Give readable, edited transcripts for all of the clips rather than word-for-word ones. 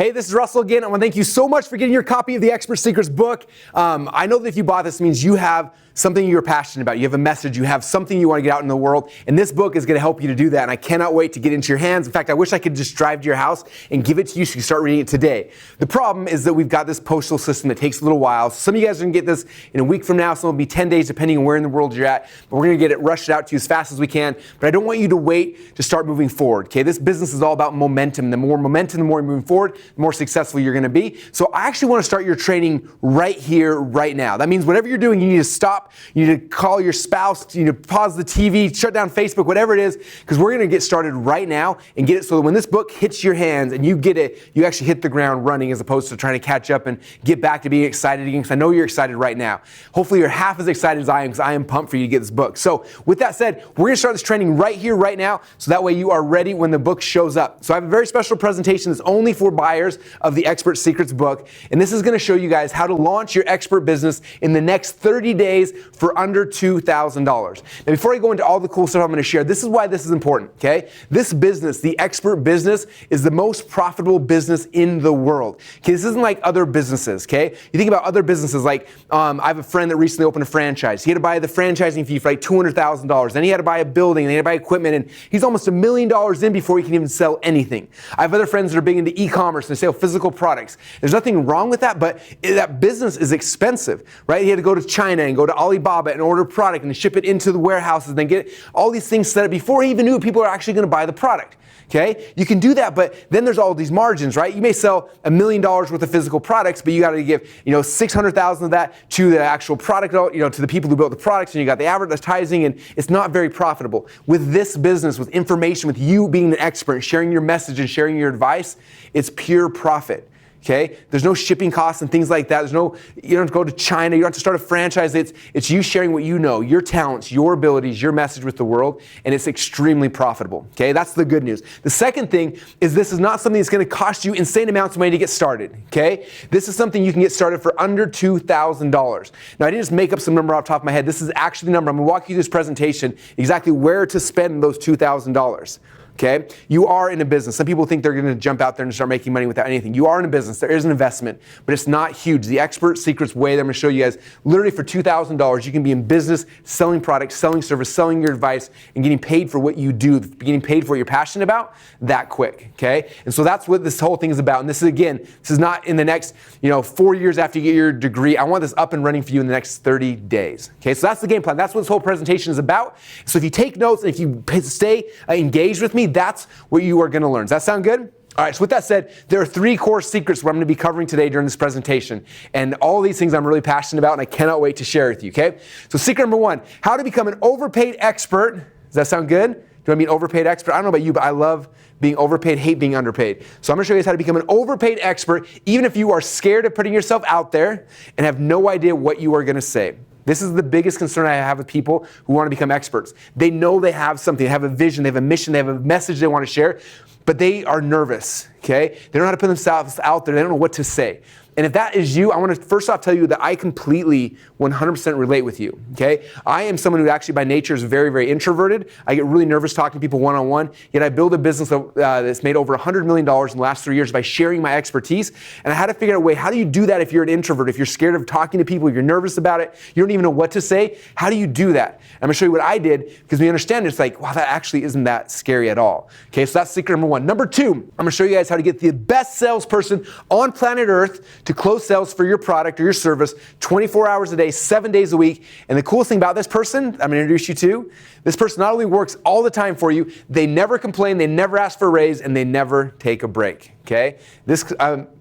Hey, this is Russell again. I want to thank you so much for getting your copy of the Expert Secrets book. I know that if you bought this, it means you have something you're passionate about. You have a message. You have something you want to get out in the world. And this book is going to help you to do that. And I cannot wait to get into your hands. In fact, I wish I could just drive to your house and give it to you so you can start reading it today. The problem is that we've got this postal system that takes a little while. Some of you guys are going to get this in a week from now. Some will be 10 days, depending on where in the world you're at. But we're going to get it rushed out to you as fast as we can. But I don't want you to wait to start moving forward. Okay, this business is all about momentum. The more momentum, the more you're moving forward, the more successful you're going to be. So I actually want to start your training right here, right now. That means whatever you're doing, you need to stop. You need to call your spouse. You need to pause the TV, shut down Facebook, whatever it is, because we're going to get started right now and get it so that when this book hits your hands and you get it, you actually hit the ground running as opposed to trying to catch up and get back to being excited again, because I know you're excited right now. Hopefully you're half as excited as I am, because I am pumped for you to get this book. So with that said, we're going to start this training right here, right now, so that way you are ready when the book shows up. So I have a very special presentation that's only for buyers of the Expert Secrets book, and this is going to show you guys how to launch your expert business in the next 30 days for under $2,000. Now, before I go into all the cool stuff I'm going to share, this is why this is important, okay? This business, the expert business, is the most profitable business in the world. Okay, this isn't like other businesses, okay? You think about other businesses, like I have a friend that recently opened a franchise. He had to buy the franchising fee for like $200,000. Then he had to buy a building, and he had to buy equipment, and he's almost $1 million in before he can even sell anything. I have other friends that are big into e-commerce and sell physical products. There's nothing wrong with that, but that business is expensive, right? He had to go to China and go to Alibaba and order product and ship it into the warehouses and then get all these things set up before he even knew people are actually going to buy the product. Okay, you can do that, but then there's all these margins, right? You may sell $1 million worth of physical products, but you got to give, $600,000 of that to the actual product, to the people who built the products, and you got the advertising, and it's not very profitable. With this business, with information, with you being an expert, sharing your message and sharing your advice, it's pure profit. Okay, there's no shipping costs and things like that. You don't have to go to China. You don't have to start a franchise. It's you sharing what you know, your talents, your abilities, your message with the world, and it's extremely profitable. Okay, that's the good news. The second thing is this is not something that's going to cost you insane amounts of money to get started. Okay, this is something you can get started for under $2,000. Now, I didn't just make up some number off the top of my head. This is actually the number. I'm going to walk you through this presentation exactly where to spend those $2,000. Okay, you are in a business. Some people think they're going to jump out there and start making money without anything. You are in a business. There is an investment, but it's not huge. The Expert Secrets way that I'm going to show you guys, literally for $2,000, you can be in business, selling products, selling service, selling your advice, and getting paid for what you do, getting paid for what you're passionate about that quick. Okay, and so that's what this whole thing is about. And this is not in the next 4 years after you get your degree. I want this up and running for you in the next 30 days. Okay, so that's the game plan. That's what this whole presentation is about. So if you take notes and if you stay engaged with me, that's what you are going to learn. Does that sound good? All right, so with that said, there are 3 core secrets what I'm going to be covering today during this presentation. And all these things I'm really passionate about, and I cannot wait to share with you, okay? So secret number 1, how to become an overpaid expert. Does that sound good? Do I mean overpaid expert? I don't know about you, but I love being overpaid, hate being underpaid. So I'm going to show you guys how to become an overpaid expert, even if you are scared of putting yourself out there and have no idea what you are going to say. This is the biggest concern I have with people who want to become experts. They know they have something, they have a vision, they have a mission, they have a message they want to share, but they are nervous, okay? They don't know how to put themselves out there. They don't know what to say. And if that is you, I want to first off tell you that I completely 100% relate with you, okay? I am someone who actually by nature is very, very introverted. I get really nervous talking to people one-on-one, yet I build a business that's made over $100 million in the last 3 years by sharing my expertise. And I had to figure out a way, how do you do that if you're an introvert, if you're scared of talking to people, if you're nervous about it, you don't even know what to say? How do you do that? I'm going to show you what I did, because we understand it's like, wow, that actually isn't that scary at all. Okay, so that's secret number 1. Number 2, I'm going to show you guys how to get the best salesperson on planet Earth to close sales for your product or your service 24 hours a day, 7 days a week. And the coolest thing about this person I'm going to introduce you to, this person not only works all the time for you, they never complain, they never ask for a raise, and they never take a break. Okay?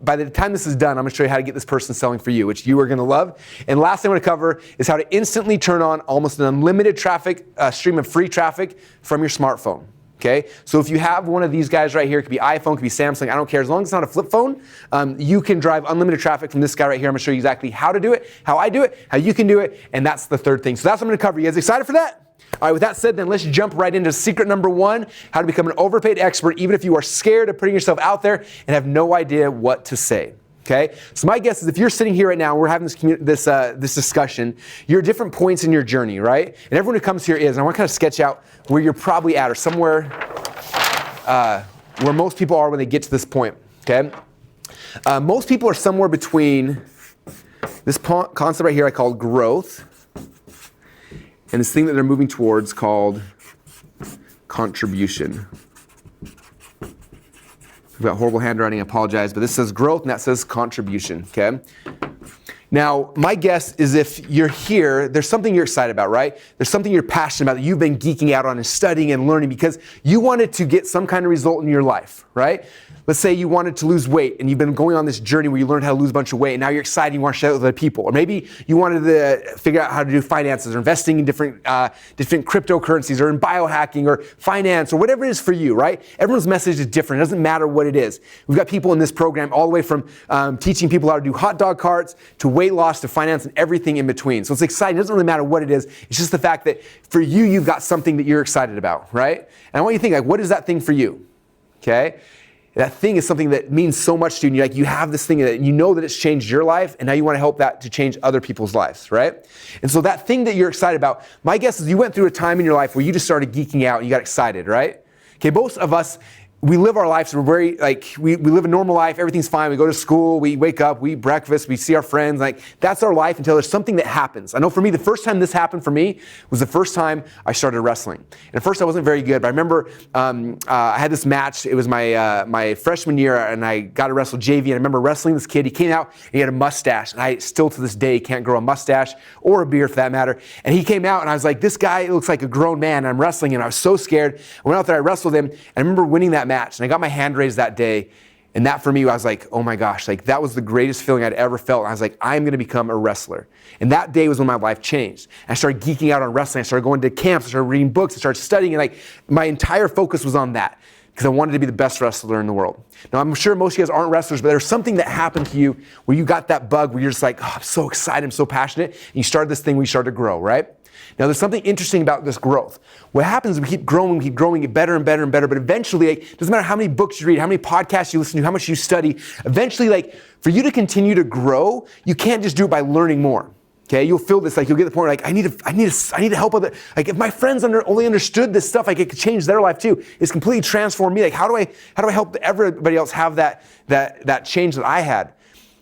By the time this is done, I'm going to show you how to get this person selling for you, which you are going to love. And last thing I'm going to cover is how to instantly turn on almost an unlimited stream of free traffic from your smartphone. Okay, so if you have one of these guys right here, it could be iPhone, it could be Samsung, I don't care. As long as it's not a flip phone, you can drive unlimited traffic from this guy right here. I'm going to show you exactly how to do it, how I do it, how you can do it, and that's the third thing. So that's what I'm going to cover. You guys excited for that? All right, with that said, then let's jump right into secret number 1, how to become an overpaid expert, even if you are scared of putting yourself out there and have no idea what to say. Okay, so my guess is if you're sitting here right now, and we're having this discussion, you're at different points in your journey, right? And everyone who comes here is, and I want to kind of sketch out where you're probably at, or somewhere where most people are when they get to this point. Okay, Most people are somewhere between this concept right here I call growth and this thing that they're moving towards called contribution. I've got horrible handwriting, I apologize, but this says growth and that says contribution, okay? Now, my guess is if you're here, there's something you're excited about, right? There's something you're passionate about that you've been geeking out on and studying and learning because you wanted to get some kind of result in your life, right? Let's say you wanted to lose weight and you've been going on this journey where you learned how to lose a bunch of weight and now you're excited, you want to share it with other people. Or maybe you wanted to figure out how to do finances or investing in different cryptocurrencies or in biohacking or finance or whatever it is for you, right? Everyone's message is different. It doesn't matter what it is. We've got people in this program all the way from teaching people how to do hot dog carts to weight loss to finance and everything in between. So it's exciting. It doesn't really matter what it is. It's just the fact that for you, you've got something that you're excited about, right? And I want you to think, like, what is that thing for you? Okay? That thing is something that means so much to you. And you have this thing that you know that it's changed your life, and now you want to help that to change other people's lives, right? And so that thing that you're excited about, my guess is you went through a time in your life where you just started geeking out and you got excited, right? Okay, most of us, we live our lives, we're very, we live a normal life, everything's fine, we go to school, we wake up, we eat breakfast, we see our friends, that's our life until there's something that happens. I know for me, the first time this happened for me was the first time I started wrestling. And at first I wasn't very good, but I remember I had this match, it was my freshman year, and I got to wrestle JV, and I remember wrestling this kid, he came out, and he had a mustache, and I still to this day can't grow a mustache, or a beard for that matter, and he came out, and I was like, this guy looks like a grown man, and I'm wrestling, and I was so scared. I went out there, I wrestled him, and I remember winning that match, and I got my hand raised that day, and that for me, I was like, oh my gosh, that was the greatest feeling I'd ever felt. And I was like, I'm going to become a wrestler. And that day was when my life changed. I started geeking out on wrestling. I started going to camps. I started reading books. I started studying, and my entire focus was on that because I wanted to be the best wrestler in the world. Now, I'm sure most of you guys aren't wrestlers, but there's something that happened to you where you got that bug where you're just like, oh, I'm so excited, I'm so passionate, and you started this thing where you started to grow, right? Now, there's something interesting about this growth. What happens is we keep growing, get better and better and better, but eventually, it doesn't matter how many books you read, how many podcasts you listen to, how much you study, eventually, for you to continue to grow, you can't just do it by learning more. Okay, you'll feel this, you'll get to the point I need to help other, if my friends only understood this stuff, it could change their life too. It's completely transformed me. How do I help everybody else have that change that I had?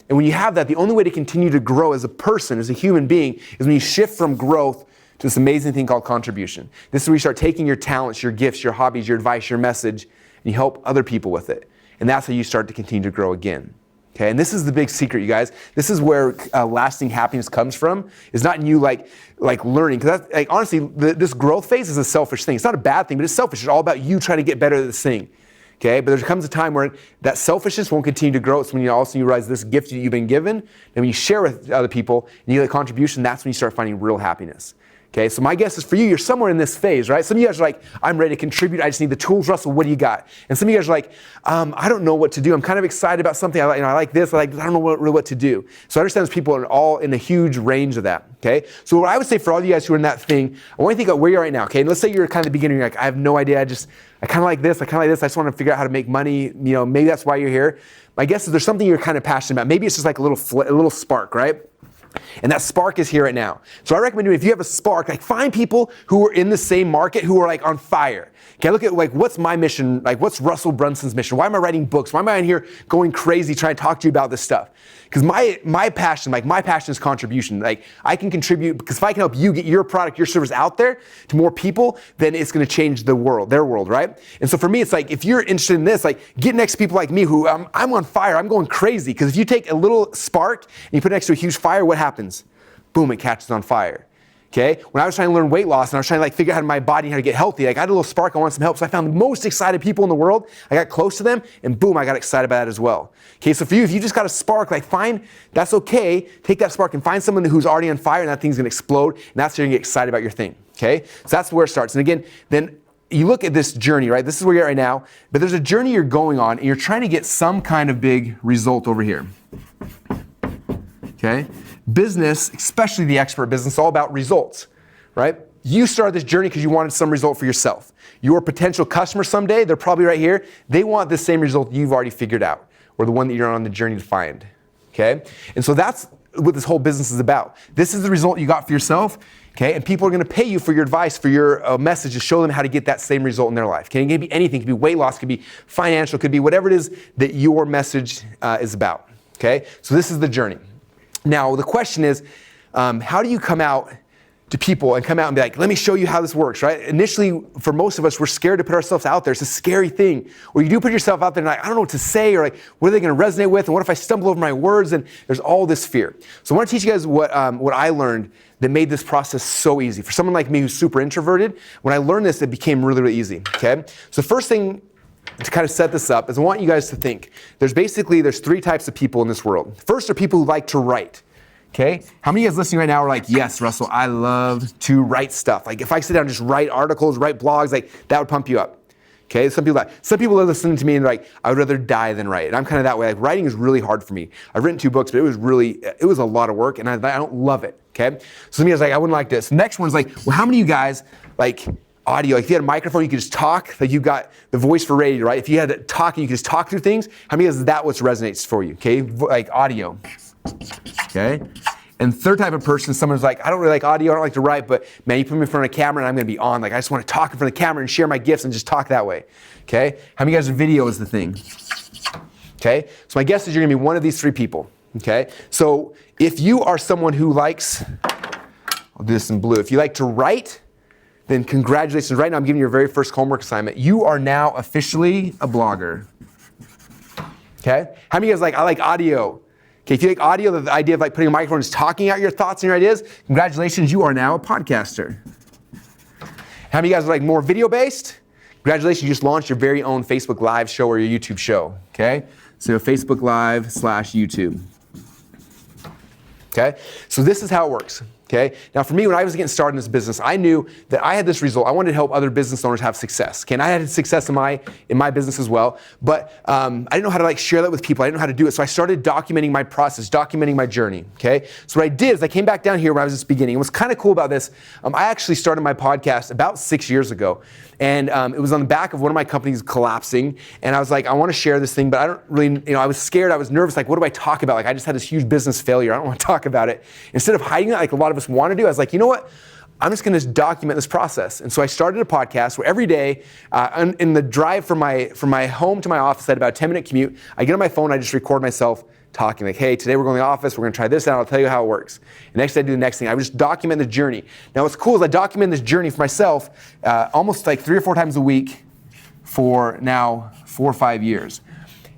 And when you have that, the only way to continue to grow as a person, as a human being, is when you shift from growth to this amazing thing called contribution. This is where you start taking your talents, your gifts, your hobbies, your advice, your message, and you help other people with it. And that's how you start to continue to grow again. Okay, and this is the big secret, you guys. This is where lasting happiness comes from. It's not in you learning, because honestly, this growth phase is a selfish thing. It's not a bad thing, but it's selfish. It's all about you trying to get better at this thing. Okay, but there comes a time where that selfishness won't continue to grow. It's when you also realize this gift that you've been given, and when you share with other people and you get a contribution, that's when you start finding real happiness. Okay, so my guess is for you, you're somewhere in this phase, right? Some of you guys are like, I'm ready to contribute. I just need the tools. Russell, what do you got? And some of you guys are like, I don't know what to do. I'm kind of excited about something. I like this. I don't know really what to do. So I understand those people are all in a huge range of that. Okay, so what I would say for all you guys who are in that thing, I want you to think about where you're right now. Okay, and let's say you're kind of the beginner. You're like, I have no idea. I kind of like this. I kind of like this. I just want to figure out how to make money. Maybe that's why you're here. My guess is there's something you're kind of passionate about. Maybe it's just like a little spark, right? And that spark is here right now. So I recommend if you have a spark, find people who are in the same market who are on fire. Okay, look at what's my mission? What's Russell Brunson's mission? Why am I writing books? Why am I in here going crazy trying to talk to you about this stuff? Because my passion is contribution. I can contribute, because if I can help you get your product, your service out there to more people, then it's going to change their world, right? And so for me, it's if you're interested in this, get next to people like me who I'm on fire, I'm going crazy. Because if you take a little spark and you put it next to a huge fire, what happens? Boom, it catches on fire. Okay? When I was trying to learn weight loss and I was trying to figure out my body and how to get healthy, I had a little spark, I wanted some help. So I found the most excited people in the world. I got close to them and boom, I got excited about that as well. Okay, so for you, if you just got a spark, that's okay. Take that spark and find someone who's already on fire and that thing's gonna explode, and that's how you're gonna get excited about your thing. Okay? So that's where it starts. And again, then you look at this journey, right? This is where you're at right now, but there's a journey you're going on and you're trying to get some kind of big result over here. Okay? Business, especially the expert business, all about results, right? You started this journey because you wanted some result for yourself. Your potential customer someday, they're probably right here. They want the same result you've already figured out, or the one that you're on the journey to find, okay? And so that's what this whole business is about. This is the result you got for yourself. Okay, and people are going to pay you for your advice, for your message to show them how to get that same result in their life. Okay, it can be anything. It could be weight loss, it could be financial, it could be whatever it is that your message is about. Okay, so this is the journey. Now, the question is, how do you come out to people and come out and be like, let me show you how this works, right? Initially, for most of us, we're scared to put ourselves out there. It's a scary thing. Or you do put yourself out there and like, I don't know what to say, or like, what are they going to resonate with? And what if I stumble over my words? And there's all this fear. So I want to teach you guys what I learned that made this process so easy. For someone like me who's super introverted, when I learned this, it became really, really easy, okay? So the first thing to kind of set this up is I want you guys to think. There's three types of people in this world. First are people who like to write. Okay, how many of you guys listening right now are like, yes, Russell, I love to write stuff. Like if I sit down and just write articles, write blogs, like that would pump you up. Okay, some people are listening to me and they're like, I would rather die than write. And I'm kind of that way. Like writing is really hard for me. I've written 2 books, but it was a lot of work and I don't love it. Okay, so to me, I was like, I wouldn't like this. The next one's like, well, how many of you guys like audio? Like if you had a microphone, you could just talk. Like you got the voice for radio, right? If you had it talking, you could just talk through things. How many of you guys, that what resonates for you? Okay, like audio. Okay. And third type of person, someone's like, I don't really like audio, I don't like to write, but man, you put me in front of a camera and I'm gonna be on. Like I just want to talk in front of the camera and share my gifts and just talk that way. Okay? How many of you guys video is the thing? Okay? So my guess is you're gonna be one of these 3 people. Okay? So if you are someone who likes, I'll do this in blue. If you like to write, then congratulations. Right now I'm giving you your very first homework assignment. You are now officially a blogger. Okay? How many of you guys like, I like audio? Okay, if you like audio, the idea of like putting a microphone and just talking out your thoughts and your ideas, congratulations, you are now a podcaster. How many of you guys are like more video-based? Congratulations, you just launched your very own Facebook Live show or your YouTube show, okay? So Facebook Live / YouTube. Okay, so this is how it works. Okay. Now for me, when I was getting started in this business, I knew that I had this result. I wanted to help other business owners have success. Okay. And I had success in my business as well, but I didn't know how to like share that with people. I didn't know how to do it. So I started documenting my process, documenting my journey. Okay. So what I did is I came back down here when I was just beginning. And what's kind of cool about this, I actually started my podcast about 6 years ago. And it was on the back of one of my companies collapsing. And I was like, I want to share this thing, but I don't really, I was scared. I was nervous. Like, what do I talk about? Like, I just had this huge business failure. I don't want to talk about it. Instead of hiding it, like a lot of us want to do, I was like, you know what? I'm just going to document this process. And so I started a podcast where every day, in the drive from my home to my office, I had about a 10-minute commute. I get on my phone, I just record myself talking like, hey, today we're going to the office, we're going to try this out, I'll tell you how it works. And next day I do the next thing. I would just document the journey. Now what's cool is I document this journey for myself almost like 3 or 4 times a week for now 4 or 5 years.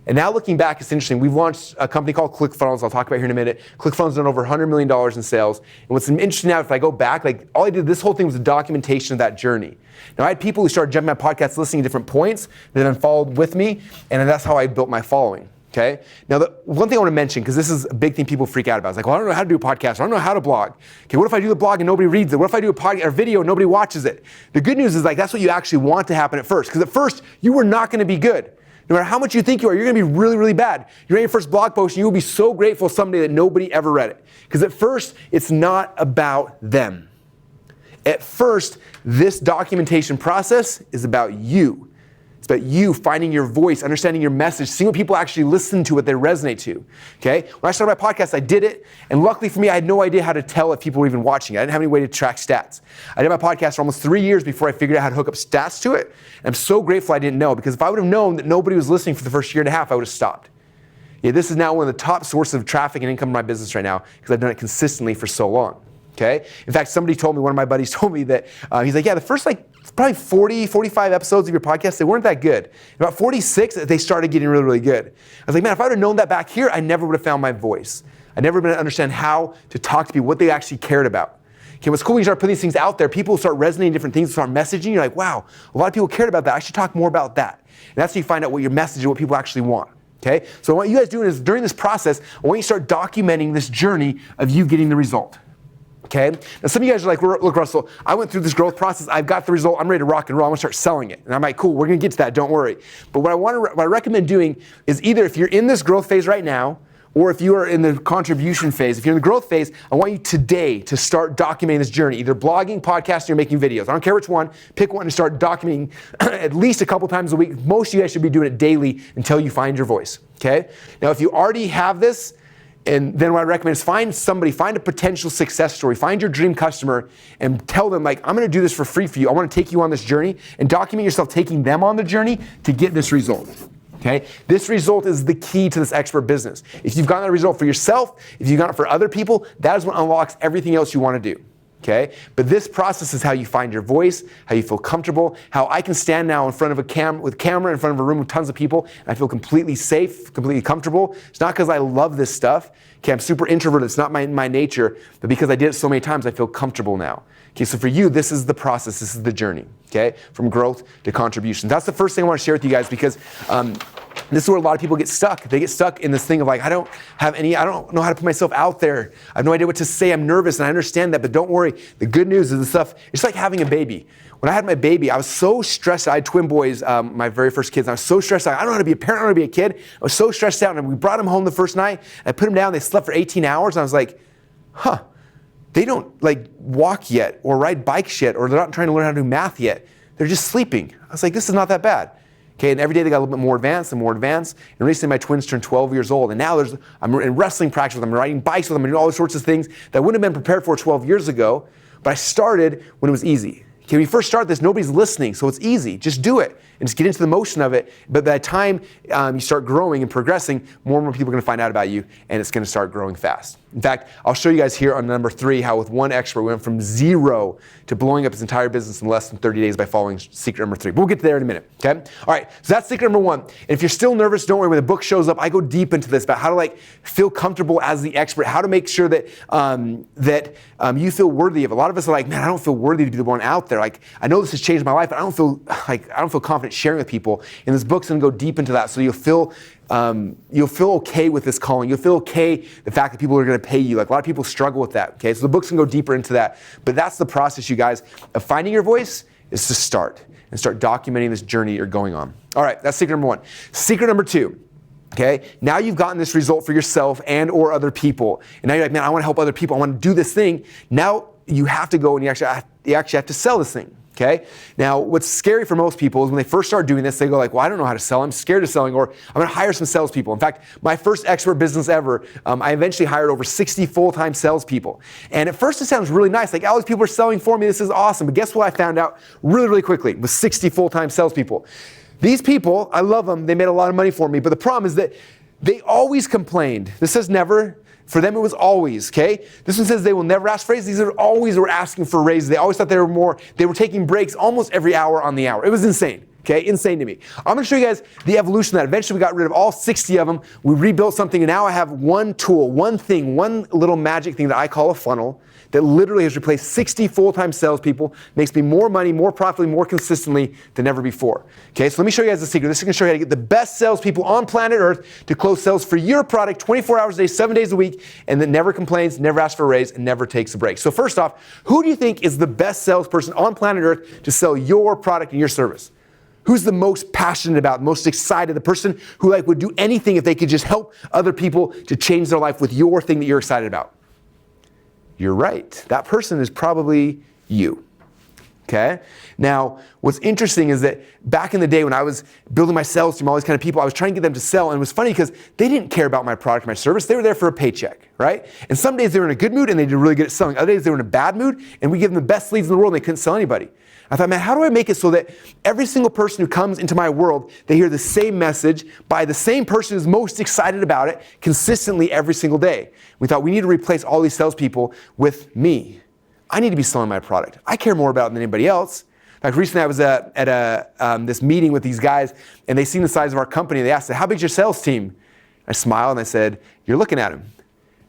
And now looking back, it's interesting. We've launched a company called ClickFunnels. I'll talk about here in a minute. ClickFunnels done over $100 million in sales. And what's interesting now, if I go back, like all I did, this whole thing was a documentation of that journey. Now I had people who started jumping my podcasts, listening to different points, that then followed with me, and that's how I built my following. Okay. Now, the one thing I want to mention, because this is a big thing people freak out about, is like, well, I don't know how to do a podcast. I don't know how to blog. Okay, what if I do the blog and nobody reads it? What if I do a podcast or video and nobody watches it? The good news is like that's what you actually want to happen at first, because at first you were not going to be good. No matter how much you think you are, you're going to be really, really bad. You're writing your first blog post, and you will be so grateful someday that nobody ever read it. Because at first, it's not about them. At first, this documentation process is about you. It's about you finding your voice, understanding your message, seeing what people actually listen to, what they resonate to. Okay? When I started my podcast, I did it, and luckily for me, I had no idea how to tell if people were even watching it. I didn't have any way to track stats. I did my podcast for almost 3 years before I figured out how to hook up stats to it. And I'm so grateful I didn't know, because if I would have known that nobody was listening for the first year and a half, I would have stopped. Yeah, this is now one of the top sources of traffic and income in my business right now, because I've done it consistently for so long. Okay? In fact, somebody told me, one of my buddies told me that, he's like, yeah, the first probably 40, 45 episodes of your podcast, they weren't that good. About 46, they started getting really, really good. I was like, man, if I would have known that back here, I never would have found my voice. I never would have understand how to talk to people, what they actually cared about. Okay, what's cool when you start putting these things out there, people start resonating different things, start messaging, you're like, wow, a lot of people cared about that. I should talk more about that. And that's how you find out what your message is, what people actually want. Okay, so what you guys doing is during this process, I want you to start documenting this journey of you getting the result. Okay? Now some of you guys are like, look, Russell, I went through this growth process. I've got the result. I'm ready to rock and roll. I'm going to start selling it. And I'm like, cool, we're going to get to that. Don't worry. But what I recommend doing is either if you're in this growth phase right now, or if you are in the contribution phase, if you're in the growth phase, I want you today to start documenting this journey, either blogging, podcasting, or making videos. I don't care which one. Pick one and start documenting at least a couple times a week. Most of you guys should be doing it daily until you find your voice. Okay? Now, if you already have this, And then what I recommend is find a potential success story, find your dream customer and tell them like, I'm gonna do this for free for you. I wanna take you on this journey, and document yourself taking them on the journey to get this result. Okay? This result is the key to this expert business. If you've gotten that result for yourself, if you've gotten it for other people, that is what unlocks everything else you wanna do. Okay? But this process is how you find your voice, how you feel comfortable, how I can stand now in front of with camera in front of a room with tons of people, and I feel completely safe, completely comfortable. It's not because I love this stuff. Okay, I'm super introverted, it's not my nature, but because I did it so many times, I feel comfortable now. Okay, so for you, this is the process, this is the journey, okay? From growth to contribution. That's the first thing I want to share with you guys, because this is where a lot of people get stuck. They get stuck in this thing of like, I don't know how to put myself out there. I have no idea what to say, I'm nervous, and I understand that, but don't worry. The good news is the stuff, it's like having a baby. When I had my baby, I was so stressed. I had twin boys, my very first kids. And I was so stressed out. I don't know how to be a parent. I don't know how to be a kid. I was so stressed out. And we brought them home the first night. I put them down. They slept for 18 hours. And I was like, they don't like walk yet or ride bikes yet, or they're not trying to learn how to do math yet. They're just sleeping. I was like, this is not that bad. Okay, and every day they got a little bit more advanced and more advanced. And recently my twins turned 12 years old. And now I'm in wrestling practice with them, I'm riding bikes with them, I'm doing all sorts of things that I wouldn't have been prepared for 12 years ago. But I started when it was easy. Okay, when you first start this, nobody's listening, so it's easy. Just do it and just get into the motion of it. But by the time you start growing and progressing, more and more people are going to find out about you, and it's going to start growing fast. In fact, I'll show you guys here on number 3 how with one expert we went from 0 to blowing up his entire business in less than 30 days by following secret number 3. But we'll get to there in a minute, okay? All right, so that's secret number 1. And if you're still nervous, don't worry. When the book shows up, I go deep into this about how to like feel comfortable as the expert, how to make sure that you feel worthy of it. A lot of us are like, man, I don't feel worthy to be the one out there. Like, I know this has changed my life, but I don't feel confident sharing with people. And this book's gonna go deep into that, so you'll feel okay with this calling. You'll feel okay the fact that people are going to pay you. Like a lot of people struggle with that. Okay, so the book's going to go deeper into that. But that's the process, you guys, of finding your voice is to start documenting this journey you're going on. All right, that's secret number 1. Secret number 2. Okay, now you've gotten this result for yourself and or other people. And now you're like, man, I want to help other people. I want to do this thing. Now you have to go and you actually have to sell this thing. Okay? Now, what's scary for most people is when they first start doing this, they go like, well, I don't know how to sell. I'm scared of selling, or I'm going to hire some salespeople. In fact, my first expert business ever, I eventually hired over 60 full-time salespeople. And at first it sounds really nice. Like, all these people are selling for me. This is awesome. But guess what I found out really, really quickly with 60 full-time salespeople? These people, I love them. They made a lot of money for me. But the problem is that they always complained. This says never. For them, it was always, okay? This one says they will never ask for raises. These are always were asking for raises. They always thought they were taking breaks almost every hour on the hour. It was insane, okay? Insane to me. I'm gonna show you guys the evolution of that. Eventually, we got rid of all 60 of them. We rebuilt something, and now I have one tool, one thing, one little magic thing that I call a funnel that literally has replaced 60 full-time salespeople, makes me more money, more profitably, more consistently than ever before. Okay, so let me show you guys the secret. This is gonna show you how to get the best salespeople on planet Earth to close sales for your product 24 hours a day, 7 days a week, and that never complains, never asks for a raise, and never takes a break. So first off, who do you think is the best salesperson on planet Earth to sell your product and your service? Who's the most passionate about, most excited, the person who like would do anything if they could just help other people to change their life with your thing that you're excited about? You're right. That person is probably you. Okay? Now, what's interesting is that back in the day when I was building my sales team, all these kind of people, I was trying to get them to sell, and it was funny because they didn't care about my product, my service. They were there for a paycheck, right? And some days they were in a good mood and they did really good at selling. Other days they were in a bad mood and we give them the best leads in the world and they couldn't sell anybody. I thought, man, how do I make it so that every single person who comes into my world, they hear the same message by the same person who's most excited about it consistently every single day? We thought we need to replace all these salespeople with me. I need to be selling my product. I care more about it than anybody else. In fact, recently I was at this meeting with these guys, and they seen the size of our company. They asked, how big's your sales team? I smiled and I said, you're looking at him.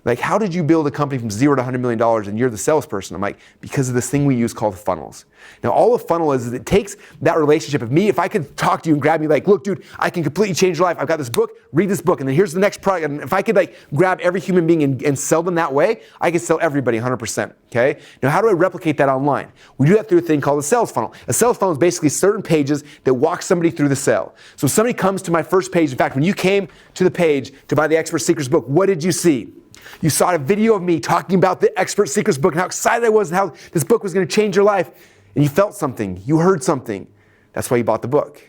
Like, how did you build a company from 0 to $100 million and you're the salesperson? I'm like, because of this thing we use called funnels. Now, all a funnel is it takes that relationship of me. If I could talk to you and grab you like, look, dude, I can completely change your life. I've got this book, read this book, and then here's the next product. And if I could like grab every human being and sell them that way, I could sell everybody 100%, okay? Now, how do I replicate that online? We do that through a thing called a sales funnel. A sales funnel is basically certain pages that walk somebody through the sale. So if somebody comes to my first page, in fact, when you came to the page to buy the Expert Secrets book, what did you see? You saw a video of me talking about the Expert Secrets book and how excited I was and how this book was going to change your life. And you felt something. You heard something. That's why you bought the book,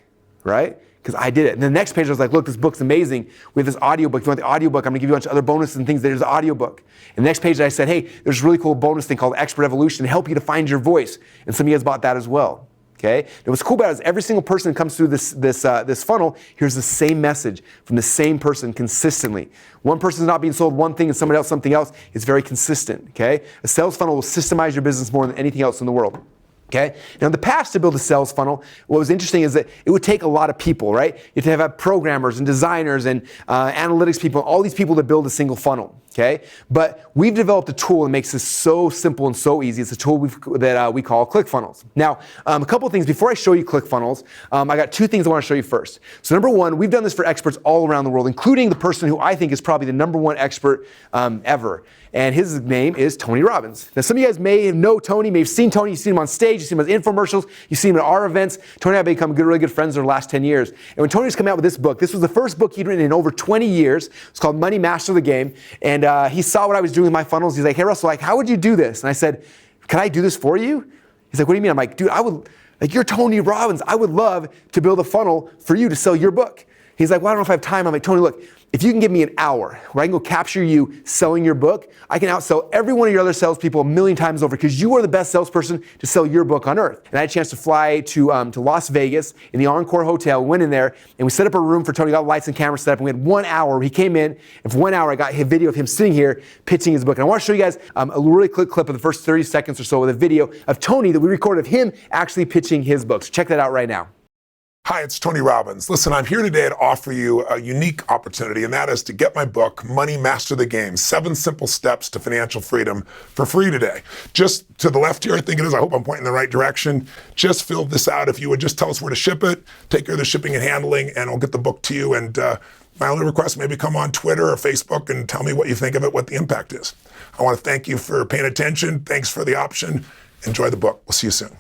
right? because I did it. And the next page I was like, look, this book's amazing. We have this audiobook. If you want the audiobook, I'm gonna give you a bunch of other bonuses and things. There's the audiobook. And the next page I said, hey, there's a really cool bonus thing called Expert Evolution to help you to find your voice. And some of you guys bought that as well. Okay? And what's cool about it is every single person that comes through this funnel hears the same message from the same person consistently. One person's not being sold one thing and somebody else something else. It's very consistent. Okay? A sales funnel will systemize your business more than anything else in the world. Okay? Now in the past, to build a sales funnel, what was interesting is that it would take a lot of people, right? You have to have programmers and designers and analytics people, all these people to build a single funnel. Okay? But we've developed a tool that makes this so simple and so easy. It's a tool that we call ClickFunnels. Now, a couple of things. Before I show you ClickFunnels, I got two things I want to show you first. So number one, we've done this for experts all around the world, including the person who I think is probably the number one expert ever. And his name is Tony Robbins. Now, some of you guys may know Tony, may have seen Tony. You've seen him on stage, you've seen him on infomercials, you've seen him at our events. Tony and I have become really good friends over the last 10 years. And when Tony's come out with this book, this was the first book he'd written in over 20 years. It's called Money Master the Game. And he saw what I was doing with my funnels. He's like, hey, Russell, how would you do this? And I said, can I do this for you? He's like, what do you mean? I'm like, dude, you're Tony Robbins. I would love to build a funnel for you to sell your book. He's like, well, I don't know if I have time. I'm like, Tony, look, if you can give me an hour where I can go capture you selling your book, I can outsell every one of your other salespeople 1,000,000 times over because you are the best salesperson to sell your book on earth. And I had a chance to fly to Las Vegas in the Encore Hotel, went in there, and we set up a room for Tony, got lights and cameras set up, and we had 1 hour where he came in, and for 1 hour I got a video of him sitting here pitching his book. And I want to show you guys a really quick clip of the first 30 seconds or so with a video of Tony that we recorded of him actually pitching his book. So check that out right now. Hi, it's Tony Robbins. Listen, I'm here today to offer you a unique opportunity, and that is to get my book, Money Master the Game, 7 Simple Steps to Financial Freedom, for free today. Just to the left here, I think it is. I hope I'm pointing in the right direction. Just fill this out. If you would just tell us where to ship it, take care of the shipping and handling, and I'll get the book to you. And my only request, maybe come on Twitter or Facebook and tell me what you think of it, what the impact is. I want to thank you for paying attention. Thanks for the option. Enjoy the book. We'll see you soon.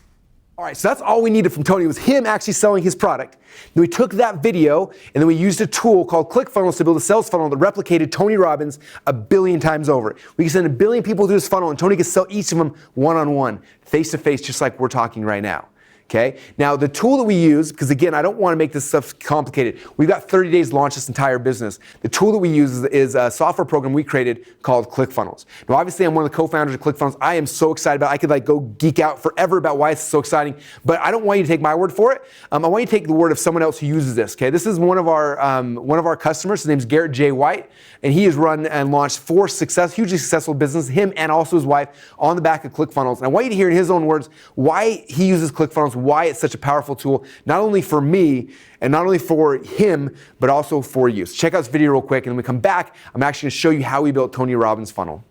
All right, so that's all we needed from Tony was him actually selling his product. Then we took that video and then we used a tool called ClickFunnels to build a sales funnel that replicated Tony Robbins 1 billion times over. We can send 1 billion people through this funnel and Tony can sell each of them one-on-one, face-to-face, just like we're talking right now. Okay? Now, the tool that we use, because again, I don't want to make this stuff complicated. We've got 30 days to launch this entire business. The tool that we use is a software program we created called ClickFunnels. Now, obviously, I'm one of the co-founders of ClickFunnels. I am so excited about it. I could go geek out forever about why it's so exciting, but I don't want you to take my word for it. I want you to take the word of someone else who uses this. Okay? This is one of our customers. His name is Garrett J. White, and he has run and launched 4 hugely successful businesses, him and also his wife, on the back of ClickFunnels. And I want you to hear in his own words why he uses ClickFunnels, why it's such a powerful tool, not only for me and not only for him, but also for you. So check out this video real quick, and when we come back, I'm actually going to show you how we built Tony Robbins' funnel.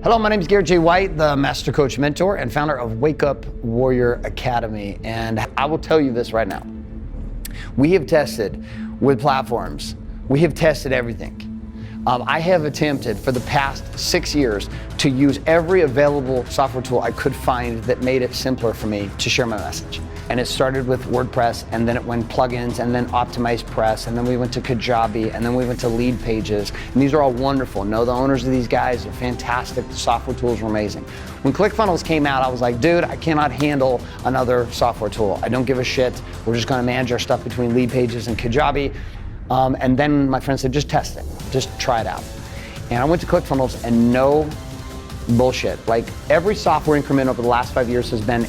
Hello, my name is Garrett J. White, the Master Coach Mentor and founder of Wake Up Warrior Academy. And I will tell you this right now. We have tested with platforms. We have tested everything. I have attempted for the past 6 years to use every available software tool I could find that made it simpler for me to share my message. And it started with WordPress, and then it went plugins, and then Optimized Press, and then we went to Kajabi, and then we went to Lead Pages. And these are all wonderful. Know the owners of these guys are fantastic. The software tools were amazing. When ClickFunnels came out, I was like, dude, I cannot handle another software tool. I don't give a shit. We're just gonna manage our stuff between Lead Pages and Kajabi. And then my friend said, just test it, just try it out. And I went to ClickFunnels, and no bullshit. Like, every software increment over the last 5 years has been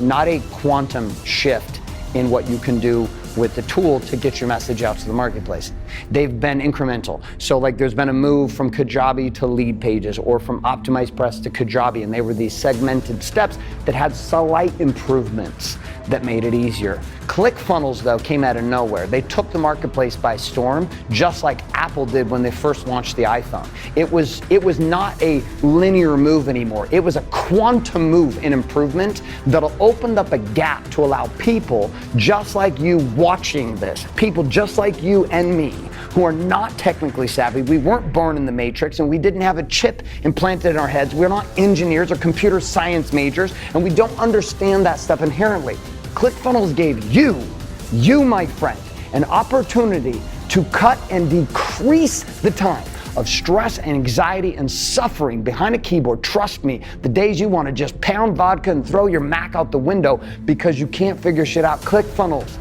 not a quantum shift in what you can do with the tool to get your message out to the marketplace. They've been incremental. So like, there's been a move from Kajabi to Lead Pages, or from Optimized Press to Kajabi, and they were these segmented steps that had slight improvements that made it easier. ClickFunnels, though, came out of nowhere. They took the marketplace by storm, just like Apple did when they first launched the iPhone. It was not a linear move anymore. It was a quantum move in improvement that'll open up a gap to allow people just like you watching this, people just like you and me, who are not technically savvy. We weren't born in the Matrix, and we didn't have a chip implanted in our heads. We're not engineers or computer science majors, and we don't understand that stuff inherently. ClickFunnels gave you, my friend, an opportunity to cut and decrease the time of stress and anxiety and suffering behind a keyboard, trust me, the days you want to just pound vodka and throw your Mac out the window because you can't figure shit out, ClickFunnels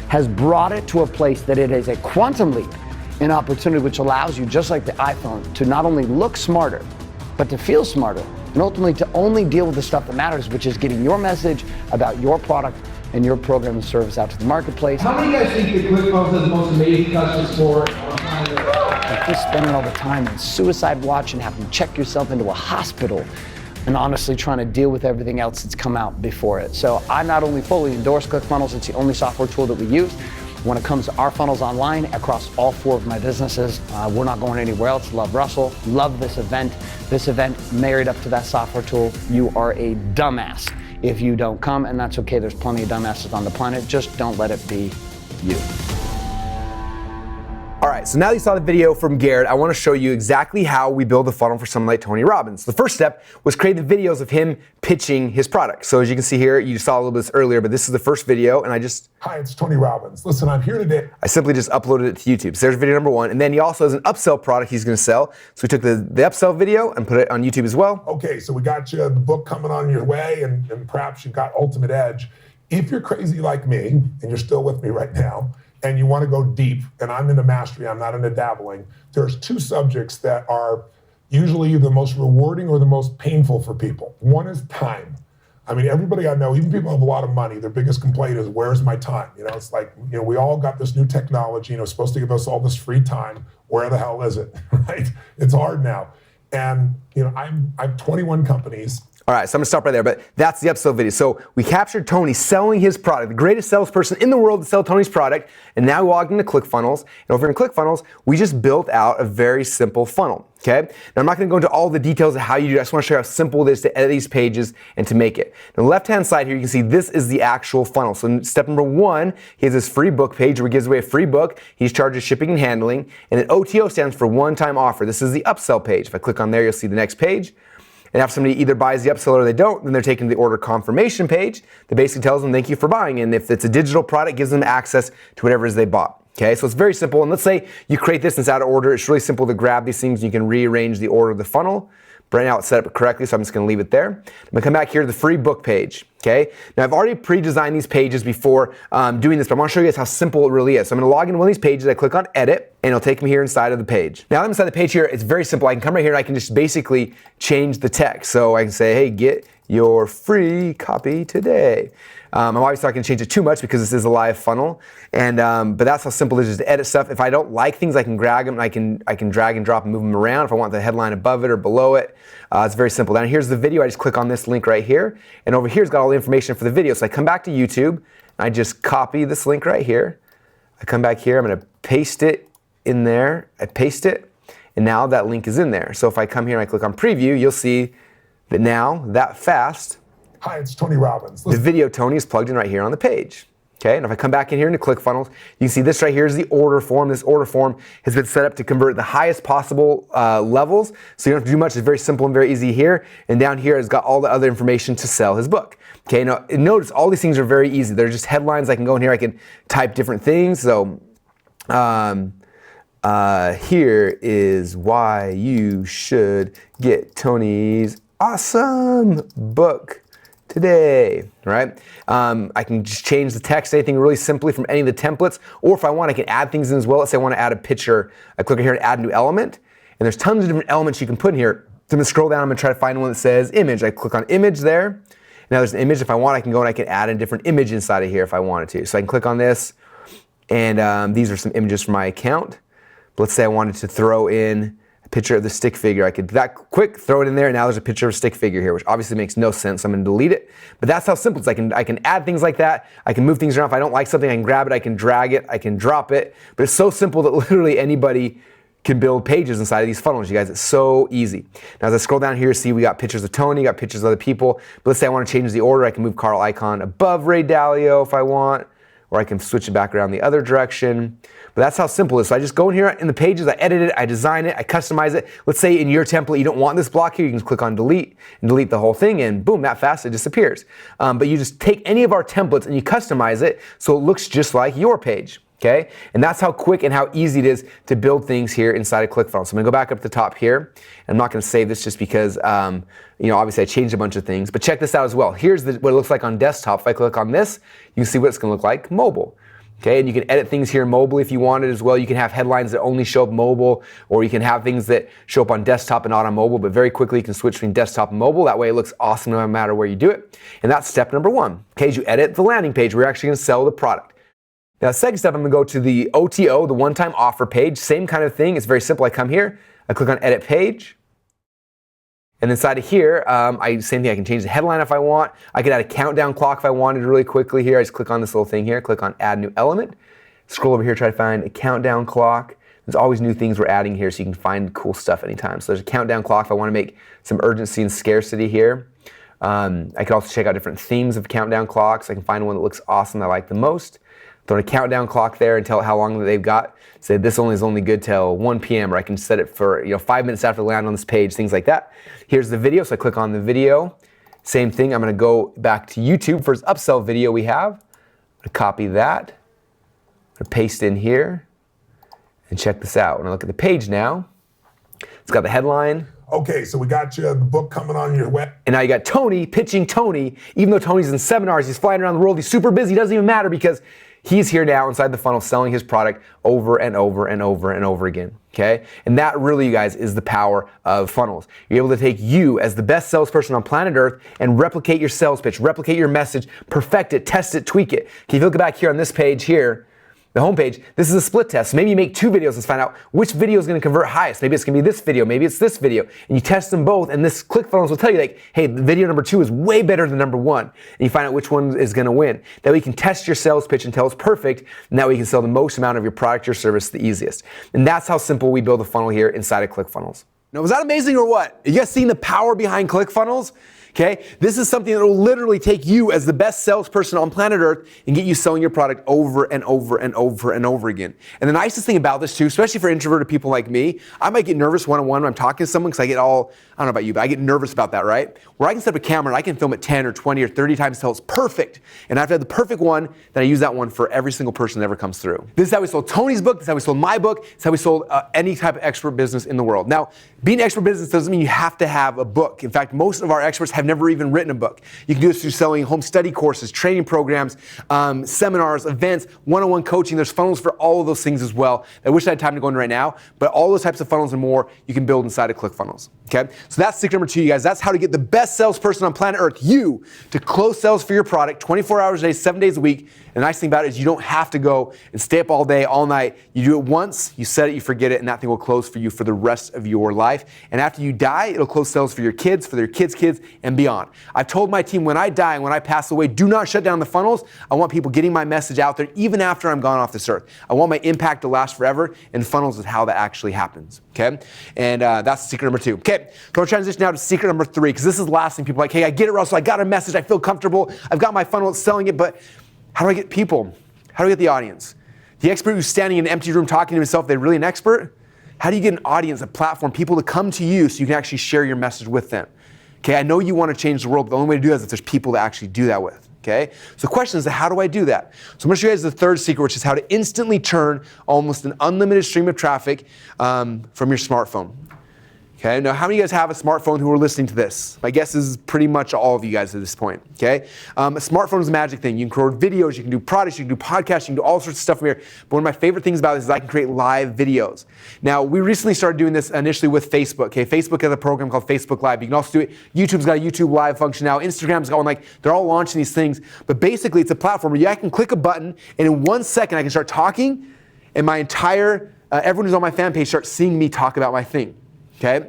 has brought it to a place that it is a quantum leap in opportunity, which allows you, just like the iPhone, to not only look smarter, but to feel smarter, and ultimately to only deal with the stuff that matters, which is getting your message about your product and your program and service out to the marketplace. How many of you guys think that ClickFunnels has the most amazing customer support on planet Earth? Like just spending all the time in suicide watch and having to check yourself into a hospital and honestly trying to deal with everything else that's come out before it. So I not only fully endorse ClickFunnels, it's the only software tool that we use. When it comes to our funnels online across all 4 of my businesses, we're not going anywhere else. Love Russell, love this event. This event married up to that software tool. You are a dumbass if you don't come, and that's okay. There's plenty of dumbasses on the planet. Just don't let it be you. All right, so now that you saw the video from Garrett, I want to show you exactly how we build a funnel for someone like Tony Robbins. The first step was creating the videos of him pitching his product. So as you can see here, you saw a little bit earlier, but this is the first video, and Hi, it's Tony Robbins. Listen, I'm here today. I simply just uploaded it to YouTube. So there's video number 1, and then he also has an upsell product he's going to sell. So we took the upsell video and put it on YouTube as well. Okay, so we got you the book coming on your way, and perhaps you've got Ultimate Edge. If you're crazy like me, and you're still with me right now, and you want to go deep, and I'm into mastery, I'm not into dabbling, there's 2 subjects that are usually the most rewarding or the most painful for people. One is time. I mean, everybody I know, even people who have a lot of money, their biggest complaint is, where's my time? You know, it's like, you know, we all got this new technology, you know, supposed to give us all this free time. Where the hell is it, right? It's hard now. And, you know, I have 21 companies. All right, so I'm gonna stop right there, but that's the upsell video. So we captured Tony selling his product, the greatest salesperson in the world to sell Tony's product, and now we logged into ClickFunnels, and over in ClickFunnels, we just built out a very simple funnel, okay? Now I'm not gonna go into all the details of how you do it, I just wanna show you how simple it is to edit these pages and to make it. On the left-hand side here, you can see this is the actual funnel. So step number 1, he has this free book page where he gives away a free book, he charges shipping and handling, and then OTO stands for one-time offer. This is the upsell page. If I click on there, you'll see the next page. And if somebody either buys the upsell or they don't, then they're taken to the order confirmation page that basically tells them thank you for buying. And if it's a digital product, gives them access to whatever it is they bought. Okay, so it's very simple. And let's say you create this and it's out of order. It's really simple to grab these things. You can rearrange the order of the funnel. But right now it's set up correctly, so I'm just gonna leave it there. I'm gonna come back here to the free book page, okay? Now I've already pre-designed these pages before doing this, but I wanna show you guys how simple it really is. So I'm gonna log into one of these pages, I click on edit, and it'll take me here inside of the page. Now I'm inside the page here, it's very simple. I can come right here and I can just basically change the text. So I can say, hey, get your free copy today. I'm obviously not gonna change it too much because this is a live funnel, and but that's how simple it is to edit stuff. If I don't like things, I can drag them, and I can drag and drop and move them around if I want the headline above it or below it. It's very simple. Now here's the video, I just click on this link right here, and over here it's got all the information for the video. So I come back to YouTube, and I just copy this link right here. I come back here, I'm gonna paste it in there, I paste it, and now that link is in there. So if I come here and I click on preview, you'll see that now, that fast, Hi, it's Tony Robbins. the video Tony is plugged in right here on the page. Okay, and if I come back in here into ClickFunnels, you can see this right here is the order form. This order form has been set up to convert the highest possible levels, so you don't have to do much. It's very simple and very easy here. And down here, it's got all the other information to sell his book. Okay, now notice all these things are very easy. They're just headlines. I can go in here, I can type different things. So here is why you should get Tony's awesome book today, right? I can just change the text, anything really simply from any of the templates, or if I want, I can add things in as well. Let's say I want to add a picture. I click here and add a new element, and there's tons of different elements you can put in here. So I'm gonna scroll down, I'm gonna try to find one that says image. I click on image there. Now there's an image. If I want, I can go and I can add a different image inside of here if I wanted to. So I can click on this, and these are some images from my account. But let's say I wanted to throw in a picture of the stick figure. I could that quick throw it in there, and now there's a picture of a stick figure here, which obviously makes no sense. So I'm gonna delete it. But that's how simple it is. I can add things like that. I can move things around. If I don't like something, I can grab it, I can drag it, I can drop it. But it's so simple that literally anybody can build pages inside of these funnels, you guys. It's so easy. Now as I scroll down here, see we got pictures of Tony, got pictures of other people. But let's say I want to change the order. I can move Carl Icahn above Ray Dalio if I want, or I can switch it back around the other direction. But that's how simple it is. So I just go in here in the pages, I edit it, I design it, I customize it. Let's say in your template you don't want this block here, you can just click on delete and delete the whole thing, and boom, that fast it disappears. But you just take any of our templates and you customize it so it looks just like your page. Okay, and that's how quick and how easy it is to build things here inside of ClickFunnels. So I'm gonna go back up to the top here. I'm not gonna save this just because, obviously I changed a bunch of things, but check this out as well. Here's what it looks like on desktop. If I click on this, you can see what it's gonna look like mobile. Okay, and you can edit things here mobile if you wanted as well. You can have headlines that only show up mobile, or you can have things that show up on desktop and not on mobile, but very quickly you can switch between desktop and mobile. That way it looks awesome no matter where you do it. And that's step number one. Okay, as you edit the landing page, we're actually gonna sell the product. Now, second step, I'm gonna go to the OTO, the one-time offer page. Same kind of thing. It's very simple. I come here, I click on edit page. And inside of here, same thing, I can change the headline if I want. I could add a countdown clock if I wanted really quickly here. I just click on this little thing here, click on add new element. Scroll over here, try to find a countdown clock. There's always new things we're adding here so you can find cool stuff anytime. So there's a countdown clock if I wanna make some urgency and scarcity here. I could also check out different themes of countdown clocks. I can find one that looks awesome that I like the most. Throw a countdown clock there and tell it how long they've got. Say this is only good till 1 p.m. or I can set it for 5 minutes after land on this page, things like that. Here's the video, so I click on the video. Same thing, I'm gonna go back to YouTube for this upsell video we have. I'm gonna copy that, I'm gonna paste in here, and check this out. When I look at the page now, it's got the headline. Okay, so we got you the book coming on your web. And now you got Tony pitching Tony, even though Tony's in seminars, he's flying around the world, he's super busy, doesn't even matter because he's here now inside the funnel selling his product over and over and over and over again, okay? And that really, you guys, is the power of funnels. You're able to take you as the best salesperson on planet Earth and replicate your sales pitch, replicate your message, perfect it, test it, tweak it. Okay, if you look back here on this page here, the homepage, this is a split test. So maybe you make 2 videos and find out which video is gonna convert highest. Maybe it's gonna be this video, maybe it's this video. And you test them both, and this ClickFunnels will tell you like, hey, the video number 2 is way better than number 1. And you find out which one is gonna win. That way you can test your sales pitch until it's perfect, and that way you can sell the most amount of your product or service the easiest. And that's how simple we build a funnel here inside of ClickFunnels. Now, was that amazing or what? You guys seen the power behind ClickFunnels? Okay, this is something that will literally take you as the best salesperson on planet Earth and get you selling your product over and over and over and over again. And the nicest thing about this too, especially for introverted people like me, I might get nervous one-on-one when I'm talking to someone because I get all, I don't know about you, but I get nervous about that, right? Where I can set up a camera and I can film it 10 or 20 or 30 times until it's perfect. And after I have the perfect one, then I use that one for every single person that ever comes through. This is how we sold Tony's book, this is how we sold my book, this is how we sold any type of expert business in the world. Now, being an expert business doesn't mean you have to have a book. In fact, most of our experts have never even written a book. You can do this through selling home study courses, training programs, seminars, events, one-on-one coaching. There's funnels for all of those things as well. I wish I had time to go into right now, but all those types of funnels and more you can build inside of ClickFunnels. Okay, so that's secret number 2, you guys. That's how to get the best salesperson on planet Earth, you, to close sales for your product 24 hours a day, 7 days a week. And the nice thing about it is you don't have to go and stay up all day, all night. You do it once, you set it, you forget it, and that thing will close for you for the rest of your life. And after you die, it'll close sales for your kids, for their kids' kids, and beyond. I've told my team when I die and when I pass away, do not shut down the funnels. I want people getting my message out there even after I'm gone off this earth. I want my impact to last forever, and funnels is how that actually happens. Okay? And that's secret number 2. Okay, so I'll transition now to secret number 3, because this is the last thing people are like, hey, I get it, Russell, I got a message, I feel comfortable, I've got my funnel, it's selling it, but how do I get people? How do I get the audience? The expert who's standing in an empty room talking to himself, they're really an expert? How do you get an audience, a platform, people to come to you so you can actually share your message with them? Okay, I know you want to change the world, but the only way to do that is if there's people to actually do that with. Okay, so the question is, how do I do that? So I'm going to show you guys the 3rd secret, which is how to instantly turn almost an unlimited stream of traffic from your smartphone. Okay, now how many of you guys have a smartphone who are listening to this? My guess is pretty much all of you guys at this point, okay? A smartphone is a magic thing. You can record videos, you can do products, you can do podcasts, you can do all sorts of stuff from here. But one of my favorite things about this is I can create live videos. Now, we recently started doing this initially with Facebook, okay? Facebook has a program called Facebook Live. You can also do it. YouTube's got a YouTube Live function now. Instagram's got one, like, they're all launching these things. But basically, it's a platform where I can click a button, and in 1 second, I can start talking, and my entire, everyone who's on my fan page starts seeing me talk about my thing, okay?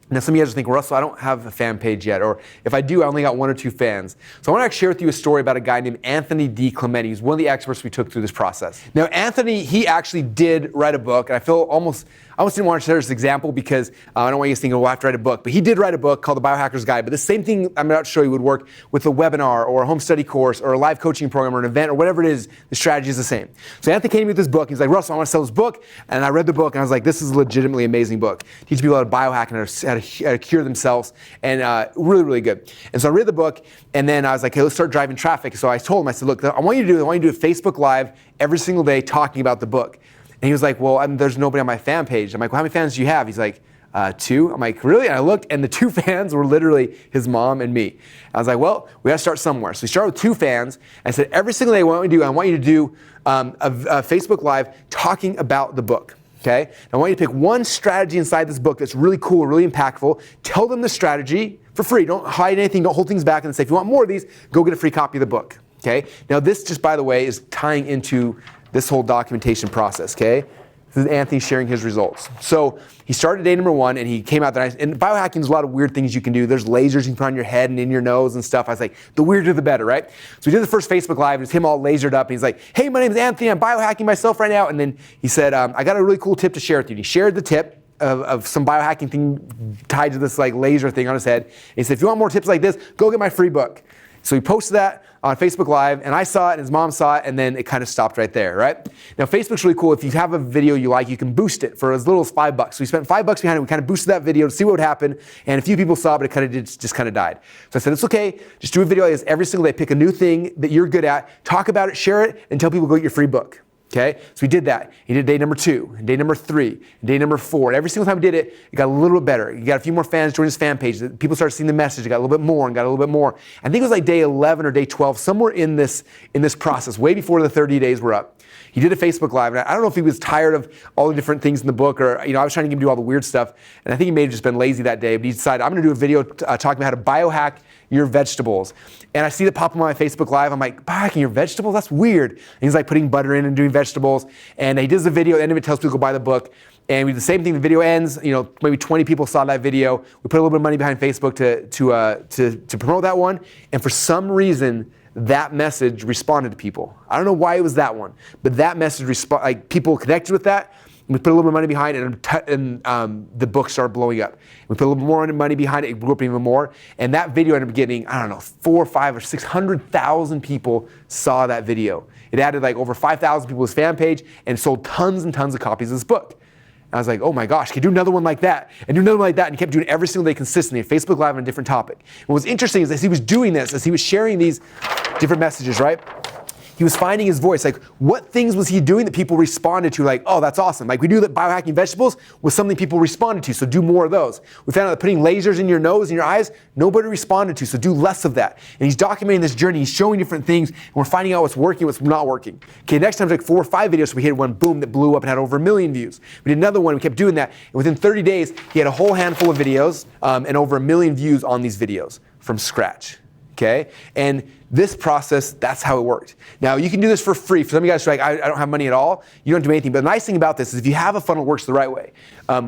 Now, some of you guys are thinking, Russell, I don't have a fan page yet, or if I do, I only got 1 or 2 fans. So I want to share with you a story about a guy named Anthony D. Clementi. He's one of the experts we took through this process. Now, Anthony, he actually did write a book, and I feel almost, I almost didn't want to share this example because I don't want you to think, oh, I have to write a book. But he did write a book called The Biohacker's Guide. But the same thing I'm about to show you would work with a webinar or a home study course or a live coaching program or an event or whatever it is. The strategy is the same. So Anthony came to me with this book. He's like, Russell, I want to sell this book. And I read the book and I was like, this is a legitimately amazing book. Teach people how to biohack and how to cure themselves. And really, really good. And so I read the book and then I was like, hey, let's start driving traffic. So I told him, I said, look, I want you to do a Facebook Live every single day talking about the book. And he was like, well, there's nobody on my fan page. I'm like, well, how many fans do you have? He's like, 2. I'm like, really? And I looked, and the 2 fans were literally his mom and me. I was like, well, we got to start somewhere. So we started with 2 fans. And I said, every single day, what I want you to do a Facebook Live talking about the book. Okay? And I want you to pick one strategy inside this book that's really cool, really impactful. Tell them the strategy for free. Don't hide anything. Don't hold things back. And say, if you want more of these, go get a free copy of the book. Okay? Now, this just, by the way, is tying into this whole documentation process, okay? This is Anthony sharing his results. So he started day number 1 and he came out there. And biohacking is a lot of weird things you can do. There's lasers you can put on your head and in your nose and stuff. I was like, the weirder the better, right? So we did the first Facebook Live. It was him all lasered up. And he's like, hey, my name is Anthony. I'm biohacking myself right now. And then he said, I got a really cool tip to share with you. And he shared the tip of some biohacking thing tied to this like laser thing on his head. And he said, if you want more tips like this, go get my free book. So he posted that on Facebook Live, and I saw it, and his mom saw it, and then it kind of stopped right there, right? Now, Facebook's really cool. If you have a video you like, you can boost it for as little as $5. So we spent $5 behind it. We kind of boosted that video to see what would happen, and a few people saw it, but it kind of just kind of died. So I said, it's okay. Just do a video like this every single day. Pick a new thing that you're good at, talk about it, share it, and tell people go get your free book. Okay, so we did that. He did day number 2, and day number 3, and day number 4. And every single time we did it, it got a little bit better. He got a few more fans join his fan page. People started seeing the message. It got a little bit more and got a little bit more. I think it was like day 11 or day 12, somewhere in this process, way before the 30 days were up. He did a Facebook Live, and I don't know if he was tired of all the different things in the book, or I was trying to get him to do all the weird stuff, and I think he may have just been lazy that day. But he decided, I'm going to do a video talking about how to biohack your vegetables. And I see it pop up on my Facebook Live. I'm like, biohacking your vegetables? That's weird. And he's like putting butter in and doing vegetables. And he does the video. At the end of it, tells people to go buy the book. And we did the same thing. The video ends. Maybe 20 people saw that video. We put a little bit of money behind Facebook to promote that one. And for some reason, that message responded to people. I don't know why it was that one, but that message people connected with that. And we put a little bit of money behind it, and the book started blowing up. We put a little bit more money behind it, it blew up even more. And that video ended up getting, 4, 5, or 600,000 people saw that video. It added like over 5,000 people to his fan page and sold tons and tons of copies of this book. And I was like, oh my gosh, can you do another one like that? And do another one like that. And he kept doing it every single day consistently, Facebook Live on a different topic. And what was interesting is as he was doing this, as he was sharing these different messages, right? He was finding his voice. Like, what things was he doing that people responded to? Like, oh, that's awesome. Like, we knew that biohacking vegetables was something people responded to, so do more of those. We found out that putting lasers in your nose and your eyes, nobody responded to, so do less of that. And he's documenting this journey. He's showing different things, and we're finding out what's working, what's not working. Okay, next time it's like 4 or 5 videos, so we hit one, boom, that blew up and had over 1 million views. We did another one, we kept doing that, and within 30 days, he had a whole handful of videos and over 1 million views on these videos from scratch. Okay? And this process, that's how it worked. Now, you can do this for free. For some of you guys who are like, I don't have money at all, you don't do anything. But the nice thing about this is if you have a funnel that works the right way,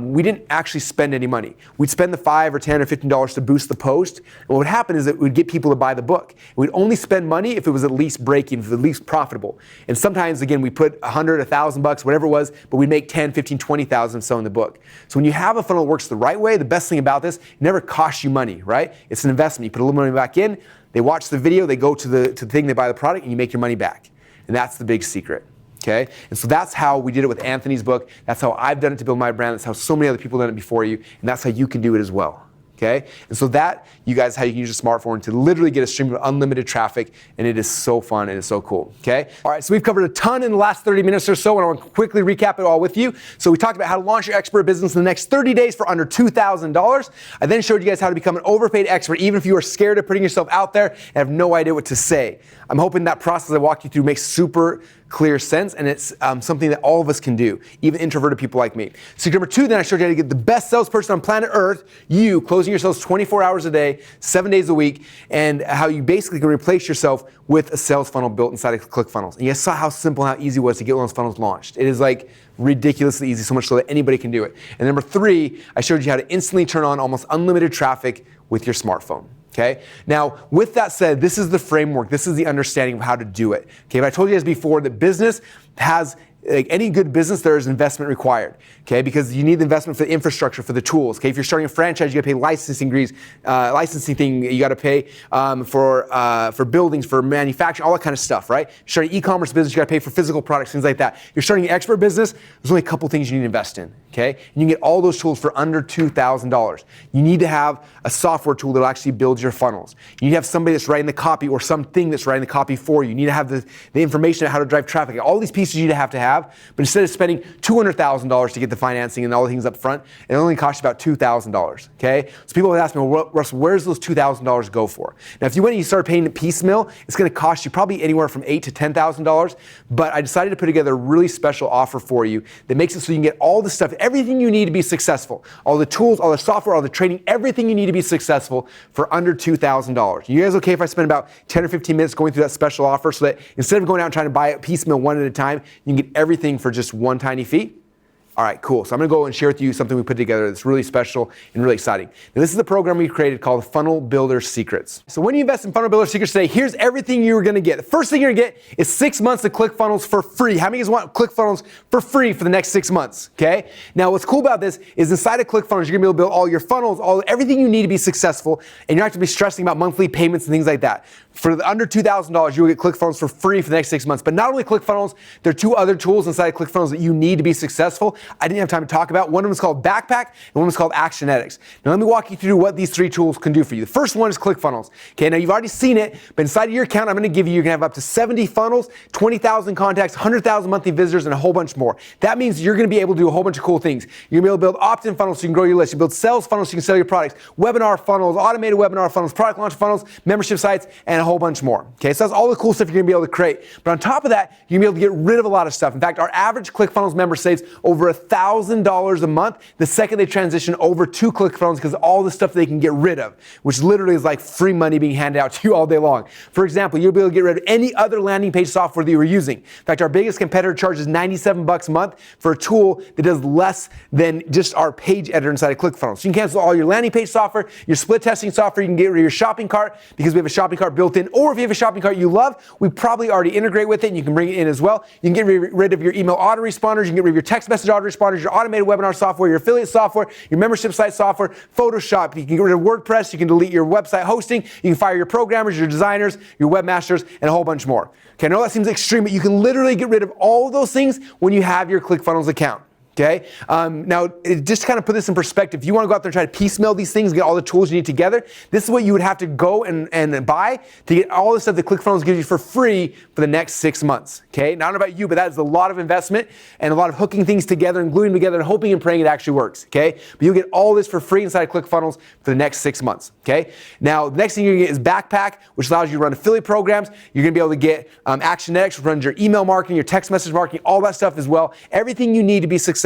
we didn't actually spend any money. We'd spend the $5 or $10 or $15 to boost the post. And what would happen is that we'd get people to buy the book. We'd only spend money if it was at least breaking, if it was at least profitable. And sometimes, again, we put $100, $1,000, whatever it was, but we'd make 10, 15, 20,000 selling the book. So when you have a funnel that works the right way, the best thing about this, it never costs you money, right? It's an investment. You put a little money back in, they watch the video, they go to the thing, they buy the product, and you make your money back. And that's the big secret, okay? And so that's how we did it with Anthony's book. That's how I've done it to build my brand. That's how so many other people have done it before you. And that's how you can do it as well, okay? And so that, you guys, how you can use your smartphone to literally get a stream of unlimited traffic, and it is so fun and it's so cool, okay? All right, so we've covered a ton in the last 30 minutes or so, and I want to quickly recap it all with you. So we talked about how to launch your expert business in the next 30 days for under $2,000. I then showed you guys how to become an overpaid expert, even if you are scared of putting yourself out there and have no idea what to say. I'm hoping that process I walked you through makes super clear sense, and it's something that all of us can do, even introverted people like me. Secret number 2, then I showed you how to get the best salesperson on planet Earth, you, closing your sales 24 hours a day, 7 days a week, and how you basically can replace yourself with a sales funnel built inside of ClickFunnels. And you saw how simple and how easy it was to get one of those funnels launched. It is like ridiculously easy, so much so that anybody can do it. And number 3, I showed you how to instantly turn on almost unlimited traffic with your smartphone. Okay? Now, with that said, this is the framework. This is the understanding of how to do it. Okay? But I told you guys before that business has like any good business, there is investment required, okay? Because you need the investment for the infrastructure, for the tools, okay? If you're starting a franchise, you gotta pay licensing thing, you gotta pay for buildings, for manufacturing, all that kind of stuff, right? If you're starting an e-commerce business, you gotta pay for physical products, things like that. If you're starting an expert business, there's only a couple things you need to invest in, okay? And you can get all those tools for under $2,000. You need to have a software tool that'll actually build your funnels. You need to have somebody that's writing the copy or something that's writing the copy for you. You need to have the information on how to drive traffic. All these pieces you need to have, but instead of spending $200,000 to get the financing and all the things up front, it only costs you about $2,000, okay? So people would ask me, well, Russell, where does those $2,000 go for? Now, if you went and you started paying piecemeal, it's gonna cost you probably anywhere from $8,000 to $10,000, but I decided to put together a really special offer for you that makes it so you can get all the stuff, everything you need to be successful, all the tools, all the software, all the training, everything you need to be successful for under $2,000. You guys okay if I spend about 10 or 15 minutes going through that special offer so that instead of going out and trying to buy it piecemeal one at a time, you can get everything for just one tiny fee? All right, cool. So I'm gonna go and share with you something we put together that's really special and really exciting. Now, this is the program we created called Funnel Builder Secrets. So when you invest in Funnel Builder Secrets today, here's everything you're gonna get. The first thing you're gonna get is 6 months of ClickFunnels for free. How many of you guys want ClickFunnels for free for the next 6 months, okay? Now, what's cool about this is inside of ClickFunnels, you're gonna be able to build all your funnels, everything you need to be successful, and you're not gonna be stressing about monthly payments and things like that. For the under $2,000, you'll get ClickFunnels for free for the next 6 months. But not only ClickFunnels, there are 2 other tools inside of ClickFunnels that you need to be successful. I didn't have time to talk about. One of them is called Backpack, and one is called Actionetics. Now let me walk you through what these 3 tools can do for you. The first one is ClickFunnels. Okay, now you've already seen it, but inside of your account, I'm gonna give you're gonna have up to 70 funnels, 20,000 contacts, 100,000 monthly visitors, and a whole bunch more. That means you're gonna be able to do a whole bunch of cool things. You're gonna be able to build opt-in funnels so you can grow your list. You build sales funnels so you can sell your products, webinar funnels, automated webinar funnels, product launch funnels, membership sites, and a whole bunch more. Okay, so that's all the cool stuff you're gonna be able to create. But on top of that, you're gonna be able to get rid of a lot of stuff. In fact, our average ClickFunnels member saves over $1,000 a month the second they transition over to ClickFunnels because of all the stuff they can get rid of, which literally is like free money being handed out to you all day long. For example, you'll be able to get rid of any other landing page software that you were using. In fact, our biggest competitor charges $97 a month for a tool that does less than just our page editor inside of ClickFunnels. So you can cancel all your landing page software, your split testing software, you can get rid of your shopping cart because we have a shopping cart built in, or if you have a shopping cart you love, we probably already integrate with it and you can bring it in as well. You can get rid of your email autoresponders, you can get rid of your text message autoresponders, your automated webinar software, your affiliate software, your membership site software, Photoshop, you can get rid of WordPress, you can delete your website hosting, you can fire your programmers, your designers, your webmasters, and a whole bunch more. Okay, I know that seems extreme, but you can literally get rid of all of those things when you have your ClickFunnels account. Okay. Now, just to kind of put this in perspective, if you want to go out there and try to piecemeal these things, get all the tools you need together, this is what you would have to go and buy to get all the stuff that ClickFunnels gives you for free for the next 6 months. Okay. Now, I don't know about you, but that is a lot of investment and a lot of hooking things together and gluing them together and hoping and praying it actually works. Okay. But you'll get all this for free inside of ClickFunnels for the next 6 months. Okay. Now, the next thing you're going to get is Backpack, which allows you to run affiliate programs. You're going to be able to get Actionetics, which runs your email marketing, your text message marketing, all that stuff as well. Everything you need to be successful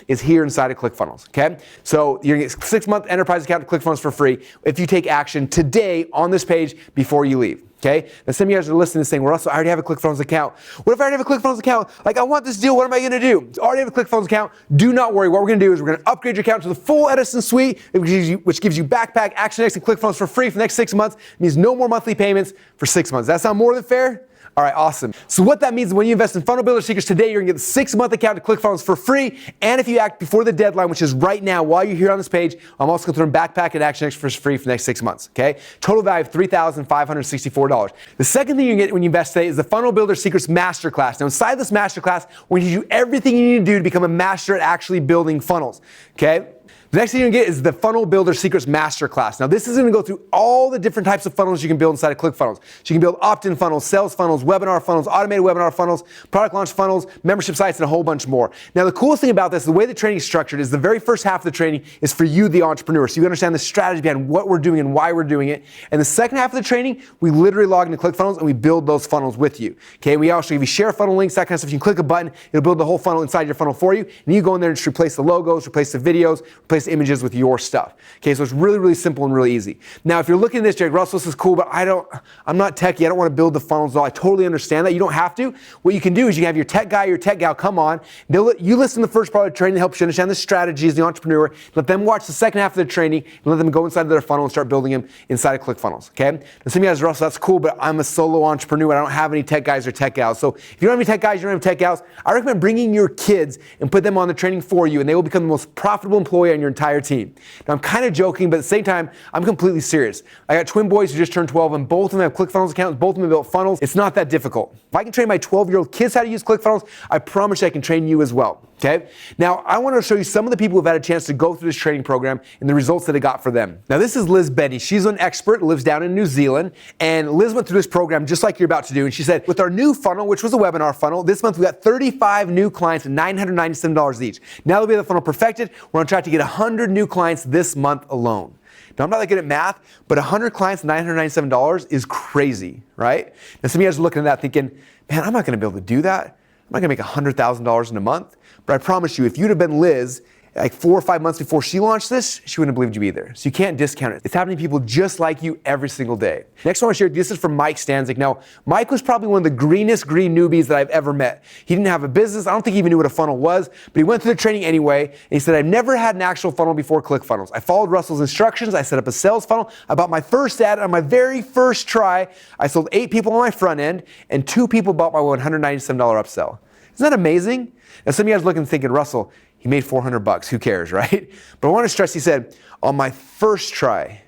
is here inside of ClickFunnels, okay? So you're gonna get a 6-month enterprise account to ClickFunnels for free if you take action today on this page before you leave. Okay? Now some of you guys are listening and saying, well, Russell, I already have a ClickFunnels account. What if I already have a ClickFunnels account? Like, I want this deal, what am I gonna do? I already have a ClickFunnels account. Do not worry. What we're gonna do is we're gonna upgrade your account to the full Edison suite, which gives you Backpack, Actionetics, and ClickFunnels for free for the next 6 months. It means no more monthly payments for 6 months. Does that sound more than fair? All right, awesome. So what that means is when you invest in Funnel Builder Secrets today, you're gonna get the 6-month account to ClickFunnels for free. And if you act before the deadline, which is right now, while you're here on this page, I'm also gonna throw in Backpack and Actionetics for free for the next 6 months, okay? Total value of $3,564. The second thing you get when you invest today is the Funnel Builder Secrets Masterclass. Now inside this masterclass, we're gonna teach you everything you need to do to become a master at actually building funnels, okay? The next thing you're gonna get is the Funnel Builder Secrets Masterclass. Now this is gonna go through all the different types of funnels you can build inside of ClickFunnels. So you can build opt-in funnels, sales funnels, webinar funnels, automated webinar funnels, product launch funnels, membership sites, and a whole bunch more. Now the coolest thing about this, the way the training is structured is the very first half of the training is for you, the entrepreneur. So you understand the strategy behind what we're doing and why we're doing it. And the second half of the training, we literally log into ClickFunnels and we build those funnels with you. Okay, we also give you share funnel links, that kind of stuff. You can click a button, it'll build the whole funnel inside your funnel for you. And you go in there and just replace the logos, replace the videos, replace images with your stuff. Okay, so it's really, really simple and really easy. Now, if you're looking at this, Jake, Russell, this is cool, but I'm not techie. I don't want to build the funnels at all. I totally understand that. You don't have to. What you can do is you can have your tech guy, your tech gal come on. You listen to the first part of the training that helps you understand the strategies, the entrepreneur. Let them watch the second half of the training and let them go inside of their funnel and start building them inside of ClickFunnels. Okay? Now, some of you guys, Russell, that's cool, but I'm a solo entrepreneur. I don't have any tech guys or tech gals. So if you don't have any tech guys, you don't have tech gals, I recommend bringing your kids and put them on the training for you, and they will become the most profitable employee on your entire team. Now, I'm kind of joking, but at the same time, I'm completely serious. I got twin boys who just turned 12, and both of them have ClickFunnels accounts. Both of them built funnels. It's not that difficult. If I can train my 12-year-old kids how to use ClickFunnels, I promise you I can train you as well. Okay? Now, I want to show you some of the people who've had a chance to go through this training program and the results that it got for them. Now, this is Liz Benny. She's an expert, lives down in New Zealand, and Liz went through this program just like you're about to do, and she said, with our new funnel, which was a webinar funnel, this month we got 35 new clients at $997 each. Now that we have the funnel perfected, we're on track to get 100 new clients this month alone. Now, I'm not that good at math, but 100 clients at $997 is crazy, right? Now, some of you guys are looking at that thinking, man, I'm not going to be able to do that. I'm not going to make $100,000 in a month. But I promise you, if you'd have been Liz, like 4 or 5 months before she launched this, she wouldn't have believed you either. So you can't discount it. It's happening to people just like you every single day. Next one I want to share, this is from Mike Stanzik. Now, Mike was probably one of the greenest green newbies that I've ever met. He didn't have a business. I don't think he even knew what a funnel was, but he went through the training anyway. And he said, I've never had an actual funnel before ClickFunnels. I followed Russell's instructions. I set up a sales funnel. I bought my first ad on my very first try. I sold 8 people on my front end, and 2 people bought my $197 upsell. Isn't that amazing? Now, some of you guys looking and thinking, Russell, he made $400. Who cares, right? But I want to stress, he said, on my first try.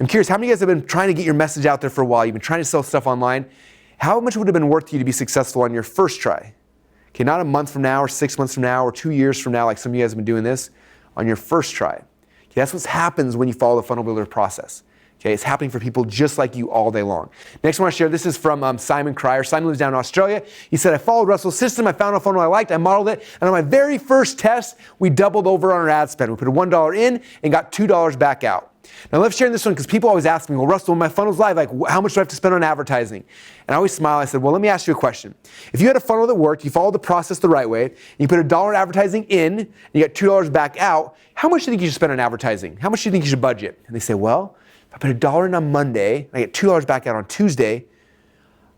I'm curious, how many of you guys have been trying to get your message out there for a while? You've been trying to sell stuff online. How much would it have been worth to you to be successful on your first try? Okay, not a month from now or 6 months from now or 2 years from now, like some of you guys have been doing this, on your first try. Okay, that's what happens when you follow the funnel builder process. Okay, it's happening for people just like you all day long. Next one I want to share, this is from Simon Cryer. Simon lives down in Australia. He said, I followed Russell's system. I found a funnel I liked. I modeled it. And on my very first test, we doubled over on our ad spend. We put $1 in and got $2 back out. Now, I love sharing this one because people always ask me, well, Russell, when my funnel's live, like, how much do I have to spend on advertising? And I always smile. I said, well, let me ask you a question. If you had a funnel that worked, you followed the process the right way, and you put $1 in advertising in, and you got $2 back out, how much do you think you should spend on advertising? How much do you think you should budget? And they say, well, I put $1 in on Monday, and I get $2 back out on Tuesday,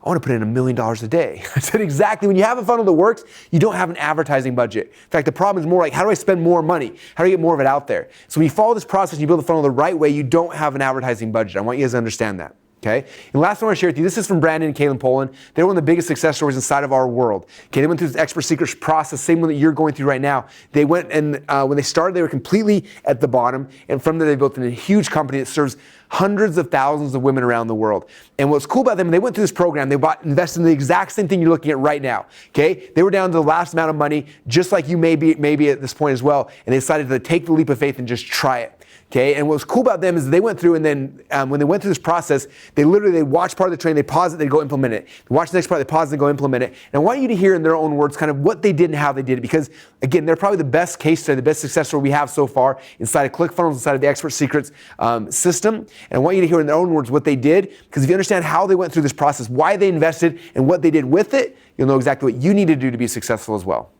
I want to put in $1 million a day. I said, exactly. When you have a funnel that works, you don't have an advertising budget. In fact, the problem is more like, how do I spend more money? How do I get more of it out there? So when you follow this process and you build the funnel the right way, you don't have an advertising budget. I want you guys to understand that. Okay? And the last one I want to share with you, this is from Brandon and Kaylin Poland. They're one of the biggest success stories inside of our world. Okay, they went through this expert secrets process, same one that you're going through right now. They went and when they started, they were completely at the bottom. And from there, they built a huge company that serves hundreds of thousands of women around the world. And what's cool about them, they went through this program, they invested in the exact same thing you're looking at right now. Okay? They were down to the last amount of money, just like you may be at this point as well. And they decided to take the leap of faith and just try it. Okay, and what's cool about them is they went through, and then when they went through this process, they watch part of the training, they pause it, they go implement it. They watch the next part, they pause it, they go implement it. And I want you to hear in their own words kind of what they did and how they did it, because again, they're probably the best case study, the best success story we have so far inside of ClickFunnels, inside of the Expert Secrets system. And I want you to hear in their own words what they did, because if you understand how they went through this process, why they invested, and what they did with it, you'll know exactly what you need to do to be successful as well.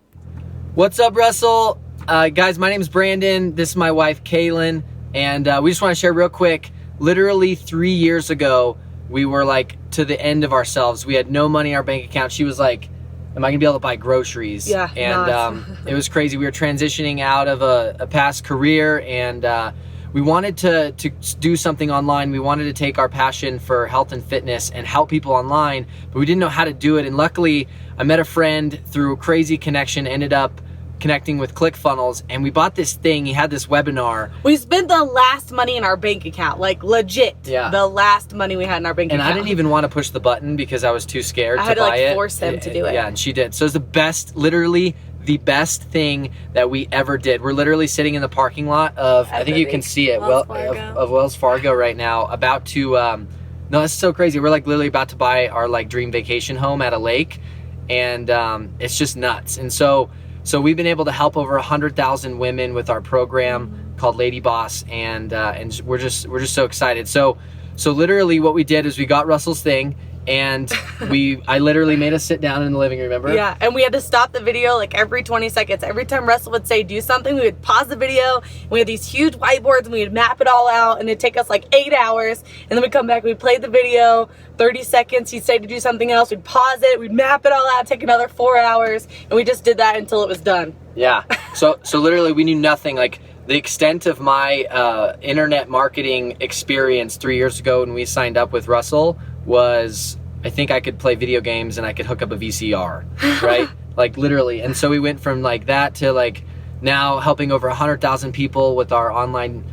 What's up, Russell? Guys, my name is Brandon. This is my wife, Kaylin. And we just want to share real quick, literally 3 years ago, we were like to the end of ourselves. We had no money in our bank account. She was like, am I gonna be able to buy groceries? Yeah. And it was crazy. We were transitioning out of a past career, and we wanted to do something online. We wanted to take our passion for health and fitness and help people online, but we didn't know how to do it. And luckily, I met a friend through a crazy connection, ended up connecting with ClickFunnels, and we bought this thing. He had this webinar. We spent the last money in our bank account, like legit. Yeah. The last money we had in our bank account. And I didn't even want to push the button because I was too scared to buy it. I had to like force him to do it. Yeah, and she did. So it's the best, literally the best thing that we ever did. We're literally sitting in the parking lot of, I think you can see it, of Wells Fargo right now, about to, no, it's so crazy. We're like literally about to buy our like dream vacation home at a lake, and it's just nuts. And so we've been able to help over 100,000 women with our program called Lady Boss, and we're just so excited. So literally what we did is we got Russell's thing, And I literally made us sit down in the living room, remember? Yeah, and we had to stop the video like every 20 seconds. Every time Russell would say do something, we would pause the video. We had these huge whiteboards and we would map it all out, and it'd take us like 8 hours. And then we'd come back, we'd play the video, 30 seconds, he'd say to do something else, we'd pause it, we'd map it all out, take another 4 hours, and we just did that until it was done. Yeah, so literally we knew nothing. Like the extent of my internet marketing experience 3 years ago when we signed up with Russell was, I think I could play video games and I could hook up a VCR, right? Like literally. And so we went from like that to like now helping over 100,000 people with our online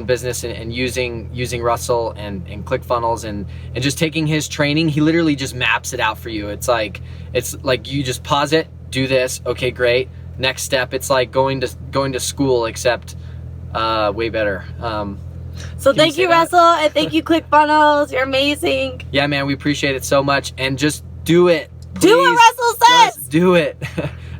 business and using Russell and ClickFunnels and just taking his training. He literally just maps it out for you. It's like you just pause it, do this, okay, great. Next step, it's like going to school, except way better. So thank you, Russell, and thank you, ClickFunnels. You're amazing. Yeah, man, we appreciate it so much. And just do it. Please. Do what Russell says. Just do it.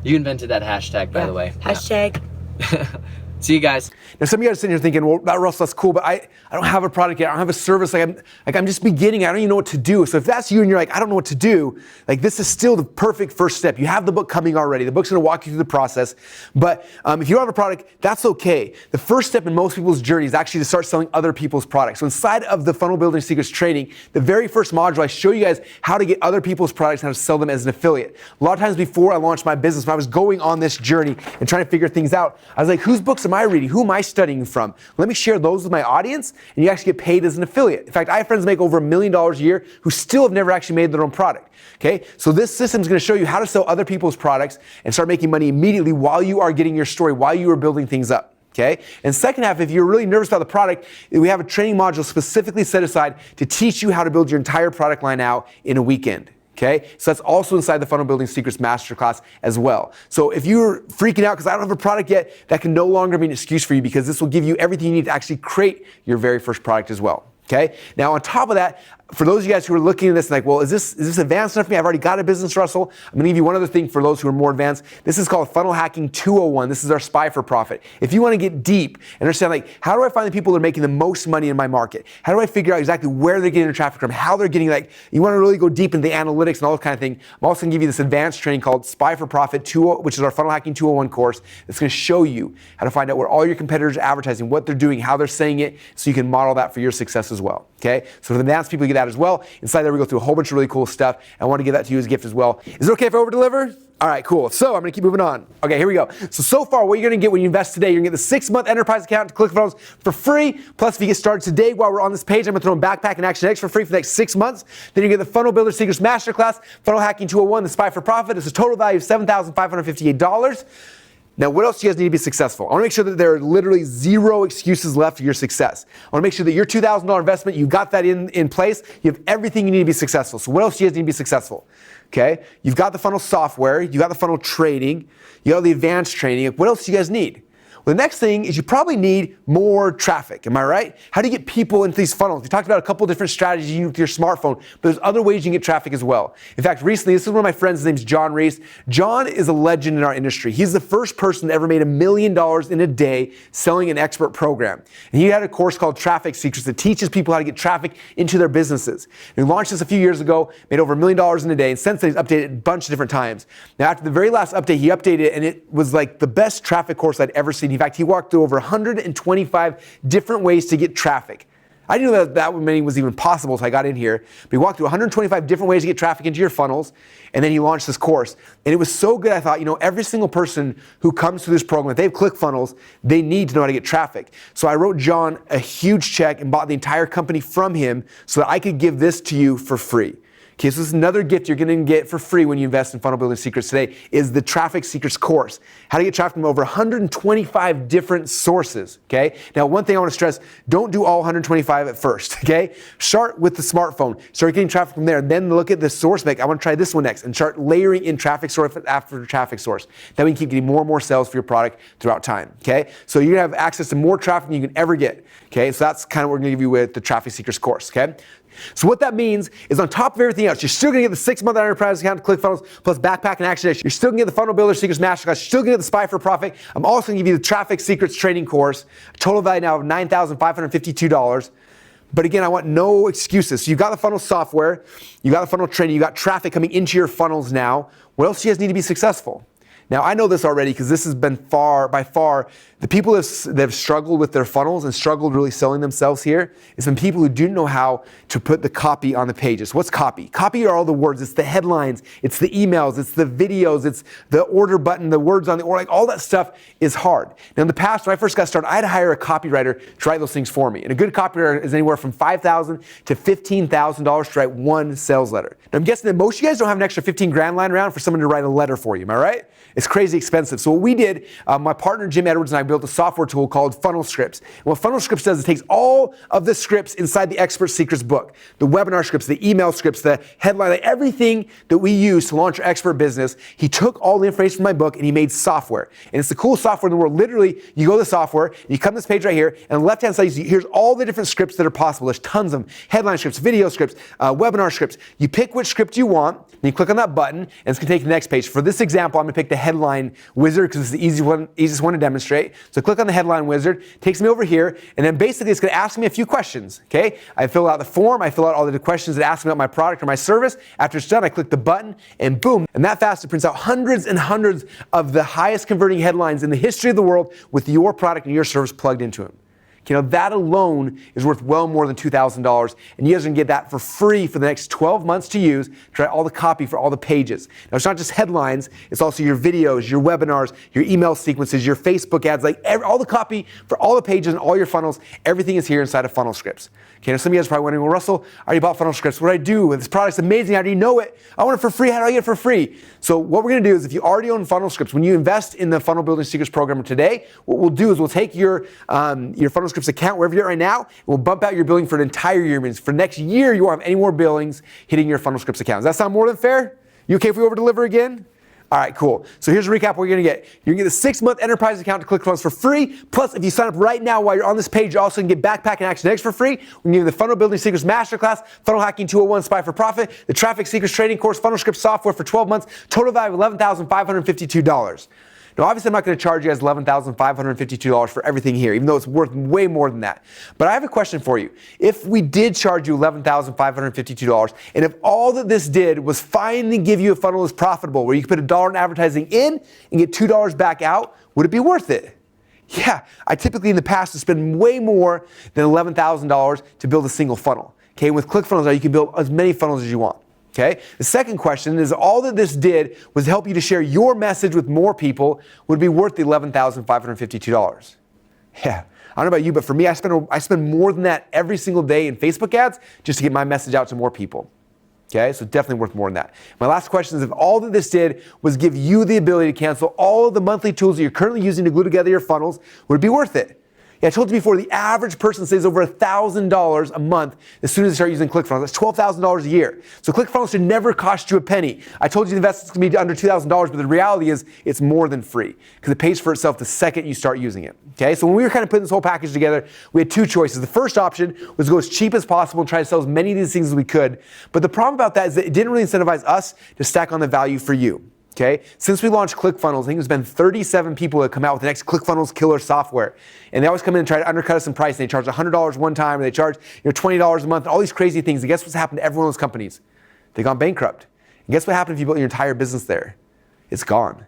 You invented that hashtag, by the way. Hashtag. Yeah. See you guys. Now, some of you guys are sitting here thinking, well, that Russell, that's cool, but I don't have a product yet. I don't have a service. I'm just beginning. I don't even know what to do. So if that's you and you're like, I don't know what to do, like this is still the perfect first step. You have the book coming already. The book's going to walk you through the process. But if you don't have a product, that's okay. The first step in most people's journey is actually to start selling other people's products. So inside of the Funnel Building Secrets training, the very first module, I show you guys how to get other people's products and how to sell them as an affiliate. A lot of times before I launched my business, when I was going on this journey and trying to figure things out, I was like, whose books am I reading? Who am I studying from? Let me share those with my audience, and you actually get paid as an affiliate. In fact, I have friends that make over $1 million a year who still have never actually made their own product. Okay, so this system is going to show you how to sell other people's products and start making money immediately while you are getting your story, while you are building things up. Okay, and second half, if you're really nervous about the product, we have a training module specifically set aside to teach you how to build your entire product line out in a weekend. Okay, so that's also inside the Funnel Building Secrets Masterclass as well. So if you're freaking out because I don't have a product yet, that can no longer be an excuse for you, because this will give you everything you need to actually create your very first product as well. Okay, now on top of that, for those of you guys who are looking at this and like, well, is this advanced enough for me? I've already got a business, Russell. I'm going to give you one other thing for those who are more advanced. This is called Funnel Hacking 201. This is our spy for profit. If you want to get deep and understand, like, how do I find the people that are making the most money in my market? How do I figure out exactly where they're getting their traffic from? How they're getting, like, you want to really go deep into the analytics and all that kind of thing. I'm also going to give you this advanced training called Spy for Profit 2, which is our Funnel Hacking 201 course. It's going to show you how to find out where all your competitors are advertising, what they're doing, how they're saying it, so you can model that for your success as well. Okay, so for the advanced people, you get that as well. Inside there, we go through a whole bunch of really cool stuff. I want to give that to you as a gift as well. Is it okay if I over-deliver? All right, cool. So I'm going to keep moving on. Okay, here we go. So far, what you're going to get when you invest today, you're going to get the 6-month enterprise account to ClickFunnels for free. Plus, if you get started today while we're on this page, I'm going to throw in Backpack and Action X for free for the next 6 months. Then you get the Funnel Builder Secrets Masterclass, Funnel Hacking 201, the Spy for Profit. It's a total value of $7,558. Now, what else do you guys need to be successful? I want to make sure that there are literally zero excuses left for your success. I want to make sure that your $2,000 investment, you got that in place. You have everything you need to be successful. So what else do you guys need to be successful? Okay, you've got the funnel software, you got the funnel trading, you got the advanced training. What else do you guys need? Well, the next thing is you probably need more traffic. Am I right? How do you get people into these funnels? We talked about a couple different strategies with your smartphone, but there's other ways you can get traffic as well. In fact, recently, this is one of my friends, his name's John Reese. John is a legend in our industry. He's the first person that ever made $1 million in a day selling an expert program. And he had a course called Traffic Secrets that teaches people how to get traffic into their businesses. And he launched this a few years ago, made over $1 million in a day, and since then he's updated it a bunch of different times. Now, after the very last update, he updated it, and it was like the best traffic course I'd ever seen. In fact, he walked through over 125 different ways to get traffic. I didn't know that many was even possible until I got in here. But he walked through 125 different ways to get traffic into your funnels, and then he launched this course. And it was so good, I thought, every single person who comes through this program, if they have ClickFunnels, they need to know how to get traffic. So I wrote John a huge check and bought the entire company from him so that I could give this to you for free. Okay, so this is another gift you're going to get for free when you invest in Funnel Building Secrets today, is the Traffic Secrets course. How to get traffic from over 125 different sources, okay? Now, one thing I want to stress, don't do all 125 at first, okay? Start with the smartphone. Start getting traffic from there. Then look at the source bank. I want to try this one next, and start layering in traffic source after traffic source. Then we can keep getting more and more sales for your product throughout time, okay? So you're going to have access to more traffic than you can ever get, okay? So that's kind of what we're going to give you with the Traffic Secrets course, okay? So what that means is, on top of everything else, you're still going to get the 6-month enterprise account to ClickFunnels plus Backpack and Action X. You're still going to get the Funnel Builder Secrets Masterclass. You're still going to get the Spy for Profit. I'm also going to give you the Traffic Secrets training course, total value now of $9,552. But again, I want no excuses. So you've got the funnel software, you got the funnel training, you got traffic coming into your funnels now. What else do you guys need to be successful? Now, I know this already because this has been by far, the people that have struggled with their funnels and struggled really selling themselves here, it's been people who didn't know how to put the copy on the pages. What's copy? Copy are all the words. It's the headlines, it's the emails, it's the videos, it's the order button, the words on the order, like all that stuff is hard. Now, in the past, when I first got started, I had to hire a copywriter to write those things for me. And a good copywriter is anywhere from $5,000 to $15,000 to write one sales letter. Now, I'm guessing that most of you guys don't have an extra 15 grand lying around for someone to write a letter for you, am I right? It's crazy expensive. So what we did, my partner Jim Edwards and I built a software tool called Funnel Scripts. And what Funnel Scripts does is it takes all of the scripts inside the Expert Secrets book, the webinar scripts, the email scripts, the headline, like everything that we use to launch our expert business. He took all the information from my book and he made software. And it's the coolest software in the world. Literally, you go to the software, and you come to this page right here, and on the left-hand side, here's all the different scripts that are possible. There's tons of them. Headline scripts, video scripts, webinar scripts. You pick which script you want, and you click on that button, and it's going to take you to the next page. For this example, I'm going to pick the headline wizard because it's the easiest one to demonstrate. So click on the headline wizard, takes me over here, and then basically it's going to ask me a few questions, okay? I fill out the form, I fill out all the questions that ask me about my product or my service. After it's done, I click the button, and boom, and that fast it prints out hundreds and hundreds of the highest converting headlines in the history of the world with your product and your service plugged into them. You know, that alone is worth well more than $2,000, and you guys are gonna get that for free for the next 12 months to use to write all the copy for all the pages. Now, it's not just headlines, it's also your videos, your webinars, your email sequences, your Facebook ads, like all the copy for all the pages and all your funnels, everything is here inside of Funnel Scripts. Okay, now some of you guys are probably wondering, well, Russell, I already bought Funnel Scripts. What do I do? This product's amazing. How do you know it? I want it for free. How do I get it for free? So what we're gonna do is if you already own Funnel Scripts, when you invest in the Funnel Building Secrets program today, what we'll do is we'll take your Funnel Scripts account, wherever you're at right now, and we'll bump out your billing for an entire year. It means for next year, you won't have any more billings hitting your Funnel Scripts account. Does that sound more than fair? You okay if we over deliver again? All right, cool. So here's a recap what you're gonna get. You're gonna get a 6-month enterprise account to ClickFunnels for free. Plus, if you sign up right now while you're on this page, you're also gonna get Backpack and Action X for free. We're gonna give you the Funnel Building Secrets Masterclass, Funnel Hacking 201 Spy for Profit, the Traffic Secrets Training Course, Funnel Script Software for 12 months, total value of $11,552. Now, obviously, I'm not going to charge you guys $11,552 for everything here, even though it's worth way more than that. But I have a question for you. If we did charge you $11,552, and if all that this did was finally give you a funnel that's profitable, where you could put $1 in advertising in and get $2 back out, would it be worth it? Yeah, I typically in the past have spent way more than $11,000 to build a single funnel. Okay, with ClickFunnels now, you can build as many funnels as you want. Okay? The second question is all that this did was help you to share your message with more people would be worth the $11,552. Yeah. I don't know about you, but for me, I spend more than that every single day in Facebook ads just to get my message out to more people. Okay? So definitely worth more than that. My last question is if all that this did was give you the ability to cancel all of the monthly tools that you're currently using to glue together your funnels, would it be worth it? Yeah, I told you before, the average person saves over $1,000 a month as soon as they start using ClickFunnels. That's $12,000 a year. So ClickFunnels should never cost you a penny. I told you the investment's gonna be under $2,000, but the reality is it's more than free because it pays for itself the second you start using it. Okay, so when we were kind of putting this whole package together, we had two choices. The first option was to go as cheap as possible and try to sell as many of these things as we could. But the problem about that is that it didn't really incentivize us to stack on the value for you. Okay, since we launched ClickFunnels, I think there's been 37 people that come out with the next ClickFunnels killer software, and they always come in and try to undercut us in price. And they charge $100 one time, or they charge $20 a month, and all these crazy things. And guess what's happened to every one of those companies? They gone bankrupt. And guess what happened if you built your entire business there? It's gone.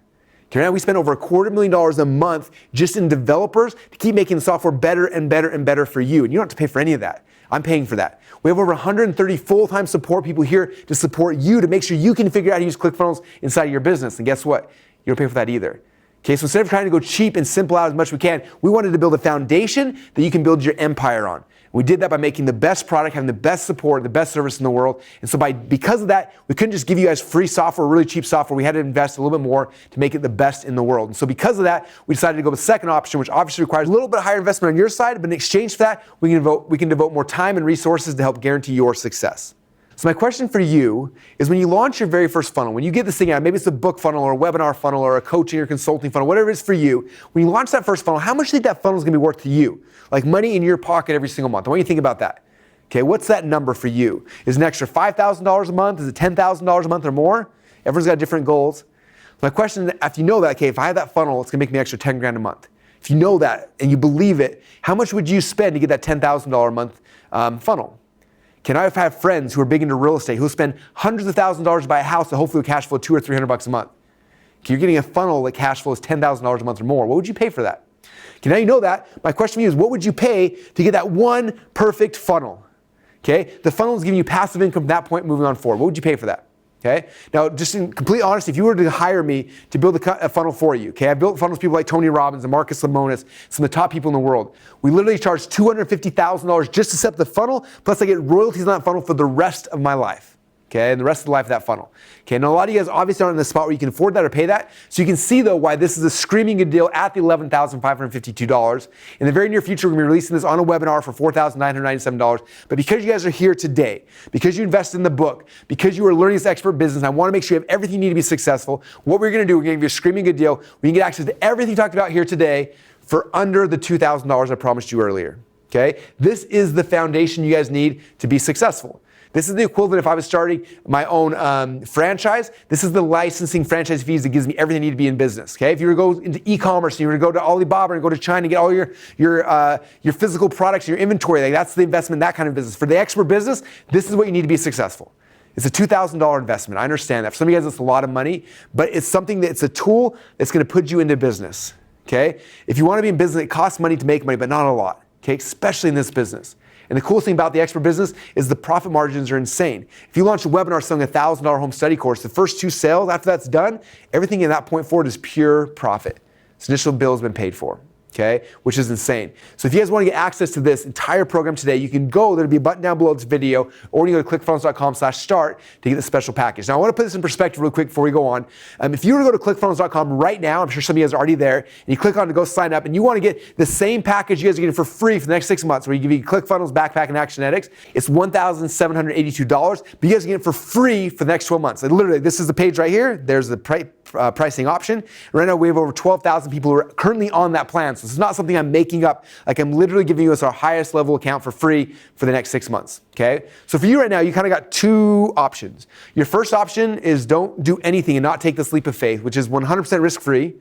Okay, right now we spend over $250,000 a month just in developers to keep making the software better and better and better for you, and you don't have to pay for any of that. I'm paying for that. We have over 130 full-time support people here to support you to make sure you can figure out how to use ClickFunnels inside of your business. And guess what? You don't pay for that either. Okay, so instead of trying to go cheap and simple out as much as we can, we wanted to build a foundation that you can build your empire on. We did that by making the best product, having the best support, the best service in the world. And so because of that, we couldn't just give you guys free software, really cheap software. We had to invest a little bit more to make it the best in the world. And so because of that, we decided to go with the second option, which obviously requires a little bit higher investment on your side, but in exchange for that, we can devote more time and resources to help guarantee your success. So my question for you is when you launch your very first funnel, when you get this thing out, maybe it's a book funnel or a webinar funnel or a coaching or consulting funnel, whatever it is for you, when you launch that first funnel, how much do you think that funnel is going to be worth to you? Like money in your pocket every single month. I want you to think about that. Okay, what's that number for you? Is it an extra $5,000 a month? Is it $10,000 a month or more? Everyone's got different goals. My question, after you know that, okay, if I have that funnel, it's going to make me an extra 10 grand a month. If if you know that and you believe it, how much would you spend to get that $10,000 a month funnel? Can I have friends who are big into real estate who spend hundreds of thousands of dollars to buy a house that hopefully will cash flow $200 or $300 a month? Okay, you're getting a funnel that cash flows $10,000 a month or more. What would you pay for that? Okay, now you know that. My question for you is, what would you pay to get that one perfect funnel? Okay, the funnel is giving you passive income from that point moving on forward. What would you pay for that? Okay, now just in complete honesty, if you were to hire me to build a funnel for you, okay, I built funnels for people like Tony Robbins and Marcus Lemonis, some of the top people in the world. We literally charge $250,000 just to set up the funnel, plus I get royalties on that funnel for the rest of my life. Okay, and the rest of the life of that funnel. Okay, now a lot of you guys obviously aren't in the spot where you can afford that or pay that. So you can see though why this is a screaming good deal at the $11,552. In the very near future, we're gonna be releasing this on a webinar for $4,997. But because you guys are here today, because you invested in the book, because you are learning this expert business, I wanna make sure you have everything you need to be successful. What we're gonna do, we're gonna give you a screaming good deal. We can get access to everything we talked about here today for under the $2,000 I promised you earlier. Okay, this is the foundation you guys need to be successful. This is the equivalent if I was starting my own franchise. This is the licensing franchise fees that gives me everything I need to be in business. Okay, if you were to go into e-commerce, and you were to go to Alibaba and go to China and get all your physical products, your inventory, like that's the investment, that kind of business. For the expert business, this is what you need to be successful. It's a $2,000 investment. I understand that. For some of you guys, it's a lot of money, but it's something it's a tool that's going to put you into business. Okay, if you want to be in business, it costs money to make money, but not a lot. Okay, especially in this business. And the coolest thing about the expert business is the profit margins are insane. If you launch a webinar selling a $1,000 home study course, the first 2 sales, after that's done, everything in that point forward is pure profit. This initial bill has been paid for. Okay, which is insane. So if you guys want to get access to this entire program today, you can go, there'll be a button down below this video, or you go to clickfunnels.com/start to get the special package. Now I want to put this in perspective real quick before we go on. If you were to go to clickfunnels.com right now, I'm sure some of you guys are already there, and you click on to go sign up, and you want to get the same package you guys are getting for free for the next 6 months, where you give you ClickFunnels, Backpack, and Actionetics. It's $1,782, but you guys get it for free for the next 12 months. And literally, this is the page right here. There's the pricing option. Right now, we have over 12,000 people who are currently on that plan. So this is not something I'm making up. Like I'm literally giving you our highest level account for free for the next 6 months. Okay. So for you right now, you kind of got 2 options. Your first option is don't do anything and not take this leap of faith, which is 100% risk-free.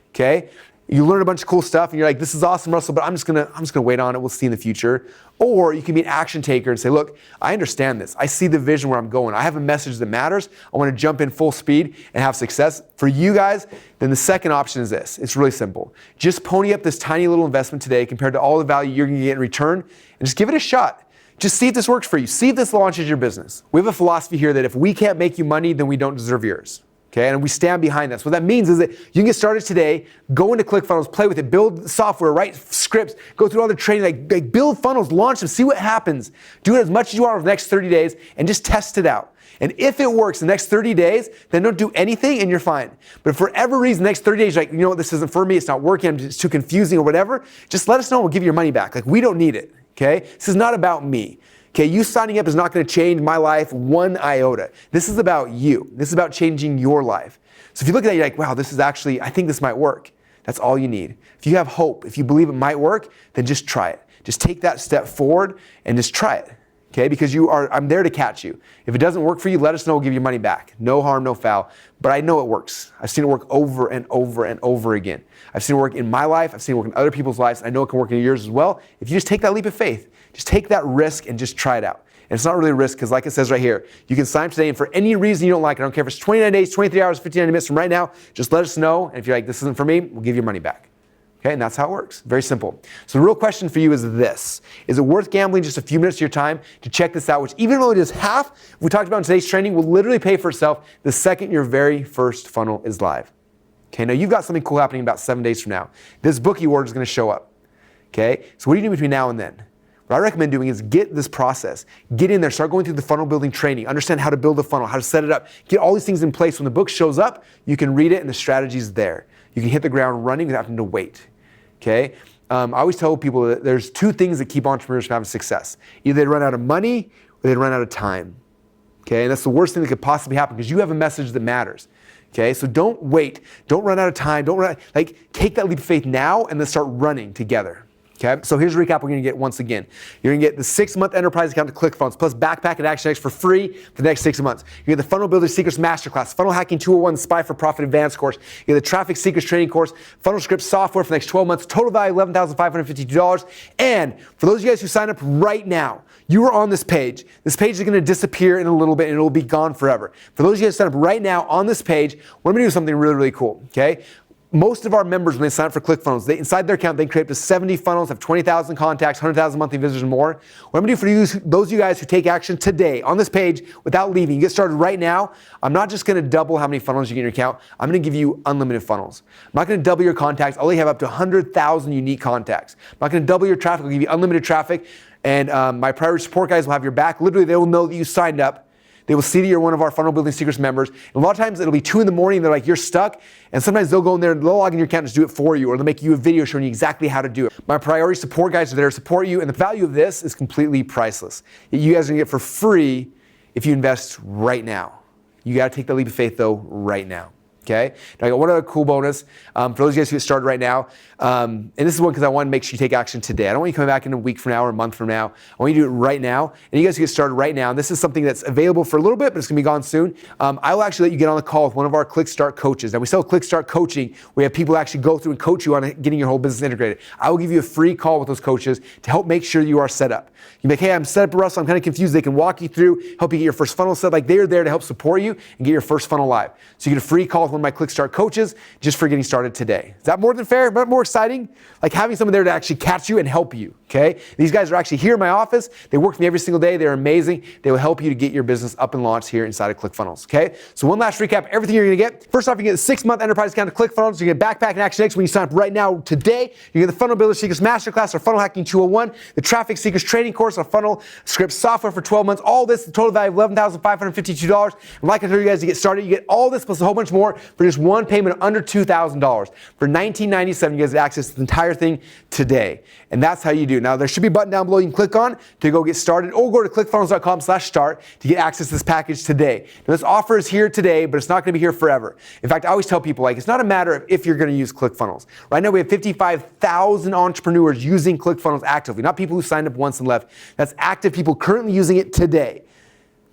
Okay. You learn a bunch of cool stuff and you're like, this is awesome, Russell, but I'm just gonna wait on it. We'll see in the future. Or you can be an action taker and say, look, I understand this. I see the vision where I'm going. I have a message that matters. I want to jump in full speed and have success. For you guys, then the second option is this. It's really simple. Just pony up this tiny little investment today compared to all the value you're gonna get in return, and just give it a shot. Just see if this works for you. See if this launches your business. We have a philosophy here that if we can't make you money, then we don't deserve yours. Okay, and we stand behind this. What that means is that you can get started today, go into ClickFunnels, play with it, build software, write scripts, go through all the training, like build funnels, launch them, see what happens. Do it as much as you want over the next 30 days and just test it out. And if it works the next 30 days, then don't do anything and you're fine. But if for whatever reason, the next 30 days, you're like, you know what, this isn't for me, it's not working, it's too confusing or whatever, just let us know and we'll give you your money back. Like we don't need it, okay? This is not about me. Okay, you signing up is not going to change my life one iota. This is about you. This is about changing your life. So if you look at that, you're like, wow, this is actually, I think this might work. That's all you need. If you have hope, if you believe it might work, then just try it. Just take that step forward and just try it. Okay, because I'm there to catch you. If it doesn't work for you, let us know, we'll give you money back. No harm, no foul. But I know it works. I've seen it work over and over and over again. I've seen it work in my life. I've seen it work in other people's lives. I know it can work in yours as well. If you just take that leap of faith, just take that risk and just try it out. And it's not really a risk because like it says right here, you can sign up today and for any reason you don't like it, I don't care if it's 29 days, 23 hours, 59 minutes from right now, just let us know. And if you're like, this isn't for me, we'll give you your money back. Okay, and that's how it works. Very simple. So the real question for you is this. Is it worth gambling just a few minutes of your time to check this out, which even though it is half, we talked about in today's training, will literally pay for itself the second your very first funnel is live. Okay, now you've got something cool happening about 7 days from now. This bookie order is going to show up. Okay, so what do you do between now and then? What I recommend doing is get this process. Get in there, start going through the funnel building training, understand how to build a funnel, how to set it up, get all these things in place. When the book shows up, you can read it and the strategy's there. You can hit the ground running without having to wait. Okay? I always tell people that there's 2 things that keep entrepreneurs from having success. Either they run out of money or they run out of time. Okay? And that's the worst thing that could possibly happen because you have a message that matters. Okay? So don't wait. Don't run out of time. Take that leap of faith now and then start running together. Okay, so here's a recap we're gonna get once again. You're gonna get the 6-month enterprise account to ClickFunnels plus Backpack and ActionX for free for the next 6 months. You get the Funnel Builder Secrets Masterclass, Funnel Hacking 201 Spy for Profit Advanced course. You get the Traffic Secrets Training course, Funnel Script software for the next 12 months, total value $11,552. And for those of you guys who sign up right now, you are on this page. This page is gonna disappear in a little bit and it'll be gone forever. For those of you guys who sign up right now on this page, we're gonna do something really, really cool, okay? Most of our members, when they sign up for ClickFunnels, inside their account, they create up to 70 funnels, have 20,000 contacts, 100,000 monthly visitors and more. What I'm gonna do for you, those of you guys who take action today on this page without leaving, you get started right now, I'm not just gonna double how many funnels you get in your account, I'm gonna give you unlimited funnels. I'm not gonna double your contacts, I'll only have up to 100,000 unique contacts. I'm not gonna double your traffic, I'll give you unlimited traffic, and my priority support guys will have your back. Literally, they will know that you signed up. They will see that you're one of our Funnel Building Secrets members. And a lot of times it'll be 2 in the morning, they're like, you're stuck. And sometimes they'll go in there and they'll log in your account and just do it for you, or they'll make you a video showing you exactly how to do it. My priority support guys are there to support you, and the value of this is completely priceless. You guys are gonna get for free if you invest right now. You gotta take the leap of faith though, right now. Okay. Now I got one other cool bonus for those of you guys who get started right now. And this is one because I want to make sure you take action today. I don't want you coming back in a week from now or a month from now. I want you to do it right now. And you guys get started right now. And this is something that's available for a little bit, but it's going to be gone soon. I will actually let you get on the call with one of our ClickStart coaches. Now we sell ClickStart coaching. We have people actually go through and coach you on getting your whole business integrated. I will give you a free call with those coaches to help make sure you are set up. You make, hey, I'm set up, Russell. I'm kind of confused. They can walk you through, help you get your first funnel set. Like they are there to help support you and get your first funnel live. So you get a free call with one of my ClickStart coaches just for getting started today. Is that more than fair? More exciting? Like having someone there to actually catch you and help you, okay? These guys are actually here in my office. They work with me every single day. They're amazing. They will help you to get your business up and launched here inside of ClickFunnels, okay? So one last recap, everything you're gonna get. First off, you get the 6-month enterprise account to ClickFunnels. You get Backpack and ActionX when you sign up right now today. You get the Funnel Builder Secrets Masterclass or Funnel Hacking 201, the Traffic Secrets Training course, or Funnel Script software for 12 months. All this, the total value of $11,552. And like I told you guys to get started, you get all this plus a whole bunch more for just one payment of under $2,000. For $19.97, you guys get access to the entire thing today. And that's how you do. Now, there should be a button down below you can click on to go get started, or go to clickfunnels.com/start to get access to this package today. Now, this offer is here today, but it's not going to be here forever. In fact, I always tell people, like, it's not a matter of if you're going to use ClickFunnels. Right now, we have 55,000 entrepreneurs using ClickFunnels actively, not people who signed up once and left. That's active people currently using it today.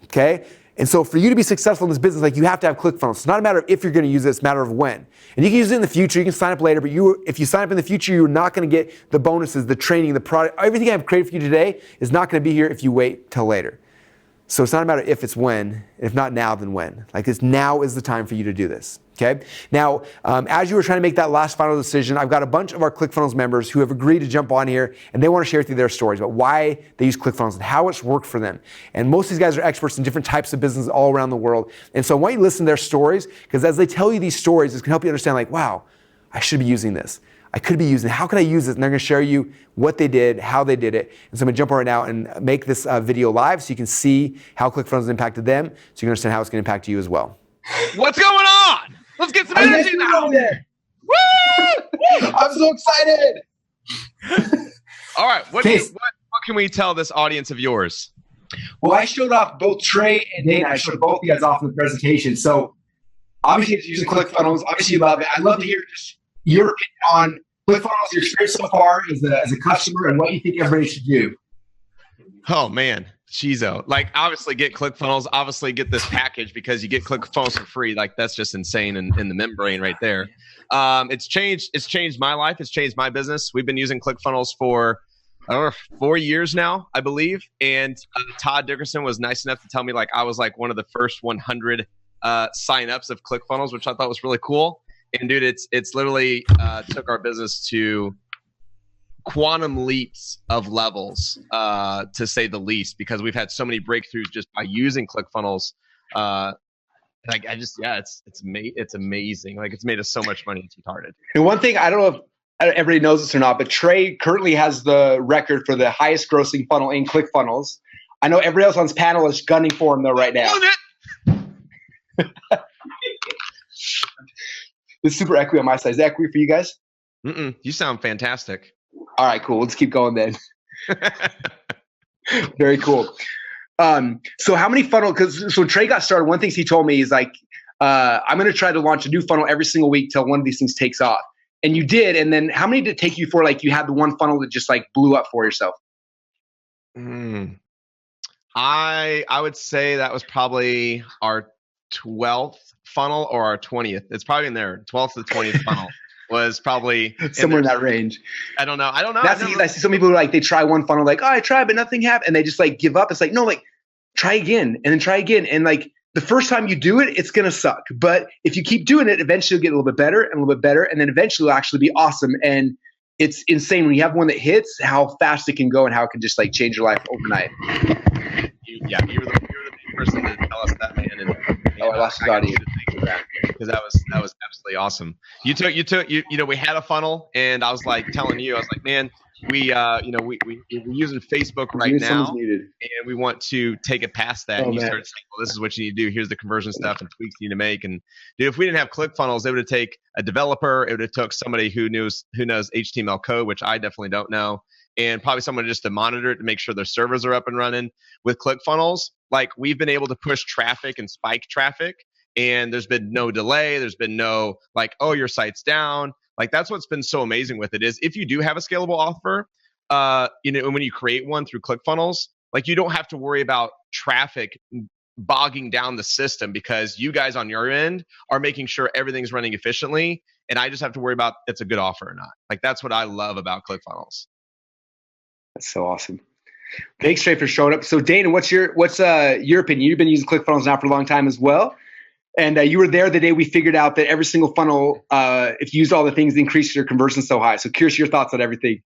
Okay? And so for you to be successful in this business, like, you have to have ClickFunnels. It's not a matter of if you're going to use it, it's a matter of when. And you can use it in the future, you can sign up later, but if you sign up in the future, you're not going to get the bonuses, the training, the product. Everything I've created for you today is not going to be here if you wait till later. So it's not a matter of if, it's when. If not now, then when. Like, it's now is the time for you to do this. Okay? Now, as you were trying to make that last final decision, I've got a bunch of our ClickFunnels members who have agreed to jump on here, and they want to share with you their stories about why they use ClickFunnels and how it's worked for them. And most of these guys are experts in different types of business all around the world. And so I want you to listen to their stories, because as they tell you these stories, it's going to help you understand, like, wow, I should be using this. I could be using it. How could I use it? And they're going to share you what they did, how they did it. And so I'm going to jump on right now and make this video live so you can see how ClickFunnels impacted them, so you can understand how it's going to impact you as well. What's going on? Let's get some energy now. Woo! I'm so excited. All right. What can we tell this audience of yours? Well, I showed off both Trey and Dana. I showed both of you guys off in the presentation. So obviously it's using ClickFunnels. Obviously you love it. I'd love to hear just your opinion on ClickFunnels, your experience so far as a customer, and what you think everybody should do. Oh, man. Cheezo. Like, obviously get ClickFunnels, obviously get this package, because you get ClickFunnels for free. Like, that's just insane in the membrane right there. It's changed my life. It's changed my business. We've been using ClickFunnels for 4 years now, I believe. And Todd Dickerson was nice enough to tell me, like, I was like one of the first 100 signups of ClickFunnels, which I thought was really cool. And dude, it's literally took our business to quantum leaps of levels, to say the least, because we've had so many breakthroughs just by using ClickFunnels. It's amazing. Like, it's made us so much money. It's retarded. And one thing, I don't know if everybody knows this or not, but Trey currently has the record for the highest grossing funnel in ClickFunnels. I know everybody else on this panel is gunning for him though right now. It's super echoey on my side. Is that echoey for you guys? You sound fantastic. All right, cool. Let's keep going then. Very cool. So how many so when Trey got started, one thing he told me is like, I'm going to try to launch a new funnel every single week till one of these things takes off. And you did. And then how many did it take you for like you had the one funnel that just like blew up for yourself? I would say that was probably our 12th funnel or our 20th. It's probably in there. 12th to 20th funnel was probably somewhere in that range. I don't know. I see some people who like they try one funnel, like, oh, I tried, but nothing happened, and they just like give up. It's like, no, like try again and then try again. And like the first time you do it, it's gonna suck. But if you keep doing it, eventually you'll get a little bit better and a little bit better, and then eventually it'll actually be awesome. And it's insane when you have one that hits, how fast it can go and how it can just like change your life overnight. You were the big person to tell us that, man. And I lost his audio because that was absolutely awesome. You know, we had a funnel, and I was like telling you, I was like, man, we're using Facebook right now, and we want to take it past that. And you started saying, well, this is what you need to do. Here's the conversion stuff and tweaks you need to make. And dude, if we didn't have ClickFunnels, it would have taken a developer. It would have took somebody who knows HTML code, which I definitely don't know, and probably someone just to monitor it to make sure their servers are up and running. With ClickFunnels, like we've been able to push traffic and spike traffic, and there's been no delay. There's been no like, oh, your site's down. Like that's what's been so amazing with it is if you do have a scalable offer, when you create one through ClickFunnels, like you don't have to worry about traffic bogging down the system because you guys on your end are making sure everything's running efficiently, and I just have to worry about it's a good offer or not. Like that's what I love about ClickFunnels. That's so awesome. Thanks, Trey, for showing up. So Dana, what's your opinion? You've been using ClickFunnels now for a long time as well. And you were there the day we figured out that every single funnel, if you use all the things, increases your conversion so high. So curious your thoughts on everything.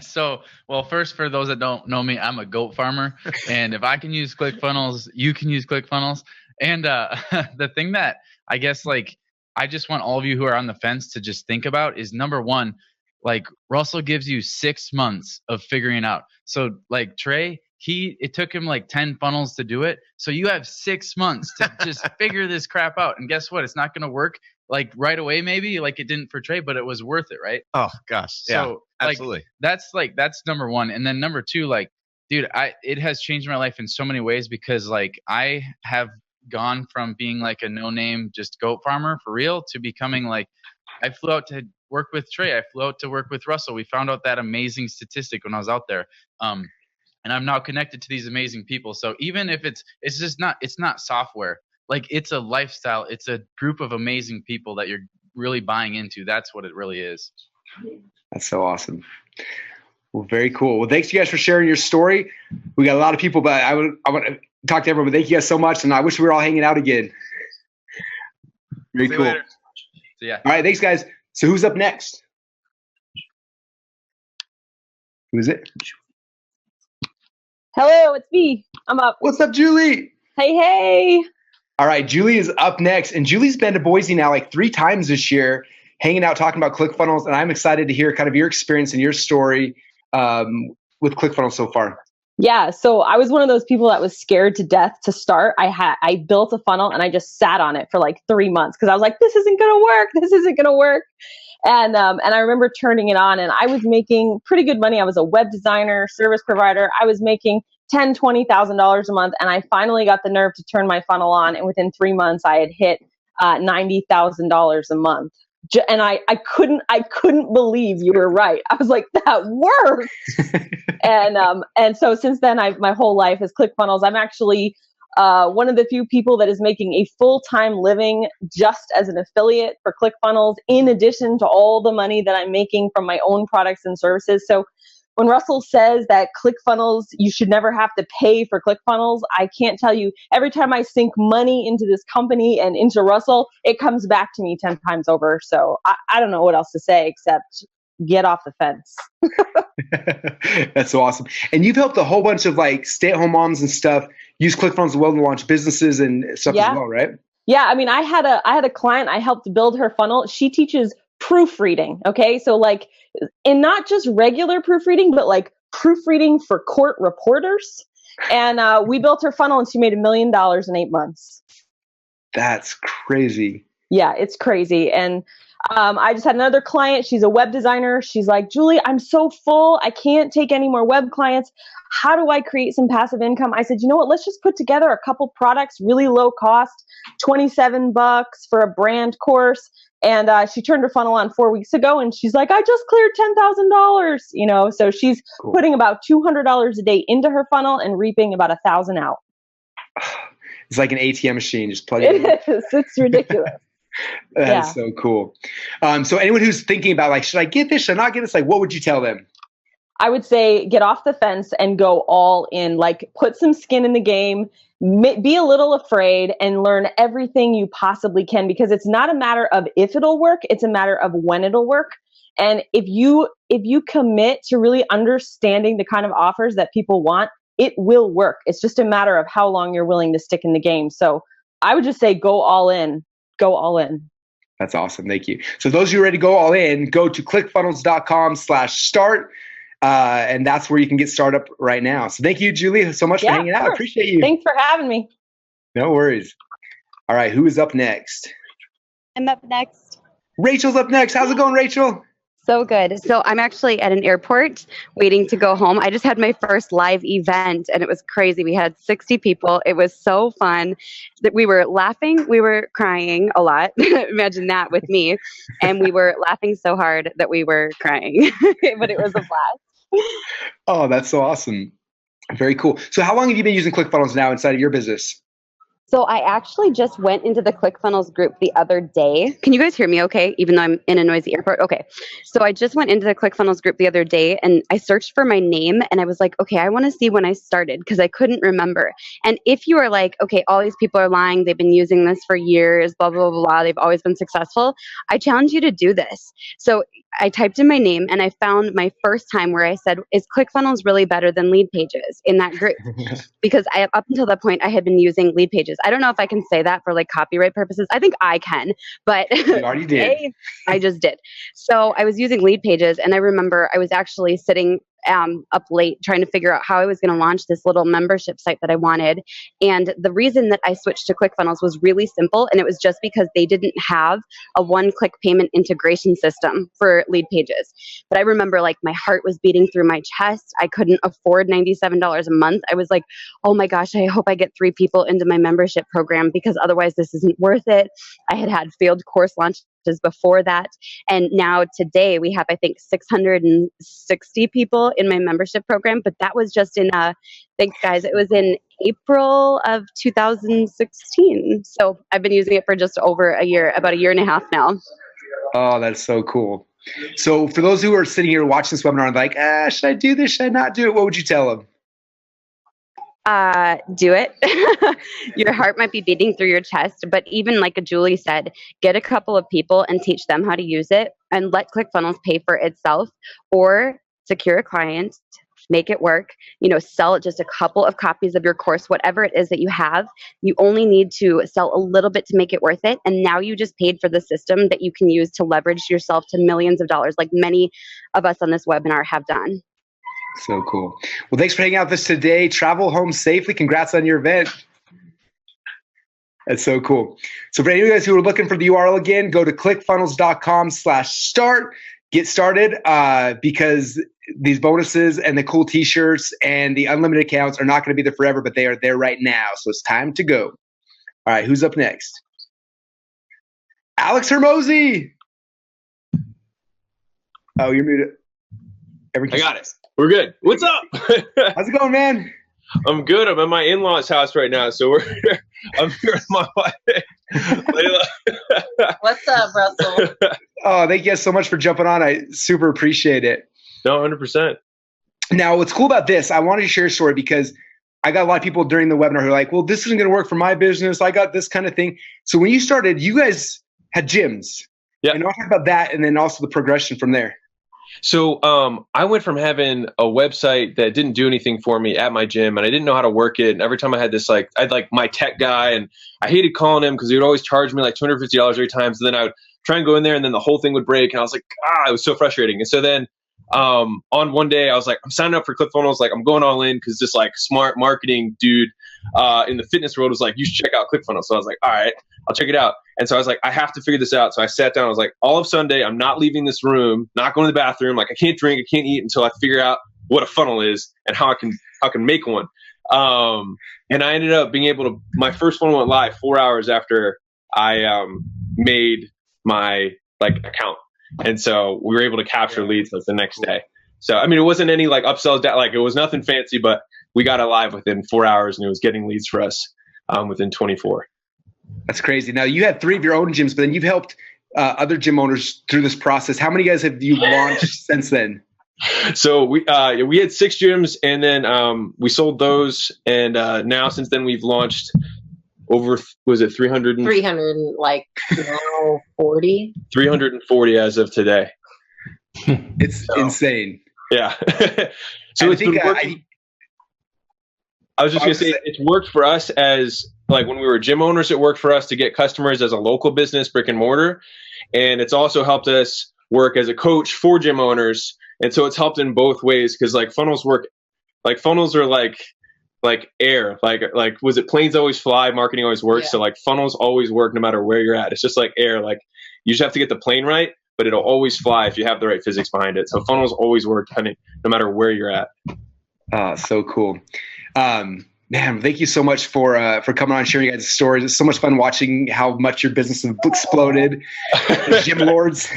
So, well, first, for those that don't know me, I'm a goat farmer. And if I can use ClickFunnels, you can use ClickFunnels. And the thing that I guess, like, I just want all of you who are on the fence to just think about is, number one, like Russell gives you 6 months of figuring it out. So like Trey, it took him like 10 funnels to do it. So you have 6 months to just figure this crap out. And guess what? It's not going to work like right away, maybe like it didn't for Trey, but it was worth it, right? Oh gosh. So yeah, absolutely. That's number one. And then number two, like, dude, it has changed my life in so many ways because like I have gone from being like a no-name just goat farmer for real to becoming like, I flew out to work with Trey. I flew out to work with Russell. We found out that amazing statistic when I was out there. And I'm now connected to these amazing people. So even if it's not software, like it's a lifestyle, it's a group of amazing people that you're really buying into. That's what it really is. That's so awesome. Well, very cool. Well, thanks you guys for sharing your story. We got a lot of people, but I want to talk to everyone, but thank you guys so much. And I wish we were all hanging out again. Very cool. Later. See ya. All right. Thanks guys. So who's up next? Who is it? Hello, it's me. I'm up. What's up, Julie? Hey. All right, Julie is up next. And Julie's been to Boise now like 3 times this year, hanging out, talking about ClickFunnels. And I'm excited to hear kind of your experience and your story with ClickFunnels so far. Yeah, so I was one of those people that was scared to death to start. I built a funnel and I just sat on it for like 3 months because I was like, this isn't going to work. This isn't going to work. And I remember turning it on and I was making pretty good money. I was a web designer, service provider. I was making $10,000, $20,000 a month. And I finally got the nerve to turn my funnel on. And within 3 months, I had hit $90,000 a month. And I couldn't believe you were right. I was like, that worked. And so since then, my whole life is ClickFunnels. I'm actually one of the few people that is making a full-time living just as an affiliate for ClickFunnels, in addition to all the money that I'm making from my own products and services. So when Russell says that ClickFunnels, you should never have to pay for ClickFunnels, I can't tell you, every time I sink money into this company and into Russell, it comes back to me 10 times over. So I don't know what else to say except get off the fence. That's so awesome. And you've helped a whole bunch of like stay-at-home moms and stuff use ClickFunnels as well to launch businesses and stuff as well, right? Yeah, I mean, I had a client, I helped build her funnel. She teaches proofreading, okay? So like, and not just regular proofreading, but like proofreading for court reporters. And we built her funnel and she made $1 million in 8 months. That's crazy. Yeah, it's crazy. And I just had another client. She's a web designer. She's like, Julie, I'm so full. I can't take any more web clients. How do I create some passive income? I said, you know what? Let's just put together a couple products, really low cost, $27 for a brand course. And she turned her funnel on 4 weeks ago, and she's like, I just cleared $10,000. You know, so she's putting about $200 a day into her funnel and reaping about 1,000 out. It's like an ATM machine, just plug it in. It is. It's ridiculous. That's so cool. So anyone who's thinking about like, should I get this? Should I not get this? Like, what would you tell them? I would say get off the fence and go all in. Like, put some skin in the game. Be a little afraid and learn everything you possibly can, because it's not a matter of if it'll work, it's a matter of when it'll work. And if you commit to really understanding the kind of offers that people want, it will work. It's just a matter of how long you're willing to stick in the game. So I would just say go all in. Go all in. That's awesome. Thank you. So those of you ready to go all in, go to clickfunnels.com/start. And that's where you can get started up right now. So thank you, Julie, so much for hanging out. I appreciate you. Thanks for having me. No worries. All right. Who is up next? I'm up next. Rachel's up next. How's it going, Rachel? So good. So I'm actually at an airport waiting to go home. I just had my first live event and it was crazy. We had 60 people. It was so fun that we were laughing. We were crying a lot. Imagine that with me. And we were laughing so hard that we were crying, but it was a blast. Oh, that's so awesome. Very cool. So how long have you been using ClickFunnels now inside of your business? So I actually just went into the ClickFunnels group the other day. Can you guys hear me okay, even though I'm in a noisy airport? Okay. So I just went into the ClickFunnels group the other day and I searched for my name and I was like, okay, I want to see when I started because I couldn't remember. And if you are like, okay, all these people are lying, they've been using this for years, blah, blah, blah, blah, they've always been successful, I challenge you to do this. So I typed in my name and I found my first time where I said, is ClickFunnels really better than Lead Pages in that group? Because up until that point, I had been using Lead Pages. I don't know if I can say that for like copyright purposes. I think I can, but you already did. I just did. So I was using Lead Pages and I remember I was actually sitting up late trying to figure out how I was going to launch this little membership site that I wanted. And the reason that I switched to ClickFunnels was really simple. And it was just because they didn't have a one-click payment integration system for Lead Pages. But I remember like my heart was beating through my chest. I couldn't afford $97 a month. I was like, oh my gosh, I hope I get 3 people into my membership program because otherwise this isn't worth it. I had failed course launches before that. And now today we have, I think, 660 people in my membership program. But that was just in, thanks guys, it was in April of 2016. So I've been using it for just over a year, about a year and a half now. Oh, that's so cool. So for those who are sitting here watching this webinar and like, should I do this? Should I not do it? What would you tell them? Do it. Your heart might be beating through your chest, but even like Julie said, get a couple of people and teach them how to use it and let ClickFunnels pay for itself, or secure a client, make it work, sell just a couple of copies of your course, whatever it is that you have. You only need to sell a little bit to make it worth it. And now you just paid for the system that you can use to leverage yourself to millions of dollars, like many of us on this webinar have done. So cool. Well, thanks for hanging out with us today. Travel home safely. Congrats on your event. That's so cool. So for any of you guys who are looking for the URL again, go to clickfunnels.com/start. Get started because these bonuses and the cool t-shirts and the unlimited accounts are not going to be there forever, but they are there right now. So it's time to go. All right, who's up next? Alex Hermosi. Oh, you're muted. I got it. We're good. What's up? How's it going, man? I'm good. I'm at my in-laws' house right now, so I'm here with my wife, Layla. What's up, Russell? Oh, thank you guys so much for jumping on. I super appreciate it. No, 100%. Now, what's cool about this, I wanted to share a story because I got a lot of people during the webinar who are like, well, this isn't going to work for my business. I got this kind of thing. So when you started, you guys had gyms. Yeah. And I'll talk about that and then also the progression from there. So I went from having a website that didn't do anything for me at my gym, and I didn't know how to work it. And every time I had this, I had my tech guy, and I hated calling him because he would always charge me like $250 every time. So then I would try and go in there, and then the whole thing would break, and I was like, it was so frustrating. And so then on one day, I was like, I'm signing up for ClickFunnels, I'm going all in because this smart marketing dude in the fitness world was like, you should check out ClickFunnels. So I was like, all right, I'll check it out. And so I was like, I have to figure this out. So I sat down. I was like, all of Sunday, I'm not leaving this room, not going to the bathroom. Like I can't drink, I can't eat until I figure out what a funnel is and how I can make one. And I ended up being able to, my first one went live 4 hours after I made my account. And so we were able to capture leads the next day. So, I mean, it wasn't any upsells, it was nothing fancy, but we got it live within 4 hours and it was getting leads for us within 24. That's crazy. Now you had 3 of your own gyms, but then you've helped other gym owners through this process. How many guys have you launched since then? So we had 6 gyms, and then we sold those, and now since then we've launched over 300 now 40 340 as of today. It's insane. Yeah. So it's been working. I was just gonna say it's worked for us as when we were gym owners. It worked for us to get customers as a local business, brick and mortar, and it's also helped us work as a coach for gym owners. And so it's helped in both ways because funnels work, funnels are like air, was it planes always fly, marketing always works. Yeah. So funnels always work no matter where you're at. It's just like air, you just have to get the plane right, but it'll always fly if you have the right physics behind it. So funnels always work no matter where you're at. So cool. Man, thank you so much for coming on and sharing your guys' stories. It's so much fun watching how much your business has exploded. The gym lords.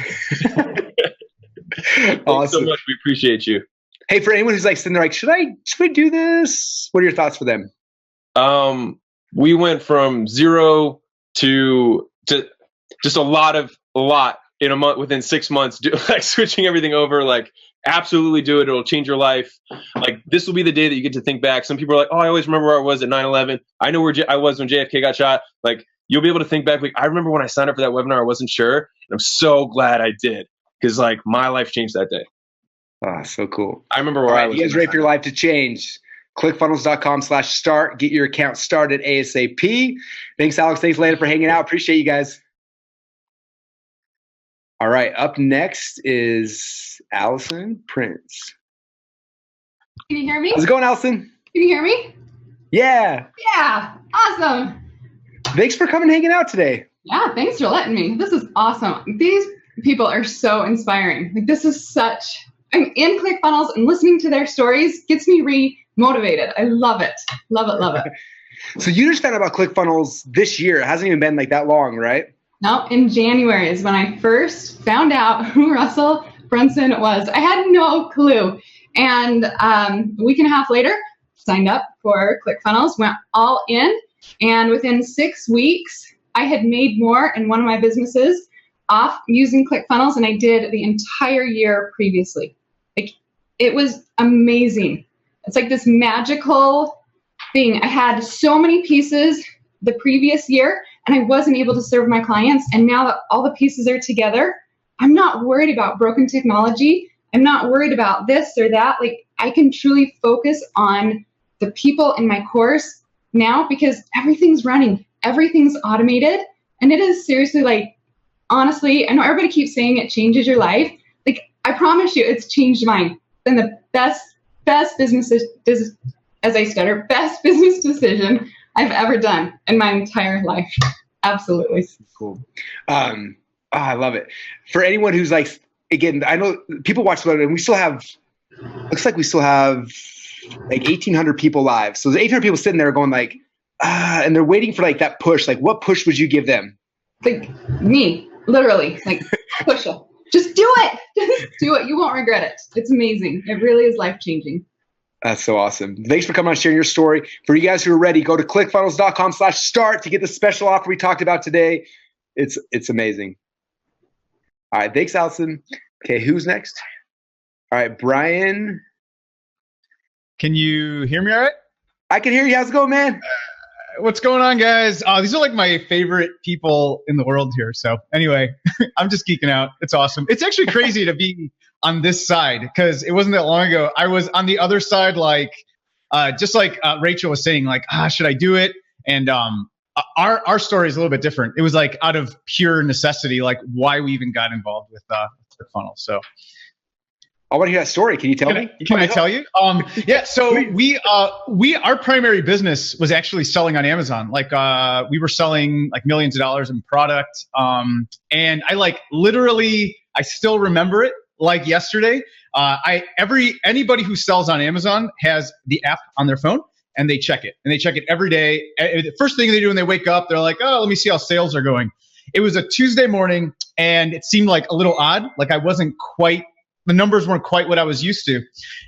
Thanks awesome. so much. We appreciate you. Hey, for anyone who's sitting there should we do this? What are your thoughts for them? We went from 0 to just a lot in a month, within 6 months, switching everything over, absolutely do it. It'll change your life. This will be the day that you get to think back. Some people are like, oh, I always remember where I was at 9/11. I know where I was when JFK got shot. You'll be able to think back. I remember when I signed up for that webinar, I wasn't sure. And I'm so glad I did. Because my life changed that day. So cool. I remember where I was. You guys ready for your life to change? ClickFunnels.com/start. Get your account started ASAP. Thanks, Alex. Thanks, Lana, for hanging out. Appreciate you guys. All right. Up next is Allison Prince. Can you hear me? How's it going, Allison? Can you hear me? Yeah. Yeah. Awesome. Thanks for coming and hanging out today. Yeah. Thanks for letting me. This is awesome. These people are so inspiring. This is I'm in ClickFunnels and listening to their stories gets me re-motivated. I love it. Love it. Love it. So you just found out about ClickFunnels this year. It hasn't even been that long, right? No, in January is when I first found out who Russell Brunson was. I had no clue. And a week and a half later, signed up for ClickFunnels, went all in. And within 6 weeks, I had made more in one of my businesses off using ClickFunnels, and I did the entire year previously. It was amazing. It's this magical thing. I had so many pieces the previous year, and I wasn't able to serve my clients. And now that all the pieces are together, I'm not worried about broken technology. I'm not worried about this or that. I can truly focus on the people in my course now because everything's running, everything's automated, and it is seriously honestly, I know everybody keeps saying it changes your life. I promise you, it's changed mine. Been the best business, as I stutter, best business decision I've ever done in my entire life. Absolutely. Cool. I love it. For anyone who's again, I know people watch the and we still have, looks like we still have 1,800 people live. So there's 800 people sitting there going and they're waiting for that push. What push would you give them? Me, literally, push it. Just do it. Just do it. You won't regret it. It's amazing. It really is life-changing. That's so awesome. Thanks for coming on and sharing your story. For you guys who are ready, go to clickfunnels.com/start to get the special offer we talked about today. It's amazing. All right. Thanks, Allison. Okay. Who's next? All right. Brian. Can you hear me all right? I can hear you. How's it going, man? What's going on, guys? These are my favorite people in the world here. So anyway, I'm just geeking out. It's awesome. It's actually crazy to be on this side because it wasn't that long ago. I was on the other side, just like Rachel was saying, should I do it? And our story is a little bit different. It was out of pure necessity, why we even got involved with ClickFunnels. So I want to hear that story. Can you tell me? Can I tell you? Yeah. So our primary business was actually selling on Amazon. Like, we were selling like millions of dollars in product. And I still remember it like yesterday. Anybody who sells on Amazon has the app on their phone and they check it, every day. The first thing they do when they wake up, they're like, oh, let me see how sales are going. It was a Tuesday morning and it seemed like a little odd. Like the numbers weren't quite what I was used to.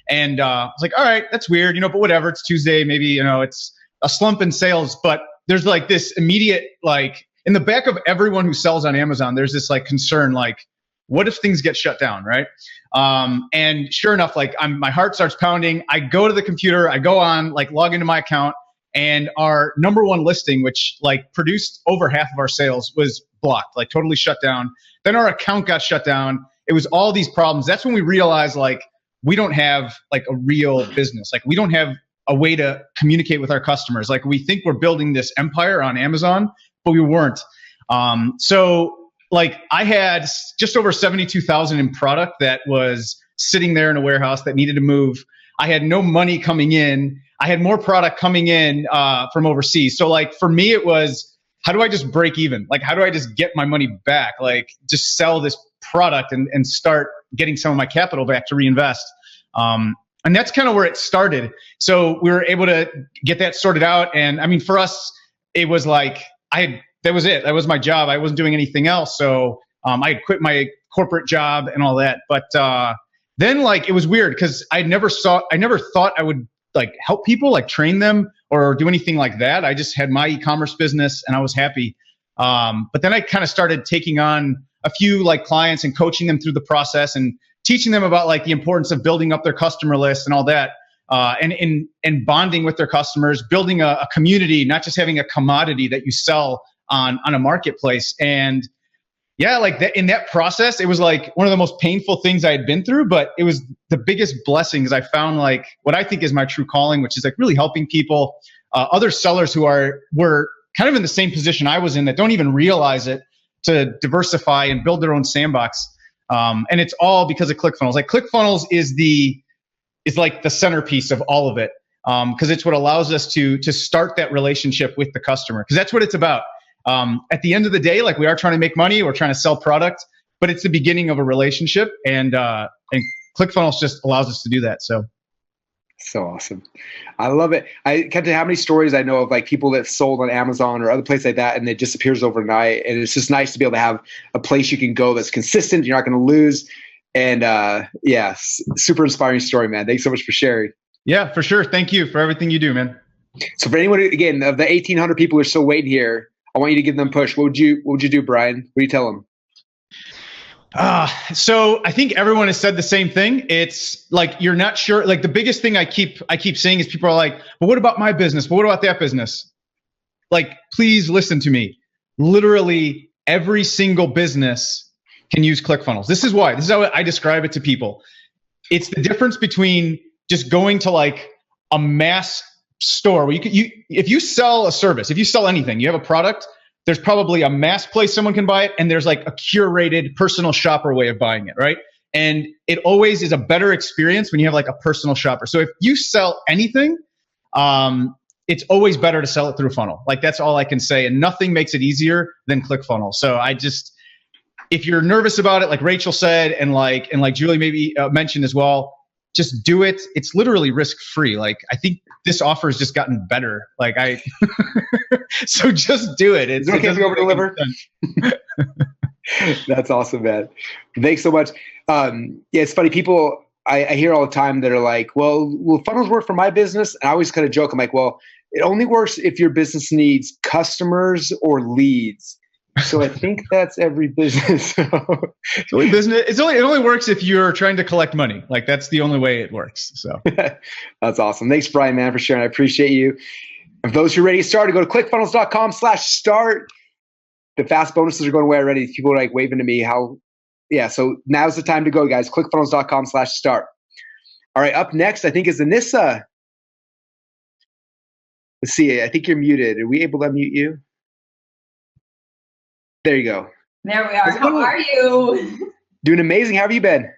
And I was like, all right, that's weird, but whatever, it's Tuesday, maybe, it's a slump in sales. But there's like this immediate, like in the back of everyone who sells on Amazon, there's this like concern, like, what if things get shut down, right? And sure enough, like my heart starts pounding. I go to the computer, I go on, like log into my account, and our number one listing, which like produced over half of our sales, was blocked, like totally shut down. Then our account got shut down. It was all these problems. That's when we realized like we don't have like a real business. Like we don't have a way to communicate with our customers. Like we think we're building this empire on Amazon, but we weren't. So like I had just over 72,000 in product that was sitting there in a warehouse that needed to move. I had no money coming in. I had more product coming in from overseas. So like for me, it was, how do I just break even? Like, how do I just get my money back? Like just sell this product and start getting some of my capital back to reinvest. And that's kind of where it started. So we were able to get that sorted out. And I mean, for us, it was like, that was it. That was my job. I wasn't doing anything else. So I had quit my corporate job and all that. But then like, it was weird because I never thought I would like help people, like train them or do anything like that. I just had my e-commerce business and I was happy. But then I kind of started taking on a few like clients and coaching them through the process and teaching them about like the importance of building up their customer list and all that. And bonding with their customers, building a community, not just having a commodity that you sell on a marketplace. And yeah, like that, in that process, it was like one of the most painful things I had been through, but it was the biggest blessing because I found like what I think is my true calling, which is like really helping people, other sellers who were kind of in the same position I was in that don't even realize it, to diversify and build their own sandbox. And it's all because of ClickFunnels. Like ClickFunnels is like the centerpiece of all of it. Because it's what allows us to start that relationship with the customer. Because that's what it's about. At the end of the day, like we are trying to make money, we're trying to sell product, but it's the beginning of a relationship. And ClickFunnels just allows us to do that. So awesome. I love it. I can't tell you how many stories I know of like people that sold on Amazon or other places like that, and it disappears overnight. And it's just nice to be able to have a place you can go that's consistent. You're not going to lose. And yeah, super inspiring story, man. Thanks so much for sharing. Yeah, for sure. Thank you for everything you do, man. So for anyone, again, of the 1,800 people who are still waiting here, I want you to give them a push. What would you do, Brian? What do you tell them? So I think everyone has said the same thing. It's like, you're not sure. Like the biggest thing I keep saying is people are like, but what about my business? But what about that business? Like, please listen to me. Literally every single business can use ClickFunnels. This is how I describe it to people. It's the difference between just going to like a mass store where if you sell a service, if you sell anything, you have a product, there's probably a mass place someone can buy it, and there's like a curated personal shopper way of buying it, right? And it always is a better experience when you have like a personal shopper. So if you sell anything, it's always better to sell it through a funnel. Like that's all I can say, and nothing makes it easier than ClickFunnels. So if you're nervous about it, like Rachel said, and like Julie maybe mentioned as well, just do it. It's literally risk-free. Like I think this offer has just gotten better. So just do it. Is it okay if you over-deliver? That's awesome, man. Thanks so much. Yeah, it's funny. People I hear all the time that are like, well, will funnels work for my business? And I always kind of joke. I'm like, well, it only works if your business needs customers or leads. So I think that's every business. It only works if you're trying to collect money. Like that's the only way it works. So that's awesome. Thanks, Brian, man, for sharing. I appreciate you. For those who are ready to start, go to clickfunnels.com/start. The fast bonuses are going away already. People are like waving to me. So now's the time to go, guys. clickfunnels.com/start. All right, up next, I think is Anissa. Let's see. I think you're muted. Are we able to unmute you? There you go. There we are. How are you? Doing amazing. How have you been?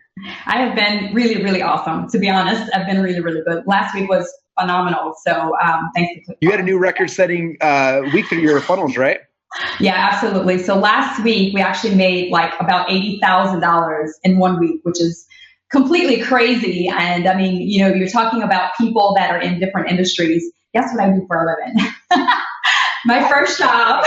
I have been really, really awesome. To be honest, I've been really, really good. Last week was phenomenal. So thanks to You had a new record-setting week through your funnels, right? Yeah, absolutely. So last week we actually made like about $80,000 in 1 week, which is completely crazy. And I mean, you know, you're talking about people that are in different industries. Guess what I do for a living? My first job.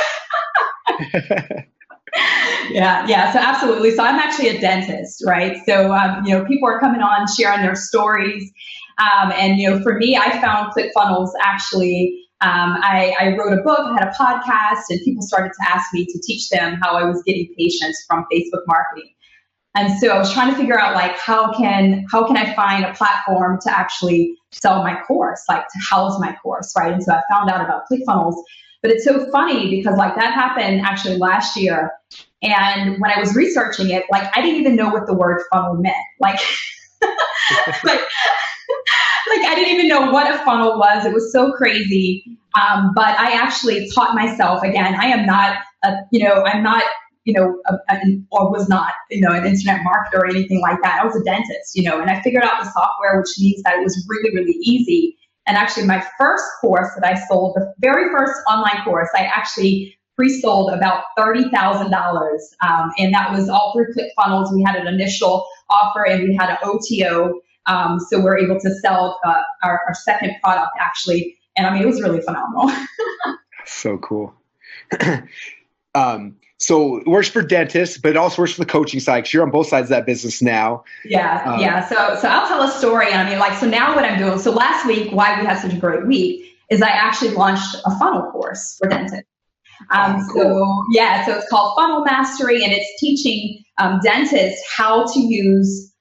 Yeah. So absolutely. So I'm actually a dentist, right? So, you know, people are coming on, sharing their stories. And, you know, for me, I found ClickFunnels actually, I wrote a book, I had a podcast, and people started to ask me to teach them how I was getting patients from Facebook marketing. And so I was trying to figure out like, how can I find a platform to actually sell my course, like to house my course, right? And so I found out about ClickFunnels. But it's so funny because like that happened actually last year. And when I was researching it, like I didn't even know what the word funnel meant. Like, like I didn't even know what a funnel was. It was so crazy. But I actually taught myself, again, I am not, I'm not, or was not, an internet marketer or anything like that. I was a dentist, and I figured out the software, which means that it was really, really easy. And actually my first course that I sold, the very first online course, I actually pre-sold about $30,000. And that was all through ClickFunnels. We had an initial offer and we had an OTO. So we're able to sell our second product actually. And I mean, it was really phenomenal. So cool. So it works for dentists, but it also works for the coaching side because you're on both sides of that business now. Yeah. So I'll tell a story. I mean, so now what I'm doing, so last week, why we had such a great week is I actually launched a funnel course for dentists. Cool. So it's called Funnel Mastery, and it's teaching dentists how to use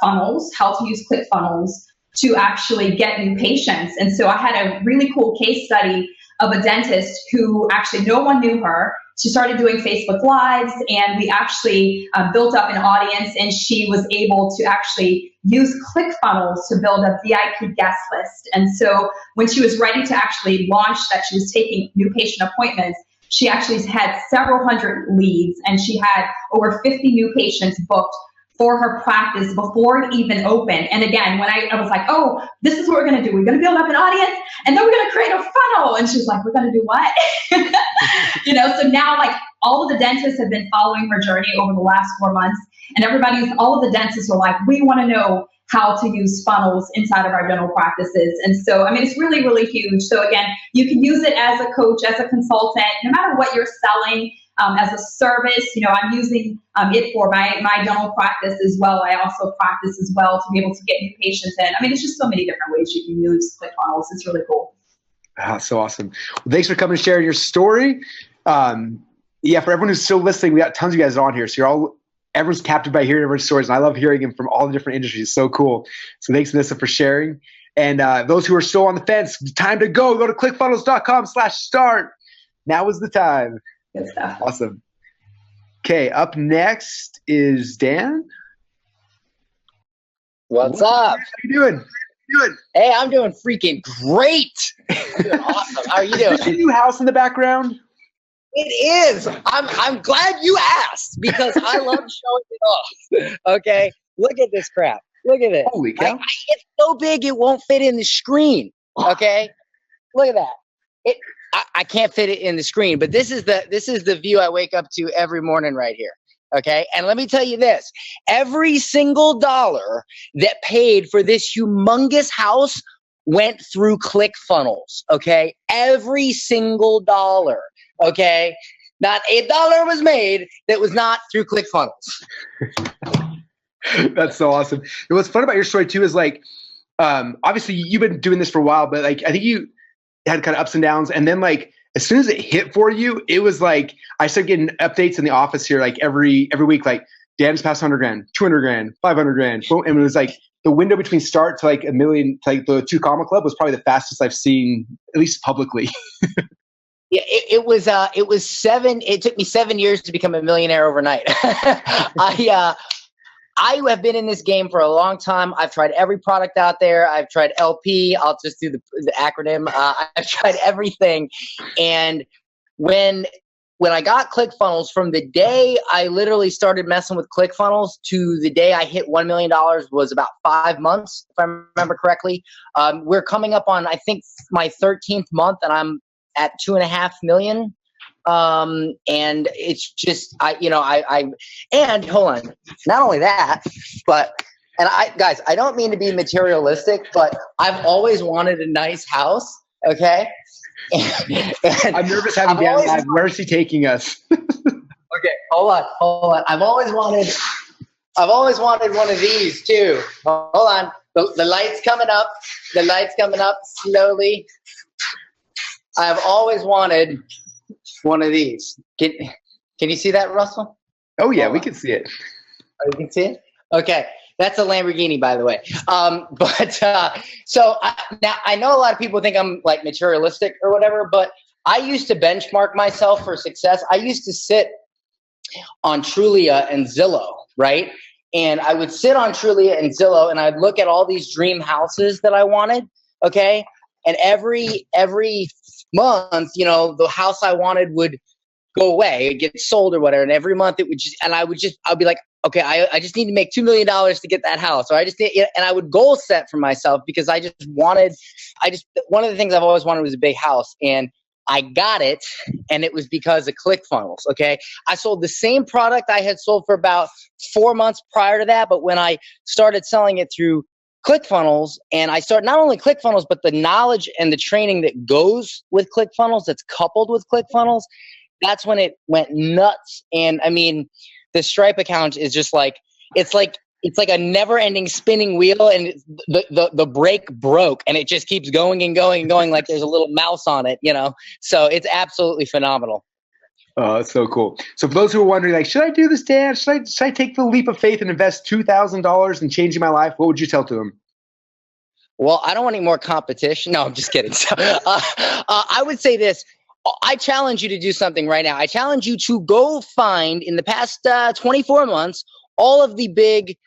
funnels, how to use ClickFunnels to actually get new patients. And so I had a really cool case study of a dentist who actually no one knew her. She started doing Facebook Lives, and we actually built up an audience, and she was able to actually use ClickFunnels to build a VIP guest list. And so when she was ready to actually launch that she was taking new patient appointments, she actually had several hundred leads, and she had over 50 new patients booked for her practice before it even opened. And again, when I was like, oh, this is what we're going to do. We're going to build up an audience, and then we're going to create a funnel. And she's like, we're going to do what? So now like all of the dentists have been following her journey over the last 4 months, and all of the dentists are like, we want to know how to use funnels inside of our dental practices. And so, I mean, it's really, really huge. So again, you can use it as a coach, as a consultant, no matter what you're selling. As a service, I'm using it for my dental practice as well. I also practice as well to be able to get new patients in. I mean, there's just so many different ways you can use ClickFunnels. It's really cool. So awesome. Well, thanks for coming and sharing your story. For everyone who's still listening, we got tons of you guys on here. So everyone's captured by hearing everyone's stories. And I love hearing them from all the different industries. It's so cool. So thanks, Nissa, for sharing. And those who are still on the fence, time to go. Go to clickfunnels.com/start. Now is the time. Good stuff. Awesome. Okay, up next is Dan. What's up? How you doing? Hey, I'm doing freaking great. I'm doing awesome. How are you doing? Is this a new house in the background? It is. I'm glad you asked because I love showing it off. Okay, look at this crap. Look at it. Holy cow! It's so big it won't fit in the screen. Okay, look at that. I can't fit it in the screen, but this is the view I wake up to every morning right here. Okay. And let me tell you this, every single dollar that paid for this humongous house went through ClickFunnels. Okay. Every single dollar. Okay. Not $1 was made that was not through ClickFunnels. That's so awesome. And what's fun about your story too is like, obviously you've been doing this for a while, but like, I think you had kind of ups and downs. And then like, as soon as it hit for you, it was like, I started getting updates in the office here, like every week, like Dan's passed 100 grand, 200 grand, 500 grand. And it was like the window between start to like $1 million, to like the 2 Comma Club was probably the fastest I've seen, at least publicly. Yeah, it was 7. It took me 7 years to become a millionaire overnight. I have been in this game for a long time. I've tried every product out there. I've tried LP. I'll just do the acronym. I've tried everything. And when when I got ClickFunnels, from the day I literally started messing with ClickFunnels to the day I hit $1 million was about 5 months, if I remember correctly. We're coming up on, I think, my 13th month, and I'm at 2.5 million. And it's just, and hold on, not only that, but, and guys, I don't mean to be materialistic, but I've always wanted a nice house. Okay. And I'm nervous having Dan live. Where is he taking us? Okay, hold on. I've always wanted one of these too. Hold on. The light's coming up. The light's coming up slowly. I've always wanted one of these. Can you see that, Russell? Oh yeah, we can see it. Oh, you can see it? Okay. That's a Lamborghini, by the way. So now I know a lot of people think I'm like materialistic or whatever, but I used to benchmark myself for success. I used to sit on Trulia and Zillow, right? And I would sit on Trulia and Zillow, and I'd look at all these dream houses that I wanted, okay? And every month, the house I wanted would go away, it'd get sold or whatever. And every month it would I'd be like, okay, I just need to make $2 million to get that house. Or and I would goal set for myself because one of the things I've always wanted was a big house, and I got it. And it was because of ClickFunnels. Okay. I sold the same product I had sold for about 4 months prior to that. But when I started selling it through ClickFunnels, and I started not only ClickFunnels, but the knowledge and the training that goes with ClickFunnels, that's coupled with ClickFunnels, that's when it went nuts. And I mean, the Stripe account is just like, it's like a never-ending spinning wheel, and the brake broke, and it just keeps going and going and going like there's a little mouse on it, So it's absolutely phenomenal. Oh, that's so cool. So for those who are wondering, like, should I do this, Dan? Should I take the leap of faith and invest $2,000 in changing my life? What would you tell to them? Well, I don't want any more competition. No, I'm just kidding. So, I would say this. I challenge you to do something right now. I challenge you to go find, in the past 24 months, all of the big,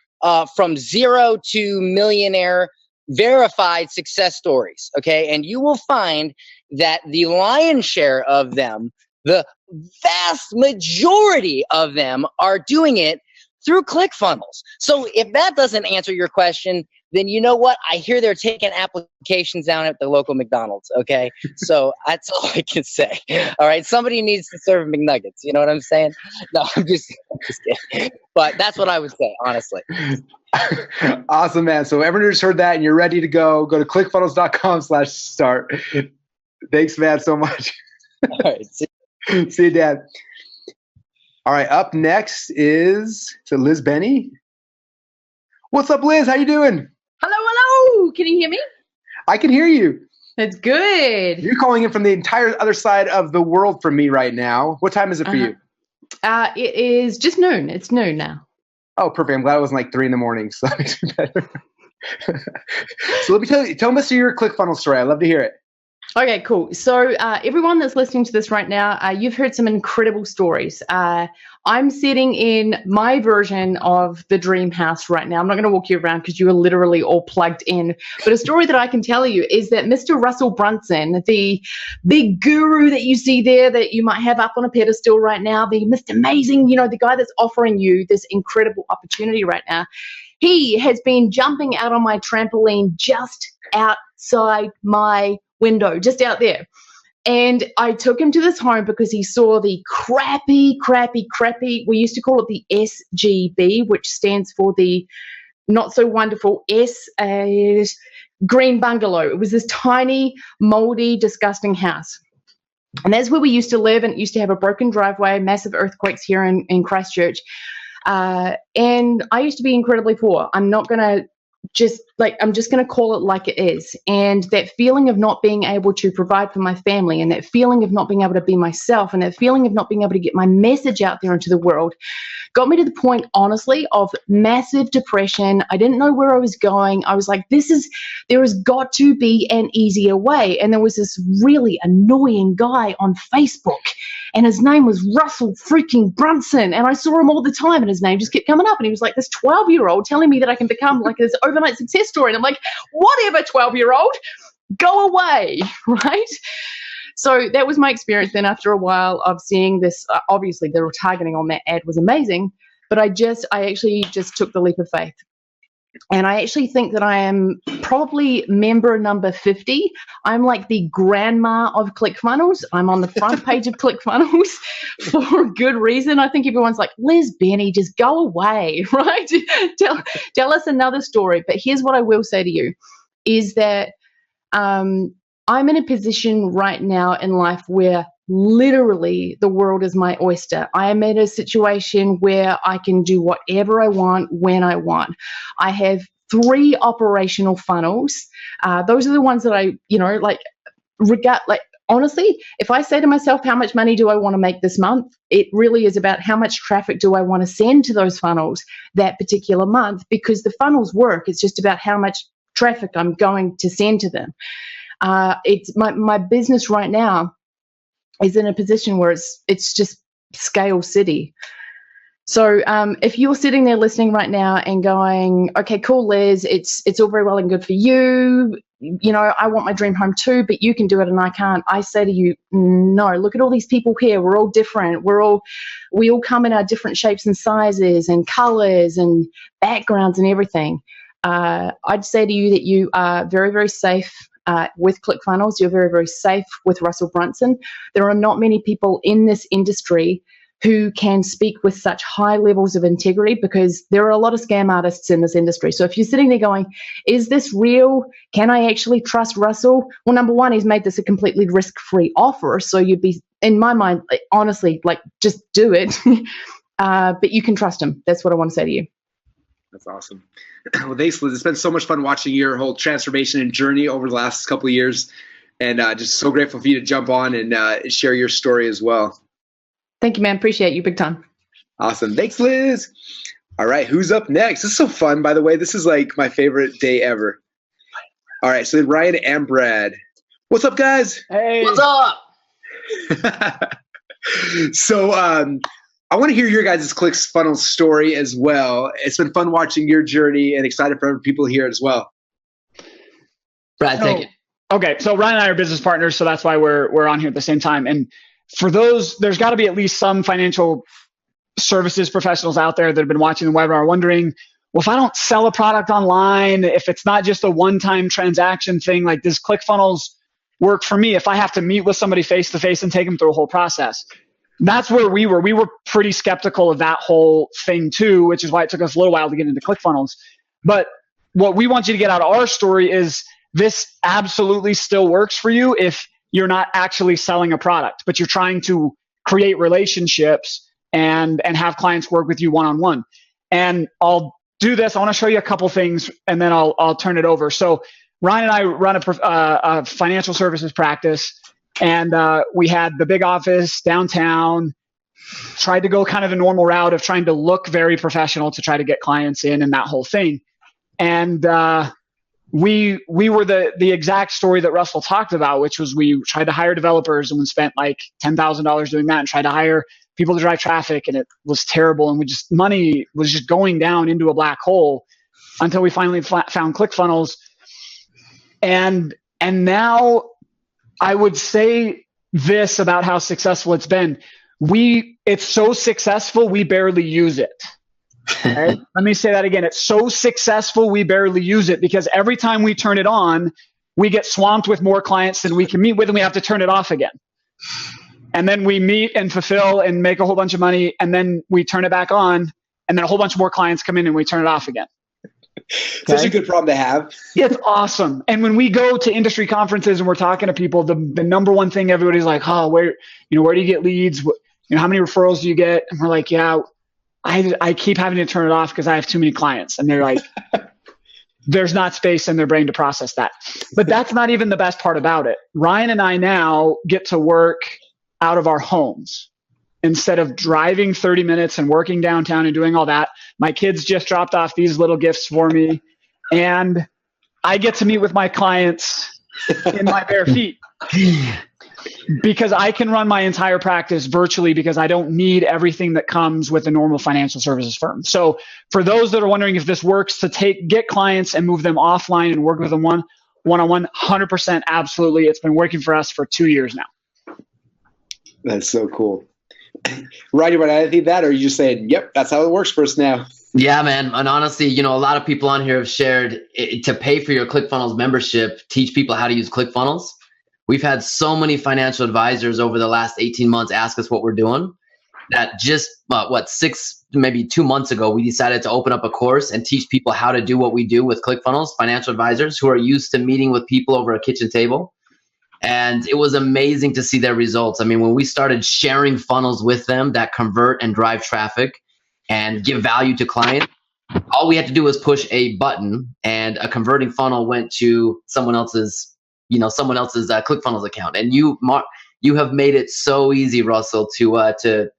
from zero to millionaire verified success stories. Okay. And you will find that the lion's share of them, the vast majority of them, are doing it through ClickFunnels. So if that doesn't answer your question, then you know what? I hear they're taking applications down at the local McDonald's, okay? So that's all I can say. All right, somebody needs to serve McNuggets. You know what I'm saying? No, I'm just kidding. But that's what I would say, honestly. Awesome, man. So everyone just heard that, and you're ready to go to clickfunnels.com/start. Thanks, man, so much. All right, see you, Dad. All right, up next is Liz Benny. What's up, Liz? How you doing? Hello. Can you hear me? I can hear you. That's good. You're calling in from the entire other side of the world from me right now. What time is it for you? It is just noon. It's noon now. Oh, perfect. I'm glad it wasn't like 3 a.m, so that makes me better. So let me tell us your ClickFunnels story. I'd love to hear it. Okay, cool. So everyone that's listening to this right now, you've heard some incredible stories. I'm sitting in my version of the dream house right now. I'm not going to walk you around because you are literally all plugged in. But a story that I can tell you is that Mr. Russell Brunson, the big guru that you see there that you might have up on a pedestal right now, the Mr. Amazing, the guy that's offering you this incredible opportunity right now, he has been jumping out on my trampoline just outside my window, just out there. And I took him to this home because he saw the crappy, we used to call it the SGB, which stands for the not so wonderful green bungalow. It was this tiny, moldy, disgusting house. And that's where we used to live, and it used to have a broken driveway, massive earthquakes here in Christchurch. And I used to be incredibly poor. I'm just going to call it like it is. And that feeling of not being able to provide for my family, and that feeling of not being able to be myself, and that feeling of not being able to get my message out there into the world got me to the point, honestly, of massive depression. I didn't know where I was going. I was like, there has got to be an easier way. And there was this really annoying guy on Facebook, and his name was Russell freaking Brunson. And I saw him all the time, and his name just kept coming up. And he was like this 12-year-old telling me that I can become like this overnight success story. And I'm like, whatever, 12-year-old, go away, right? So that was my experience. Then after a while of seeing this, obviously the retargeting on that ad was amazing, but I actually just took the leap of faith. And I actually think that I am probably member number 50. I'm like the grandma of ClickFunnels. I'm on the front page of ClickFunnels for good reason. I think everyone's like, Liz Benny, just go away, right? tell us another story. But here's what I will say to you is that I'm in a position right now in life where literally the world is my oyster. I am in a situation where I can do whatever I want when I want. I have 3 operational funnels. Those are the ones that I, honestly, if I say to myself, how much money do I want to make this month? It really is about how much traffic do I want to send to those funnels that particular month, because the funnels work. It's just about how much traffic I'm going to send to them. It's my business right now is in a position where it's just scale city. So if you're sitting there listening right now and going, okay, cool, Liz, it's all very well and good for you. I want my dream home too, but you can do it and I can't. I say to you, no, look at all these people here. We're all different. We all come in our different shapes and sizes and colors and backgrounds and everything. I'd say to you that you are very, very safe with ClickFunnels. You're very, very safe with Russell Brunson. There are not many people in this industry who can speak with such high levels of integrity, because there are a lot of scam artists in this industry. So if you're sitting there going, is this real? Can I actually trust Russell? Well, number one, he's made this a completely risk-free offer. So you'd be, in my mind, honestly, just do it. But you can trust him. That's what I want to say to you. That's awesome. Well, thanks, Liz. It's been so much fun watching your whole transformation and journey over the last couple of years. And just so grateful for you to jump on and share your story as well. Thank you, man. Appreciate you big time. Awesome. Thanks, Liz. All right. Who's up next? This is so fun, by the way. This is like my favorite day ever. All right. So then Ryan and Brad. What's up, guys? Hey. What's up? So I want to hear your guys' ClickFunnels story as well. It's been fun watching your journey and excited for other people here as well. Brad, take it. Okay, so Ryan and I are business partners, so that's why we're on here at the same time. And for those, there's got to be at least some financial services professionals out there that have been watching the webinar wondering, well, if I don't sell a product online, if it's not just a one-time transaction thing, like does ClickFunnels work for me if I have to meet with somebody face-to-face and take them through a whole process? That's where we were. We were pretty skeptical of that whole thing too, which is why it took us a little while to get into ClickFunnels. But what we want you to get out of our story is this absolutely still works for you if you're not actually selling a product, but you're trying to create relationships and have clients work with you one-on-one. And I'll do this. I want to show you a couple things and then I'll turn it over. So Ryan and I run a financial services practice. And we had the big office downtown, tried to go kind of the normal route of trying to look very professional to try to get clients in and that whole thing. And we were the exact story that Russell talked about, which was we tried to hire developers and we spent like $10,000 doing that and tried to hire people to drive traffic, and it was terrible. And money was just going down into a black hole until we finally found ClickFunnels. And now I would say this about how successful it's been. It's so successful, we barely use it. Okay? Let me say that again. It's so successful, we barely use it, because every time we turn it on, we get swamped with more clients than we can meet with, and we have to turn it off again. And then we meet and fulfill and make a whole bunch of money, and then we turn it back on, and then a whole bunch more clients come in and we turn it off again. Such a good problem to have. Yeah, it's awesome. And when we go to industry conferences and we're talking to people, the number one thing everybody's like, oh, where do you get leads? How many referrals do you get? And we're like, yeah, I keep having to turn it off because I have too many clients. And they're like, there's not space in their brain to process that. But that's not even the best part about it. Ryan and I now get to work out of our homes. Instead of driving 30 minutes and working downtown and doing all that. My kids just dropped off these little gifts for me, and I get to meet with my clients in my bare feet because I can run my entire practice virtually because I don't need everything that comes with a normal financial services firm. So for those that are wondering if this works to get clients and move them offline and work with them one-on-one, 100% absolutely. It's been working for us for 2 years now. That's so cool. Right, I think that, or are you just saying, yep, that's how it works for us now? Yeah, man. And honestly, a lot of people on here have shared to pay for your ClickFunnels membership, teach people how to use ClickFunnels. We've had so many financial advisors over the last 18 months ask us what we're doing that just, 6, maybe 2 months ago, we decided to open up a course and teach people how to do what we do with ClickFunnels, financial advisors who are used to meeting with people over a kitchen table. And it was amazing to see their results. I mean, when we started sharing funnels with them that convert and drive traffic and give value to clients, all we had to do was push a button and a converting funnel went to someone else's ClickFunnels account. And you have made it so easy, Russell, to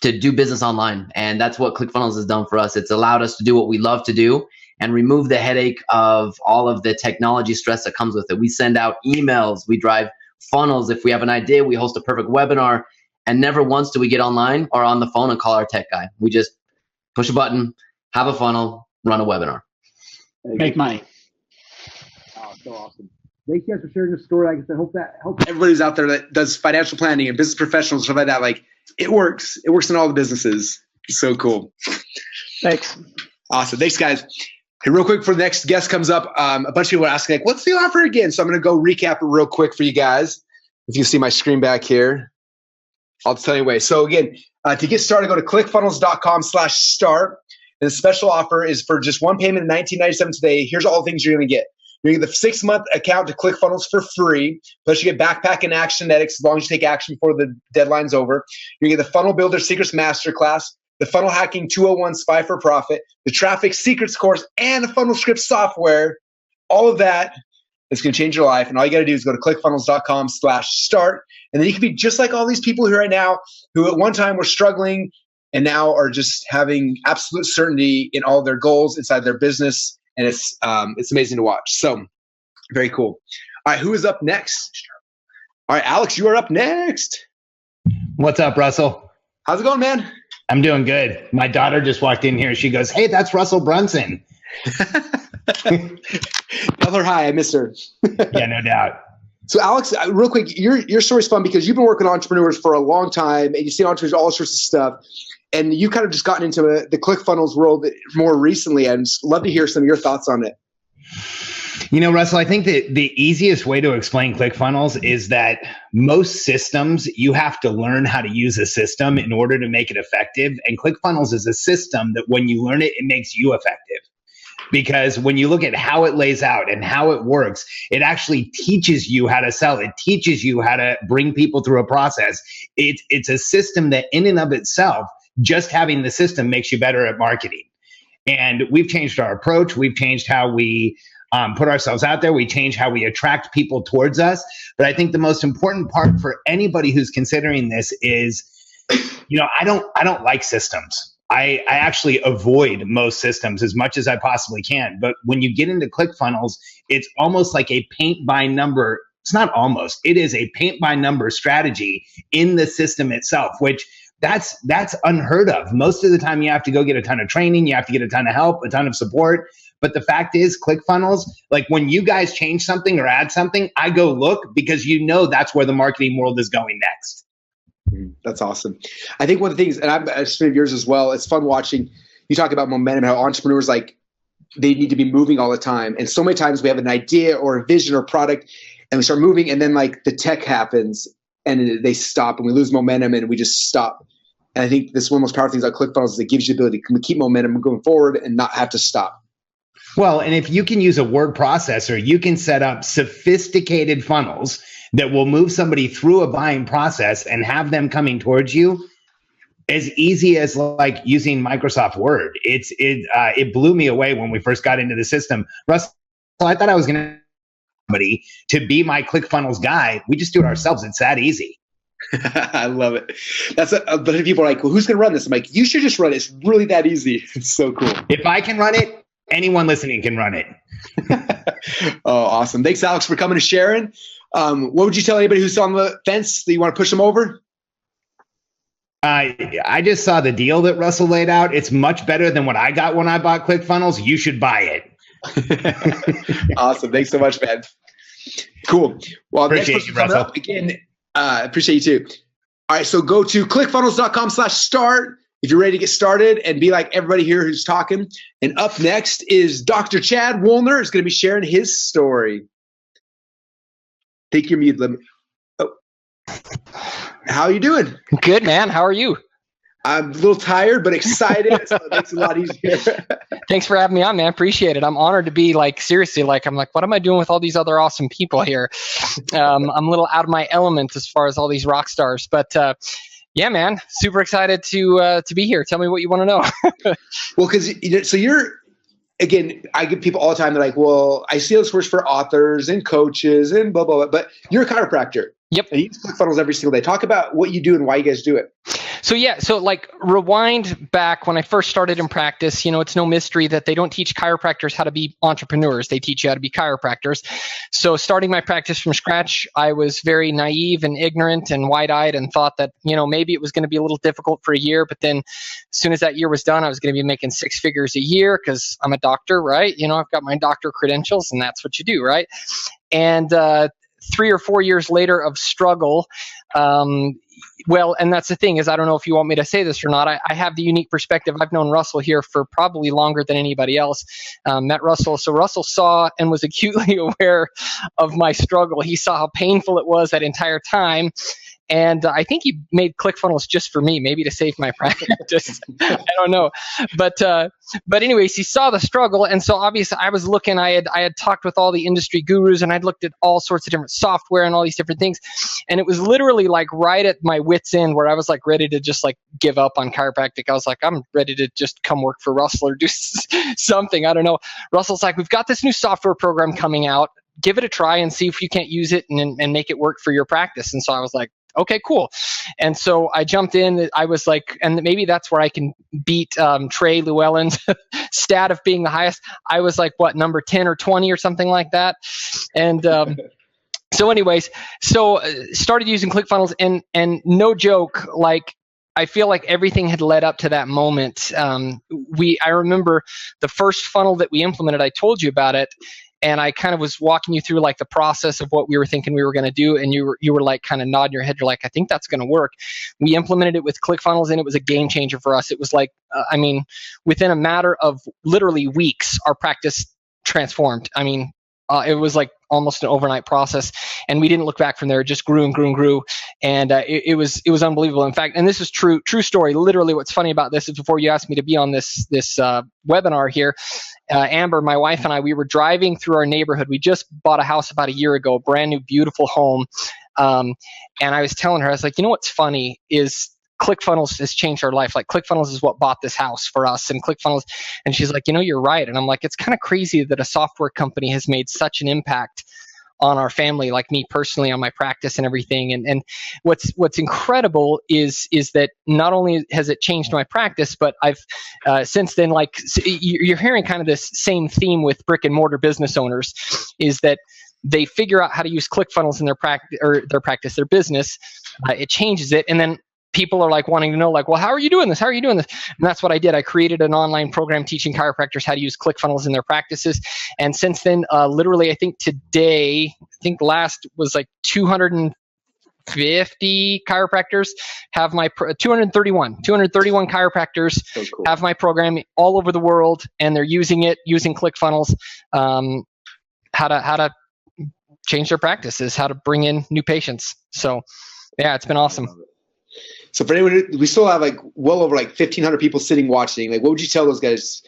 do business online. And that's what ClickFunnels has done for us. It's allowed us to do what we love to do and remove the headache of all of the technology stress that comes with it. We send out emails, we drive funnels. If we have an idea, we host a perfect webinar, and never once do we get online or on the phone and call our tech guy. We just push a button, have a funnel, run a webinar. Make money. Oh, so awesome. Thanks, guys, for sharing your story. I guess I hope that helps everybody who's out there that does financial planning and business professionals, stuff like that. Like, it works. It works in all the businesses. So cool. Thanks. Awesome. Thanks, guys. Hey, real quick, for the next guest comes up, a bunch of people are asking, like, what's the offer again? So I'm going to go recap it real quick for you guys. If you see my screen back here, I'll tell you anyway. So again, to get started, go to clickfunnels.com/start. And the special offer is for just one payment of $19.97 today. Here's all the things you're going to get. You're going to get the 6-month account to ClickFunnels for free. Plus, you get Backpack and Actionetics as long as you take action before the deadline's over. You're going to get the Funnel Builder Secrets Masterclass, the Funnel Hacking 201 Spy for Profit, the Traffic Secrets course, and the Funnel Script software. All of that is going to change your life. And all you got to do is go to clickfunnels.com/start. And then you can be just like all these people here right now who at one time were struggling and now are just having absolute certainty in all of their goals inside their business. And it's amazing to watch. So very cool. All right, who is up next? All right, Alex, you are up next. What's up, Russell? How's it going, man? I'm doing good. My daughter just walked in here. She goes, "Hey, that's Russell Brunson." Tell her hi. I miss her. Yeah, no doubt. So, Alex, real quick, your story's fun because you've been working with entrepreneurs for a long time, and you've seen entrepreneurs all sorts of stuff. And you kind of just gotten into the ClickFunnels world more recently. I'd love to hear some of your thoughts on it. Russell, I think that the easiest way to explain ClickFunnels is that most systems, you have to learn how to use a system in order to make it effective. And ClickFunnels is a system that when you learn it, it makes you effective. Because when you look at how it lays out and how it works, it actually teaches you how to sell. It teaches you how to bring people through a process. It's a system that in and of itself, just having the system makes you better at marketing. And we've changed our approach. We've changed how we put ourselves out there. We change how we attract people towards us. But I think the most important part for anybody who's considering this is, I don't like systems. I actually avoid most systems as much as I possibly can. But when you get into ClickFunnels, it's almost like a paint by number. It's not almost. It is a paint by number strategy in the system itself, which that's unheard of. Most of the time you have to go get a ton of training, you have to get a ton of help, a ton of support. But the fact is, ClickFunnels, like when you guys change something or add something, I go look because that's where the marketing world is going next. That's awesome. I think one of the things, and I'm a student of yours as well, it's fun watching you talk about momentum, how entrepreneurs, like, they need to be moving all the time. And so many times we have an idea or a vision or product and we start moving and then like the tech happens and they stop and we lose momentum and we just stop. And I think this is one of the most powerful things about ClickFunnels is it gives you the ability to keep momentum going forward and not have to stop. Well, and if you can use a word processor, you can set up sophisticated funnels that will move somebody through a buying process and have them coming towards you as easy as like using Microsoft Word. It blew me away when we first got into the system. Russell, I thought I was going to somebody to be my ClickFunnels guy. We just do it ourselves. It's that easy. I love it. That's a bunch of people are like, well, who's going to run this? I'm like, you should just run it. It's really that easy. It's so cool. If I can run it, anyone listening can run it. Oh, awesome. Thanks, Alex, for coming to sharing. What would you tell anybody who's on the fence that you want to push them over? I just saw the deal that Russell laid out. It's much better than what I got when I bought ClickFunnels. You should buy it. Awesome. Thanks so much, man. Cool. Well, appreciate you, Russell. Again, Appreciate you too. All right, so go to clickfunnels.com/start if you're ready to get started and be like everybody here who's talking. And up next is Dr. Chad Woolner is going to be sharing his story. Take your mute. How are you doing? Good, man. How are you? I'm a little tired, but excited. So it makes it a lot easier. Thanks for having me on, man. Appreciate it. I'm honored to be seriously, I'm like, what am I doing with all these other awesome people here? I'm a little out of my element as far as all these rock stars, but yeah, man, super excited to be here. Tell me what you want to know. Well, so you're, again, I get people all the time. They're like, well, I see this works for authors and coaches and blah, blah, blah, but you're a chiropractor. Yep. And you use ClickFunnels every single day. Talk about what you do and why you guys do it. So rewind back when I first started in practice, it's no mystery that they don't teach chiropractors how to be entrepreneurs. They teach you how to be chiropractors. So starting my practice from scratch, I was very naive and ignorant and wide-eyed and thought that, maybe it was going to be a little difficult for a year. But then as soon as that year was done, I was going to be making 6 figures a year because I'm a doctor, right? I've got my doctor credentials and that's what you do, right? And 3 or 4 years later of struggle, and that's the thing is, I don't know if you want me to say this or not. I have the unique perspective. I've known Russell here for probably longer than anybody else. Met Russell. So Russell saw and was acutely aware of my struggle. He saw how painful it was that entire time. And I think he made ClickFunnels just for me, maybe to save my practice. I don't know. But anyways, he saw the struggle. And so obviously I was looking, I had talked with all the industry gurus and I'd looked at all sorts of different software and all these different things. And it was literally right at my wit's end where I was ready to just give up on chiropractic. I was like, I'm ready to just come work for Russell or do something. I don't know. Russell's like, we've got this new software program coming out. Give it a try and see if you can't use it and make it work for your practice. And so I was like, okay, cool. And so I jumped in. I was like, and maybe that's where I can beat Trey Llewellyn's stat of being the highest. I was number 10 or 20 or something like that. And so anyways, started using ClickFunnels and no joke, I feel like everything had led up to that moment. I remember the first funnel that we implemented, I told you about it. And I kind of was walking you through the process of what we were thinking we were going to do. And you were kind of nodding your head. You're like, I think that's going to work. We implemented it with ClickFunnels and it was a game changer for us. It was within a matter of literally weeks, our practice transformed. It was almost an overnight process, and we didn't look back from there. It just grew and grew and grew, and it was unbelievable. In fact, and this is true story. Literally, what's funny about this is before you asked me to be on this webinar here, Amber, my wife, and I, we were driving through our neighborhood. We just bought a house about a year ago, brand new, beautiful home, and I was telling her, I was like, what's funny is ClickFunnels has changed our life. ClickFunnels is what bought this house for us, and ClickFunnels. And she's like, you're right. And I'm like, it's kind of crazy that a software company has made such an impact on our family, me personally, on my practice and everything. And what's incredible is that not only has it changed my practice, but I've since then, you're hearing kind of this same theme with brick and mortar business owners, is that they figure out how to use ClickFunnels in their business. It changes it, and then people are wanting to know, well, how are you doing this? How are you doing this? And that's what I did. I created an online program teaching chiropractors how to use ClickFunnels in their practices. And since then, literally, I think last was 250 chiropractors have my 231 chiropractors have my program all over the world, and they're using ClickFunnels, how to change their practices, how to bring in new patients. So yeah, it's been awesome. So for anyone, we still have well over 1,500 people sitting watching. What would you tell those guys?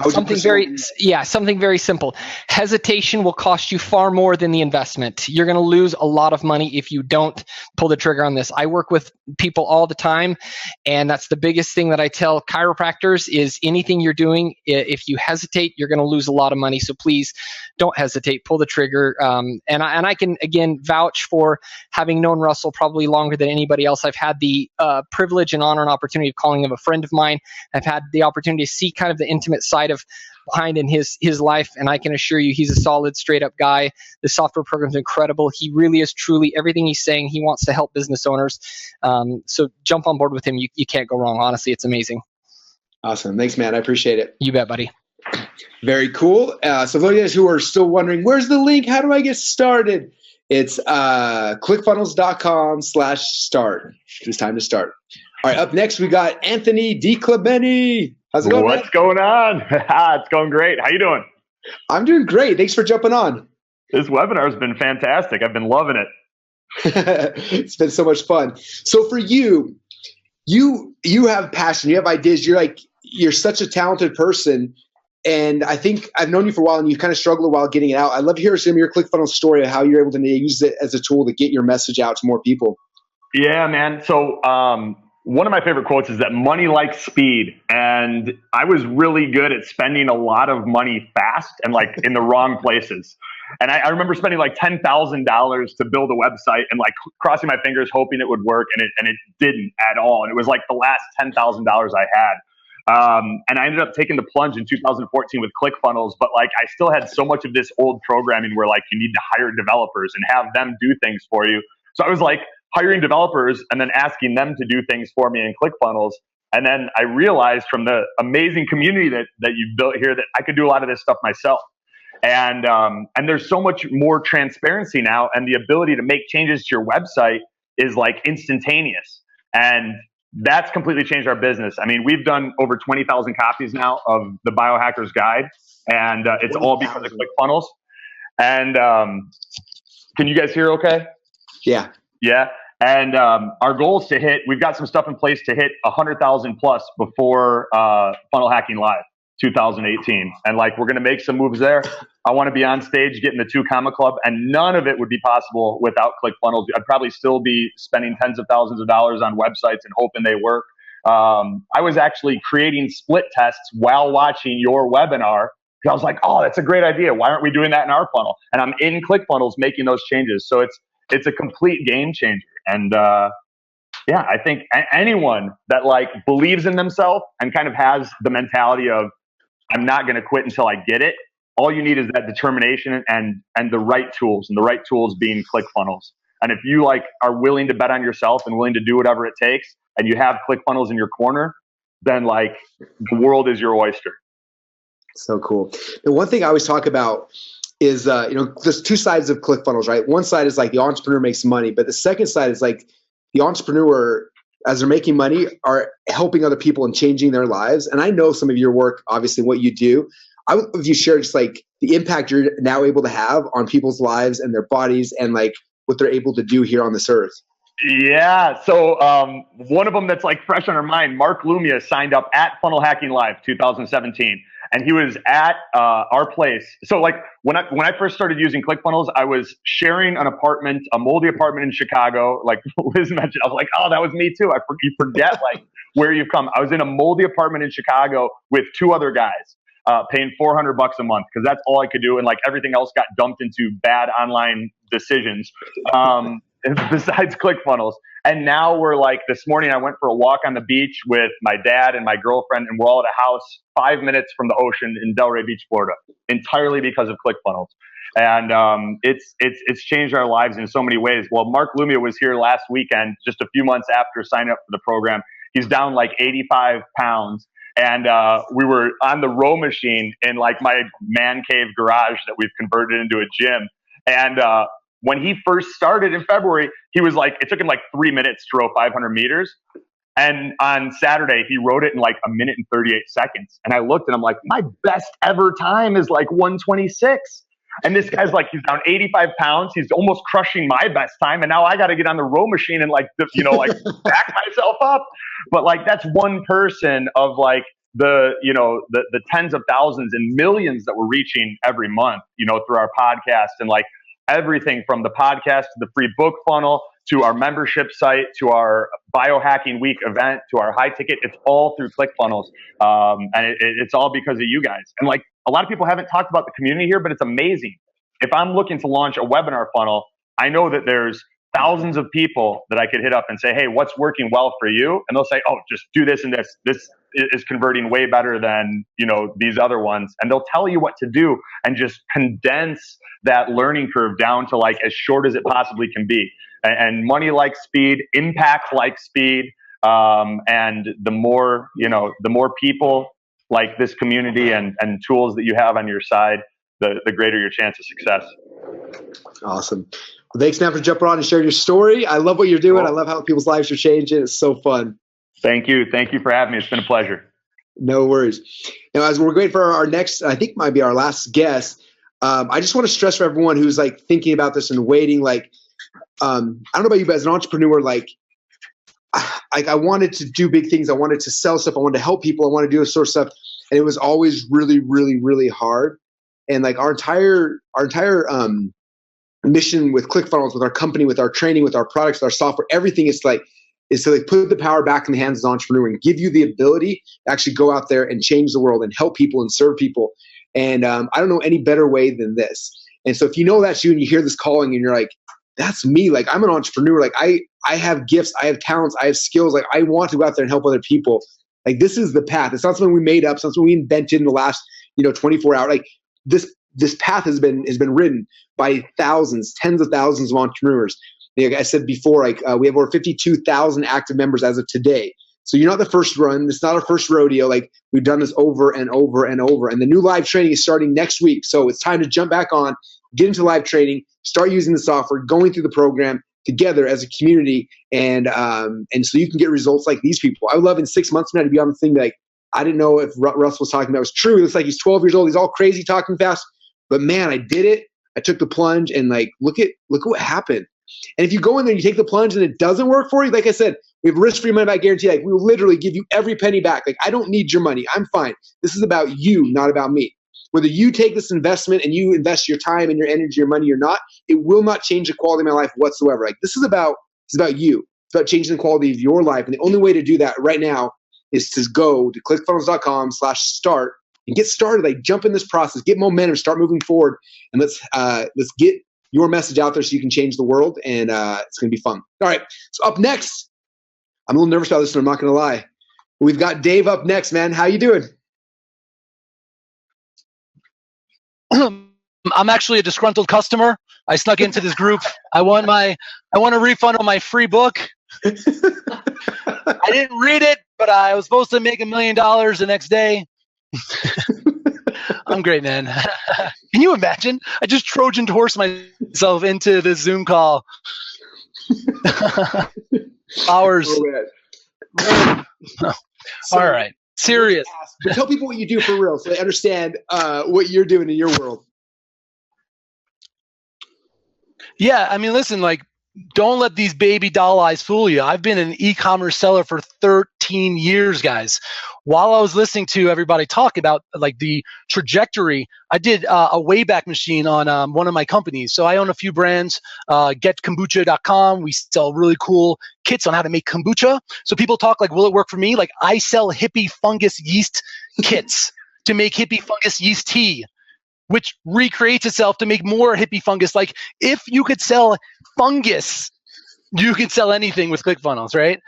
Something very simple. Hesitation will cost you far more than the investment. You're going to lose a lot of money if you don't pull the trigger on this. I work with people all the time, and that's the biggest thing that I tell chiropractors is anything you're doing, if you hesitate, you're going to lose a lot of money. So please don't hesitate, pull the trigger. And I can, again, vouch for having known Russell probably longer than anybody else. I've had the privilege and honor and opportunity of calling him a friend of mine. I've had the opportunity to see kind of the intimate side of behind in his life, and I can assure you he's a solid, straight up guy. The software program is incredible. He really is truly everything he's saying. He wants to help business owners. So jump on board with him. You can't go wrong. Honestly, it's amazing. Awesome. Thanks, man. I appreciate it. You bet, buddy. Very cool. So for those of you guys who are still wondering, where's the link? How do I get started? It's clickfunnels.com/start. It's time to start. All right, up next we got Anthony DiClementi. How's it going, What's going on? It's going great. How you doing? I'm doing great. Thanks for jumping on. This webinar has been fantastic. I've been loving it. It's been so much fun. So for you have passion, you have ideas. You're such a talented person. And I think I've known you for a while, and you kind of struggled while getting it out. I'd love to hear some of your ClickFunnels story of how you're able to use it as a tool to get your message out to more people. Yeah, man. So one of my favorite quotes is that money likes speed. And I was really good at spending a lot of money fast and like in the wrong places. And I remember spending like $10,000 to build a website and like crossing my fingers, hoping it would work. And it didn't at all. And it was like the last $10,000 I had. And I ended up taking the plunge in 2014 with ClickFunnels, but like I still had so much of this old programming where like you need to hire developers and have them do things for you. So I was like hiring developers and then asking them to do things for me in ClickFunnels. And then I realized from the amazing community that you've built here that I could do a lot of this stuff myself. And there's so much more transparency now, and the ability to make changes to your website is like instantaneous. And that's completely changed our business. I mean, we've done over 20,000 copies now of the Biohacker's Guide, and it's all because of ClickFunnels. And can you guys hear okay? Yeah. Yeah. And our goal is to hit, we've got some stuff in place to hit 100,000 plus before Funnel Hacking Live 2018. And like, we're going to make some moves there. I want to be on stage getting the 2 Comma Club, and none of it would be possible without ClickFunnels. I'd probably still be spending tens of thousands of dollars on websites and hoping they work. I was actually creating split tests while watching your webinar. I was like, oh, that's a great idea. Why aren't we doing that in our funnel? And I'm in ClickFunnels making those changes. So it's a complete game changer. And yeah, I think anyone that like believes in themselves and kind of has the mentality of, I'm not going to quit until I get it. All you need is that determination and the right tools, and the right tools being ClickFunnels. And if you like are willing to bet on yourself and willing to do whatever it takes, and you have ClickFunnels in your corner, then like the world is your oyster. So cool. The one thing I always talk about is, there's 2 sides of ClickFunnels, right? One side is like the entrepreneur makes money, but the second side is like the entrepreneur, as they're making money, are helping other people and changing their lives. And I know some of your work, obviously, what you do. I would love if you share just like the impact you're now able to have on people's lives and their bodies, and like what they're able to do here on this earth. Yeah. So one of them that's like fresh on our mind, Mark Lumia signed up at Funnel Hacking Live 2017. And he was at our place. So like when I first started using ClickFunnels, I was sharing an apartment, a moldy apartment in Chicago. Like Liz mentioned, I was like, oh, that was me too. You forget like where you've come. I was in a moldy apartment in Chicago with 2 other guys, paying $400 a month because that's all I could do. And like everything else got dumped into bad online decisions. Besides ClickFunnels. And now we're like, this morning I went for a walk on the beach with my dad and my girlfriend, and we're all at a house 5 minutes from the ocean in Delray Beach, Florida, entirely because of ClickFunnels. And it's changed our lives in so many ways. Well, Mark Lumia was here last weekend, just a few months after signing up for the program. He's down like 85 pounds. And we were on the row machine in like my man cave garage that we've converted into a gym. And when he first started in February, he was like, it took him like 3 minutes to row 500 meters. And on Saturday, he rode it in like 1 minute and 38 seconds. And I looked and I'm like, my best ever time is like 1:26. And this guy's like, he's down 85 pounds. He's almost crushing my best time. And now I got to get on the row machine and like, like back myself up. But like, that's one person of like the tens of thousands and millions that we're reaching every month, through our podcast, and like everything from the podcast to the free book funnel to our membership site to our Biohacking Week event to our high ticket. It's all through ClickFunnels. And it's all because of you guys. And like a lot of people haven't talked about the community here, but it's amazing. If I'm looking to launch a webinar funnel, I know that there's thousands of people that I could hit up and say, hey, what's working well for you? And they'll say, oh, just do this and this. This is converting way better than, these other ones. And they'll tell you what to do and just condense that learning curve down to like as short as it possibly can be. And money likes speed, impact likes speed. And the more people like this community and tools that you have on your side, the greater your chance of success. Awesome. Well, thanks, man, for jumping on and sharing your story. I love what you're doing. I love how people's lives are changing. It's so fun. Thank you. Thank you for having me. It's been a pleasure. No worries. Now, as we're waiting for our next, I think might be our last guest, I just want to stress for everyone who's like thinking about this and waiting, like, I don't know about you, but as an entrepreneur, like I wanted to do big things. I wanted to sell stuff. I wanted to help people. I wanted to do this sort of stuff. And it was always really, really, really hard. And like our entire mission with ClickFunnels, with our company, with our training, with our products, with our software, everything is to like put the power back in the hands of the entrepreneur and give you the ability to actually go out there and change the world and help people and serve people. And I don't know any better way than this. And so if you know that's you and you hear this calling and you're like, that's me. Like I'm an entrepreneur. Like I have gifts, I have talents, I have skills. Like I want to go out there and help other people. Like this is the path. It's not something we made up. It's not something we invented in the last, 24 hours. Like this path has been written by thousands, tens of thousands of entrepreneurs. Like I said before, like we have over 52,000 active members as of today. So you're not the first run. It's not our first rodeo. Like we've done this over and over and over. And the new live training is starting next week. So it's time to jump back on, get into live training, start using the software, going through the program together as a community. And so you can get results like these people. I would love in 6 months from now to be on the thing like, I didn't know if Russ was talking about was true. It looks like he's 12 years old. He's all crazy talking fast. But man, I did it. I took the plunge and like, look at what happened. And if you go in there and you take the plunge and it doesn't work for you, like I said, we have risk-free money back guarantee. Like we will literally give you every penny back. Like I don't need your money. I'm fine. This is about you, not about me. Whether you take this investment and you invest your time and your energy, your money or not, it will not change the quality of my life whatsoever. Like this is about you. It's about changing the quality of your life. And the only way to do that right now is to go to clickfunnels.com/start and get started. Like jump in this process, get momentum, start moving forward, and let's get your message out there so you can change the world. And it's going to be fun. All right. So up next, I'm a little nervous about this one. I'm not going to lie. We've got Dave up next, man. How you doing? I'm actually a disgruntled customer. I snuck into this group. I want a refund on my free book. I didn't read it, but I was supposed to make $1 million the next day. I'm great, man. Can you imagine? I just Trojan horse myself into the Zoom call. Hours. So, all right. Serious. But tell people what you do for real so they understand what you're doing in your world. Yeah, I mean, listen, like, don't let these baby doll eyes fool you. I've been an e-commerce seller for 13 years, guys. While I was listening to everybody talk about like the trajectory, I did a Wayback Machine on one of my companies. So I own a few brands, getkombucha.com. We sell really cool kits on how to make kombucha. So people talk like, will it work for me? Like I sell hippie fungus yeast kits to make hippie fungus yeast tea, which recreates itself to make more hippie fungus. Like if you could sell fungus, you can sell anything with ClickFunnels, right?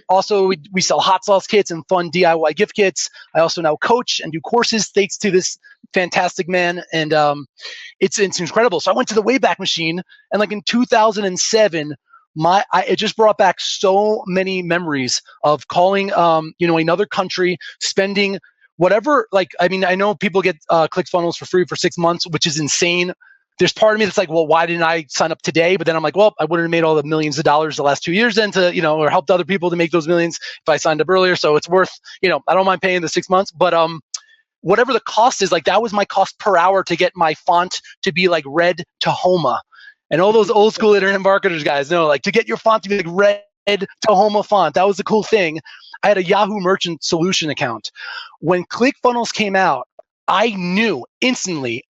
Also, we sell hot sauce kits and fun DIY gift kits. I also now coach and do courses thanks to this fantastic man, and it's incredible. So I went to the Wayback Machine, and like in 2007, it just brought back so many memories of calling, another country, spending whatever. Like, I mean, I know people get ClickFunnels for free for 6 months, which is insane. There's part of me that's like, well, why didn't I sign up today? But then I'm like, well, I wouldn't have made all the millions of dollars the last 2 years then or helped other people to make those millions if I signed up earlier. So it's worth, I don't mind paying the 6 months, but whatever the cost is, like that was my cost per hour to get my font to be like red Tahoma. And all those old school internet marketers guys know, like to get your font to be like red Tahoma font, that was the cool thing. I had a Yahoo Merchant Solution account. When ClickFunnels came out, I knew instantly,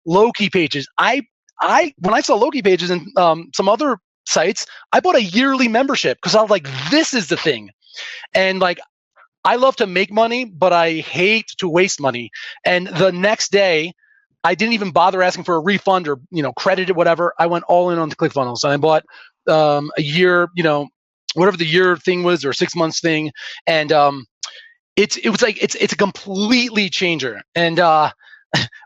Loki Pages. When I saw Loki Pages and some other sites, I bought a yearly membership because I was like, this is the thing. And like, I love to make money, but I hate to waste money. And the next day, I didn't even bother asking for a refund or credit or whatever. I went all in on the ClickFunnels and I bought a year, whatever the year thing was or 6 months thing, and it's a completely changer. And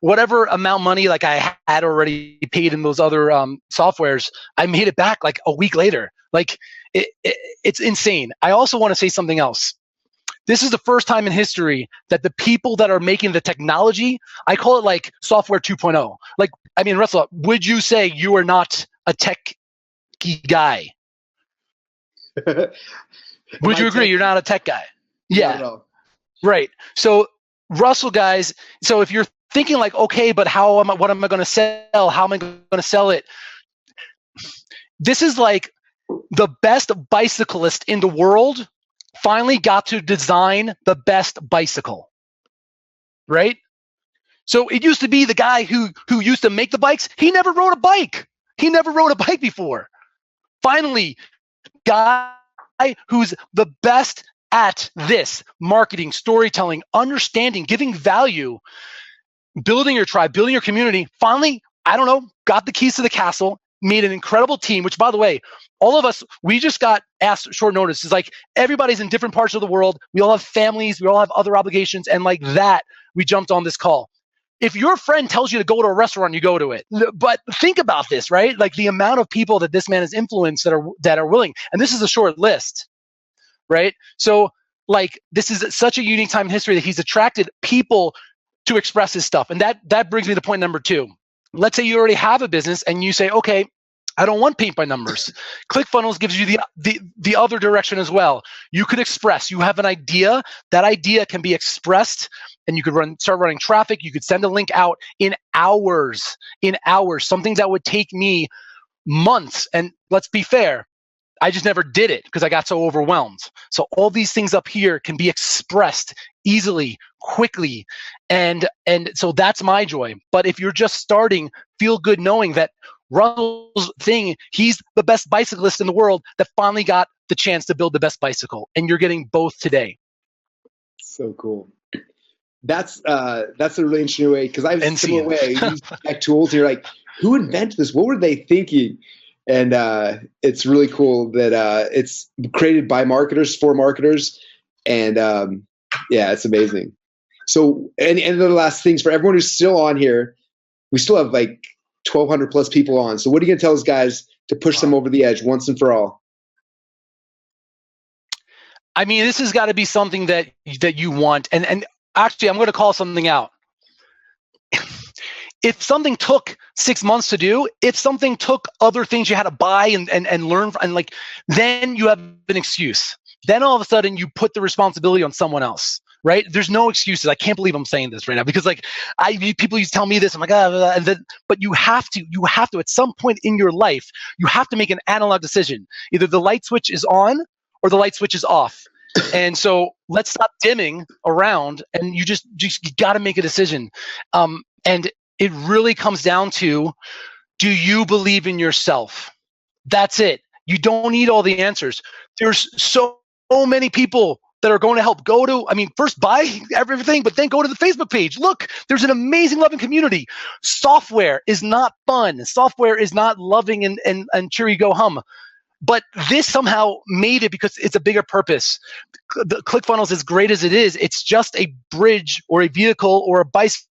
whatever amount of money like I had already paid in those other softwares, I made it back like a week later. Like it's insane. I also want to say something else. this is the first time in history that the people that are making the technology, I call it like software 2.0. Like, I mean, Russell, would you say you are not a tech guy? Would you agree? You're not a tech guy. Yeah. No. Right. So Russell, guys, so if you're thinking like, okay, but what am I going to sell? How am I going to sell it? This is like the best bicyclist in the world finally got to design the best bicycle. Right? So it used to be the guy who used to make the bikes. He never rode a bike. He never rode a bike before. Finally, guy who's the best at this: marketing, storytelling, understanding, giving value, building your tribe, building your community. Finally, I don't know, got the keys to the castle, made an incredible team, which, by the way, all of us, we just got asked short notice. It's like everybody's in different parts of the world. We all have families. We all have other obligations. And like that, we jumped on this call. If your friend tells you to go to a restaurant, you go to it. But think about this, right? Like the amount of people that this man has influenced that are willing. And this is a short list, right? So like this is such a unique time in history that he's attracted people to express his stuff. And that brings me to point number 2. Let's say you already have a business and you say, okay, I don't want paint by numbers. ClickFunnels gives you the other direction as well. You could express. You have an idea. That idea can be expressed, and you could start running traffic. You could send a link out in hours. In hours, something that would take me months. And let's be fair, I just never did it because I got so overwhelmed. So all these things up here can be expressed easily, quickly, and so that's my joy. But if you're just starting, feel good knowing that Russell's thing, he's the best bicyclist in the world that finally got the chance to build the best bicycle, and you're getting both today. So cool. That's a really interesting way, because I was the similar way. I use tech tools. You're like, who invented this? What were they thinking? And it's really cool that it's created by marketers for marketers, and yeah, it's amazing. So, and the last things for everyone who's still on here, we still have like 1,200 plus people on. So, what are you gonna tell those guys to push them over the edge once and for all? I mean, this has got to be something that you want, and actually, I'm going to call something out. If something took 6 months to do, if something took other things you had to buy and learn, and like, then you have an excuse. Then all of a sudden you put the responsibility on someone else, right? There's no excuses. I can't believe I'm saying this right now, because like people used to tell me this. I'm like, but you have to at some point in your life, you have to make an analog decision. Either the light switch is on or the light switch is off. And so let's stop dimming around, and you got to make a decision. And it really comes down to, do you believe in yourself? That's it. You don't need all the answers. There's so many people that are going to help. First buy everything, but then go to the Facebook page. Look, there's an amazing, loving community. Software is not fun. Software is not loving and cheery go hum. But this somehow made it because it's a bigger purpose. The ClickFunnels, as great as it is, it's just a bridge or a vehicle or a bicycle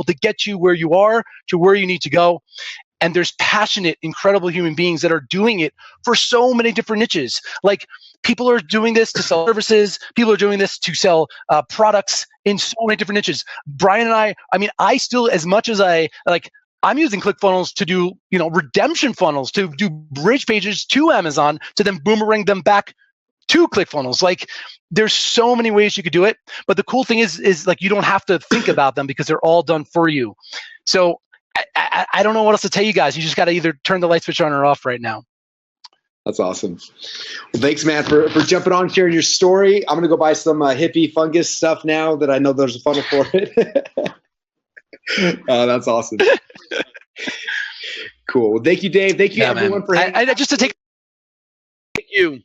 to get you where you are to where you need to go. And there's passionate, incredible human beings that are doing it for so many different niches. Like, people are doing this to sell services. People are doing this to sell products in so many different niches. Brian and I still, as much as I'm using ClickFunnels to do, redemption funnels, to do bridge pages to Amazon, to then boomerang them back to ClickFunnels. Like, there's so many ways you could do it. But the cool thing is like, you don't have to think about them because they're all done for you. So I don't know what else to tell you guys. You just got to either turn the light switch on or off right now. That's awesome. Well, thanks, man, for jumping on, sharing your story. I'm going to go buy some hippie fungus stuff now that I know there's a funnel for it. Oh, that's awesome. Cool. Well, thank you, Dave. Thank you, everyone, man. for hanging just to take you.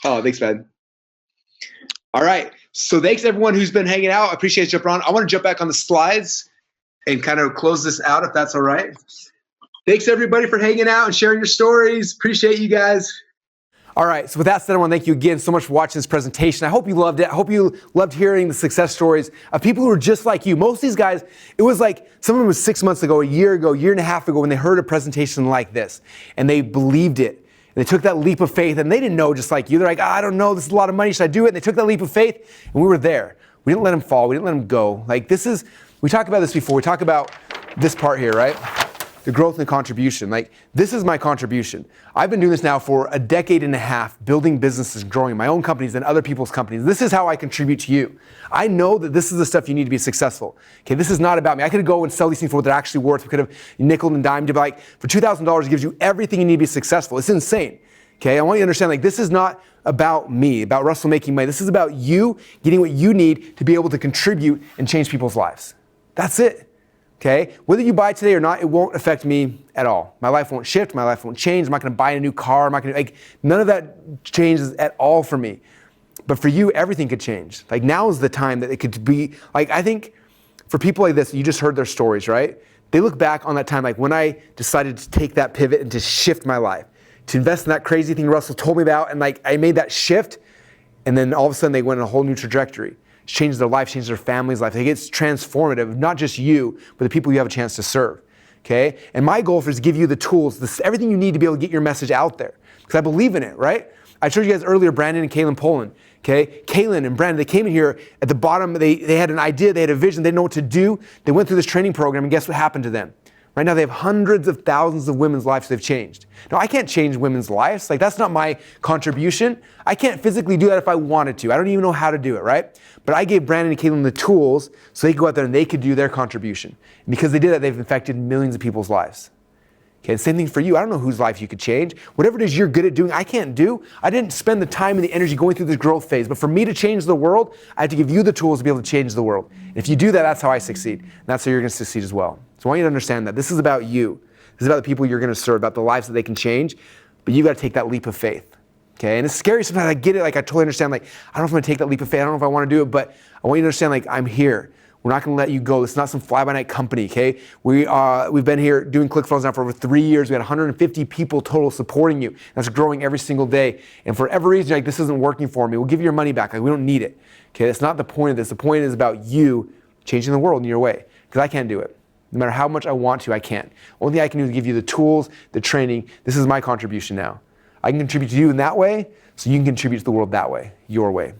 Oh, thanks, man. All right. So thanks, everyone who's been hanging out. I appreciate you jumping on. I want to jump back on the slides and kind of close this out, if that's all right. Thanks, everybody, for hanging out and sharing your stories. Appreciate you guys. All right, so with that said, I want to thank you again so much for watching this presentation. I hope you loved it. I hope you loved hearing the success stories of people who are just like you. Most of these guys, it was like, some of them was 6 months ago, a year and a half ago, when they heard a presentation like this, and they believed it. they took that leap of faith, and they didn't know just like you. They're like, I don't know, this is a lot of money, should I do it? And they took that leap of faith, and we were there. We didn't let them fall, we didn't let them go. Like we talked about this before, we talked about this part here, right? The growth and the contribution. Like, this is my contribution. I've been doing this now for a decade and a half, building businesses, growing my own companies and other people's companies. This is how I contribute to you. I know that this is the stuff you need to be successful. Okay, this is not about me. I could go and sell these things for what they're actually worth. We could have nickel and dimed, but like, for $2,000, it gives you everything you need to be successful. It's insane. Okay, I want you to understand, like, this is not about me, about Russell making money. This is about you getting what you need to be able to contribute and change people's lives. That's it. Okay, whether you buy today or not, it won't affect me at all. My life won't shift, my life won't change. I'm not gonna buy a new car, I'm not gonna, like, none of that changes at all for me. But for you, everything could change. Like, now is the time that it could be, like, I think for people like this, you just heard their stories, right? They look back on that time, like when I decided to take that pivot and to shift my life, to invest in that crazy thing Russell told me about, and like, I made that shift, and then all of a sudden they went in a whole new trajectory. It's changed their life, changed their family's life. Like, it's transformative, not just you, but the people you have a chance to serve, okay? And my goal is to give you the tools, everything you need to be able to get your message out there, because I believe in it, right? I showed you guys earlier, Brandon and Kaylin Poland, okay? Kaylin and Brandon, they came in here at the bottom, they had an idea, they had a vision, they didn't know what to do. They went through this training program, and guess what happened to them? Right now, they have hundreds of thousands of women's lives they've changed. Now, I can't change women's lives. Like, that's not my contribution. I can't physically do that if I wanted to. I don't even know how to do it, right? But I gave Brandon and Caitlin the tools so they could go out there and they could do their contribution. And because they did that, they've affected millions of people's lives. Okay, and same thing for you. I don't know whose life you could change. Whatever it is you're good at doing, I can't do. I didn't spend the time and the energy going through this growth phase. But for me to change the world, I have to give you the tools to be able to change the world. And if you do that, that's how I succeed. And that's how you're going to succeed as well. So I want you to understand that this is about you. This is about the people you're going to serve, about the lives that they can change. But you've got to take that leap of faith. Okay, and it's scary sometimes. I get it. Like, I totally understand. Like, I don't know if I'm going to take that leap of faith. I don't know if I want to do it. But I want you to understand, like, I'm here. We're not going to let you go. It's not some fly-by-night company, okay? We've been here doing ClickFunnels now for over 3 years. We had 150 people total supporting you. That's growing every single day. And for every reason, like, this isn't working for me, we'll give you your money back. Like, we don't need it, okay? That's not the point of this. The point is about you changing the world in your way, because I can't do it. No matter how much I want to, I can't. Only thing I can do is give you the tools, the training. This is my contribution now. I can contribute to you in that way, so you can contribute to the world that way, your way. And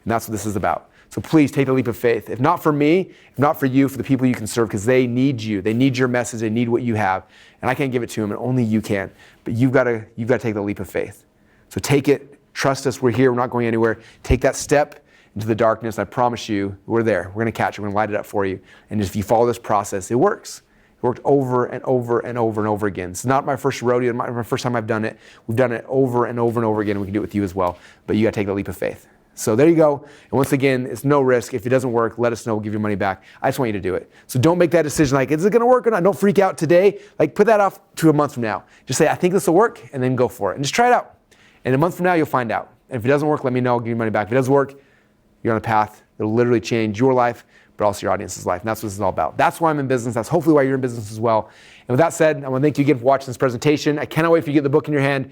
that's what this is about. So please take the leap of faith. If not for me, if not for you, for the people you can serve, because they need you. They need your message. They need what you have. And I can't give it to them, and only you can. But you've got to take the leap of faith. So take it. Trust us. We're here. We're not going anywhere. Take that step into the darkness. I promise you, we're there. We're going to catch it. We're going to light it up for you. And if you follow this process, it works. It worked over and over and over and over again. It's not my first rodeo. My first time I've done it. We've done it over and over and over again. And we can do it with you as well. But you got to take the leap of faith. So there you go. And once again, it's no risk. If it doesn't work, let us know. We'll give your money back. I just want you to do it. So don't make that decision like, is it going to work or not? Don't freak out today. Like, put that off to a month from now. Just say, I think this will work, and then go for it. And just try it out. And a month from now, you'll find out. And if it doesn't work, let me know. I'll give you money back. If it does work, you're on a path that'll literally change your life, but also your audience's life. And that's what this is all about. That's why I'm in business. That's hopefully why you're in business as well. And with that said, I want to thank you again for watching this presentation. I cannot wait for you to get the book in your hand.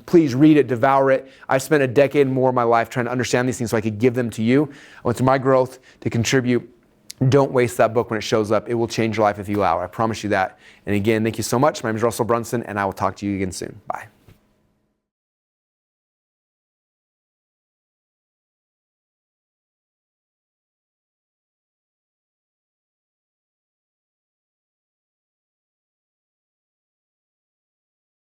Please read it, devour it. I've spent a decade and more of my life trying to understand these things so I could give them to you. I went through my growth to contribute. Don't waste that book when it shows up. It will change your life if you allow it. I promise you that. And again, thank you so much. My name is Russell Brunson, and I will talk to you again soon. Bye.